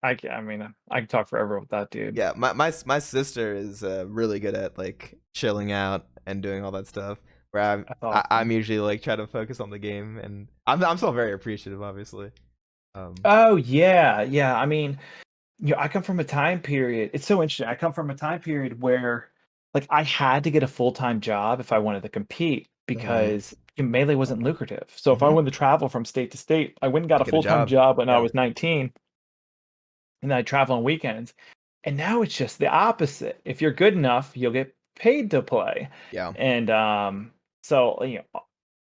I mean, I can talk forever with that dude. Yeah, my sister is really good at like chilling out and doing all that stuff. Where I'm usually like trying to focus on the game, and I'm still very appreciative, obviously. Oh yeah. I mean, I come from a time period. It's so interesting. I come from a time period where, like, I had to get a full-time job if I wanted to compete because Melee wasn't lucrative. So if I wanted to travel from state to state, I went and got a full-time job when I was 19, and then I travel on weekends. And now it's just the opposite. If you're good enough, you'll get paid to play. Yeah. And so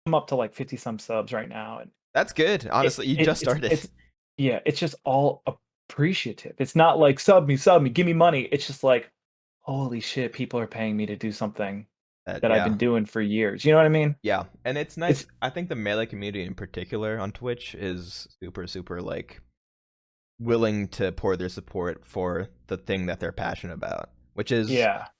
I'm up to like 50 some subs right now, and that's good. Honestly, you just started. It's just all appreciative. It's not like sub me, give me money. It's just like, holy shit, people are paying me to do something that I've been doing for years. You know what I mean? Yeah, and it's nice. I think the Melee community in particular on Twitch is super like willing to pour their support for the thing that they're passionate about, which is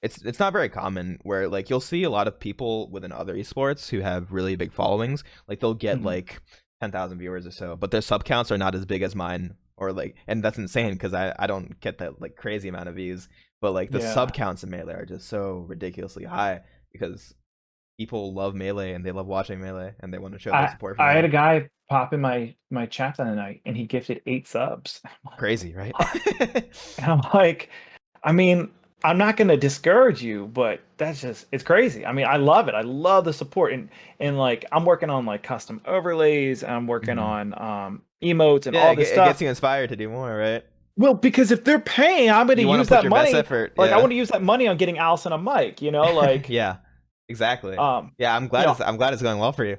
it's not very common where like you'll see a lot of people within other esports who have really big followings, like they'll get like 10,000 viewers or so, but their sub counts are not as big as mine, or like, and that's insane because I don't get that like crazy amount of views, but like the sub counts in Melee are just so ridiculously high because people love Melee and they love watching Melee and they want to show their support for I had a guy pop in my chat the other night and he gifted 8 subs. Crazy, right? And I'm like, I mean, I'm not going to discourage you, but it's crazy. I mean, I love it. I love the support. And like, I'm working on like custom overlays. And I'm working on emotes and all this stuff. It gets you inspired to do more, right? Well, because if they're paying, I'm going to use that money. Best effort. Like, I want to use that money on getting Allison a mic, you know, like. Yeah, exactly. Yeah, I'm glad it's going well for you.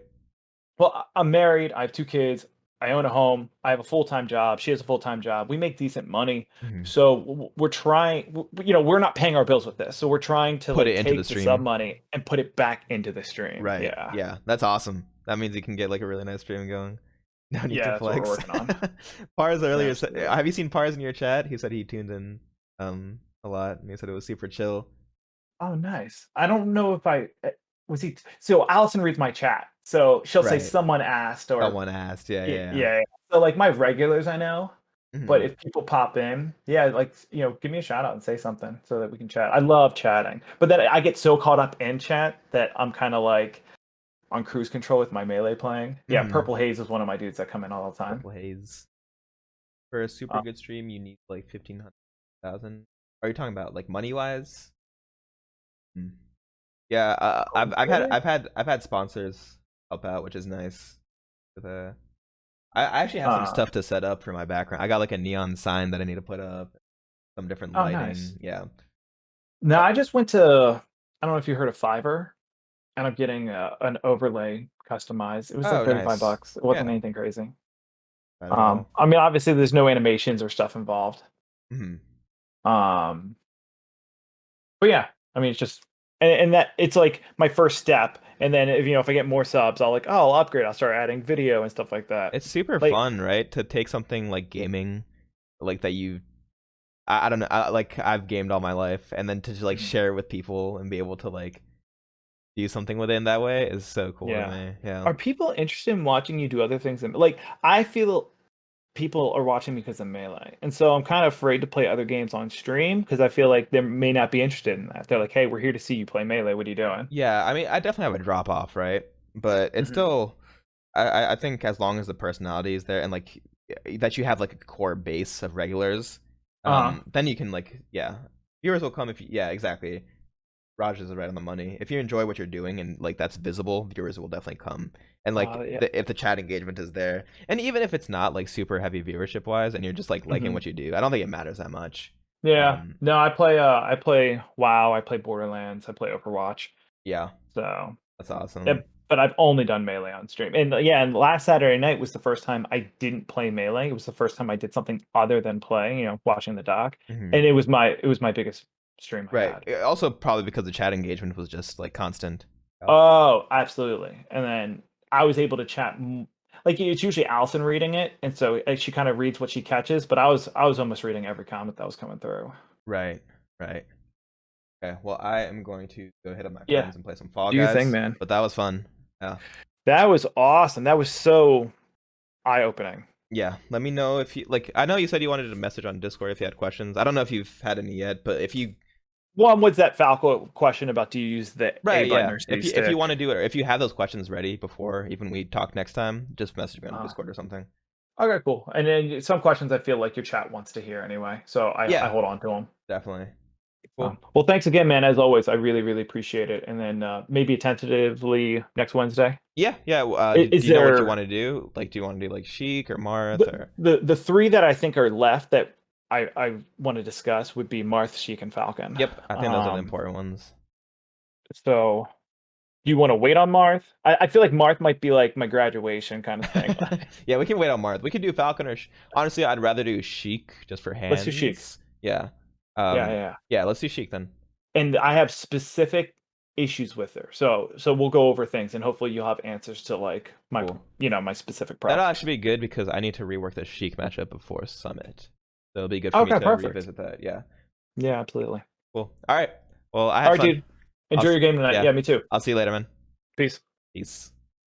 Well, I'm married. I have 2 kids. I own a home. I have a full-time job. She has a full-time job. We make decent money. So we're trying, we're not paying our bills with this. So we're trying to put it into take the stream. sub money and put it back into the stream. Right. Yeah. That's awesome. That means you can get like a really nice stream going. No need to flex. That's what we're working on. Pars earlier said, have you seen Pars in your chat? He said he tuned in a lot and he said it was super chill. Oh, nice. I don't know if so Allison reads my chat. So she'll say someone asked or someone asked. Yeah. So like my regulars I know, but if people pop in, like, give me a shout out and say something so that we can chat. I love chatting, but then I get so caught up in chat that I'm kind of like on cruise control with my Melee playing. Yeah. Purple Haze is one of my dudes that come in all the time. Purple Haze. For a super good stream, you need like 1,500,000. Are you talking about like money wise? Yeah, I've had sponsors help out, which is nice. I actually have some stuff to set up for my background. I got like a neon sign that I need to put up, some different lighting. Nice. Yeah. No, I just went to I don't know if you heard of Fiverr. And I'm getting an overlay customized. It was like Oh, 35 nice. bucks. It wasn't Yeah. anything crazy. Not at all. I mean, obviously, there's no animations or stuff involved. Mhm. But yeah, I mean, it's just and that it's like my first step. And then if I get more subs, I'll upgrade. I'll start adding video and stuff like that. It's super Like, fun, right? To take something like gaming, like that you, I don't know, like I've gamed all my life, and then to just, like share it with people and be able to like do something with it in that way is so cool to me. Yeah. Are people interested in watching you do other things? Like, I feel people are watching me because of Melee, and so I'm kind of afraid to play other games on stream because I feel like they may not be interested in that. They're like, "Hey, we're here to see you play Melee. What are you doing?" Yeah, I mean, I definitely have a drop off, right? But it's still, I think as long as the personality is there and like that you have like a core base of regulars, then you can like, yeah, viewers will come if you, yeah, exactly. Raj is right on the money. If you enjoy what you're doing and like that's visible, viewers will definitely come. And like if the chat engagement is there, and even if it's not like super heavy viewership wise, and you're just like liking what you do, I don't think it matters that much. Yeah. No, I play WoW, I play Borderlands, I play Overwatch. Yeah. So that's awesome. Yeah, but I've only done Melee on stream. And and last Saturday night was the first time I didn't play Melee. It was the first time I did something other than play, watching the doc. And it was my biggest stream I had. Also probably because the chat engagement was just like constant. Oh, absolutely. And then I was able to chat like it's usually Allison reading it, and so she kind of reads what she catches, but I was almost reading every comment that was coming through. Right. Okay, well, I am going to go hit up my friends and play some Fall Guys. Do your thing, man. But that was fun. Yeah. That was awesome. That was so eye-opening. Yeah, let me know if you like. I know you said you wanted to message on Discord if you had questions. I don't know if you've had any yet, but if you, one was that Falco question about do you use the A button or C stick? If you want to do it, or if you have those questions ready before even we talk next time, just message me on Discord or something. Okay, cool. And then some questions I feel like your chat wants to hear anyway, so I hold on to them. Definitely. Cool. Well, thanks again, man. As always, I really, really appreciate it. And then maybe tentatively next Wednesday. Yeah. Do you know what you want to do? Like, do you want to do like Sheik or Marth or the three that I think are left that I want to discuss would be Marth, Sheik, and Falcon. Yep, I think those are the important ones. So, do you want to wait on Marth? I feel like Marth might be like my graduation kind of thing. Yeah, we can wait on Marth. We can do Falcon or honestly, I'd rather do Sheik just for hands. Let's do Sheik. Yeah. Yeah, let's do Sheik then. And I have specific issues with her, so we'll go over things, and hopefully you'll have answers to like my my specific problems. That'll actually be good because I need to rework the Sheik matchup before Summit, so it'll be good for me to revisit that. Yeah, absolutely. Cool. All right. Well, I had fun. Dude. Enjoy your game tonight. Yeah, me too. I'll see you later, man. Peace.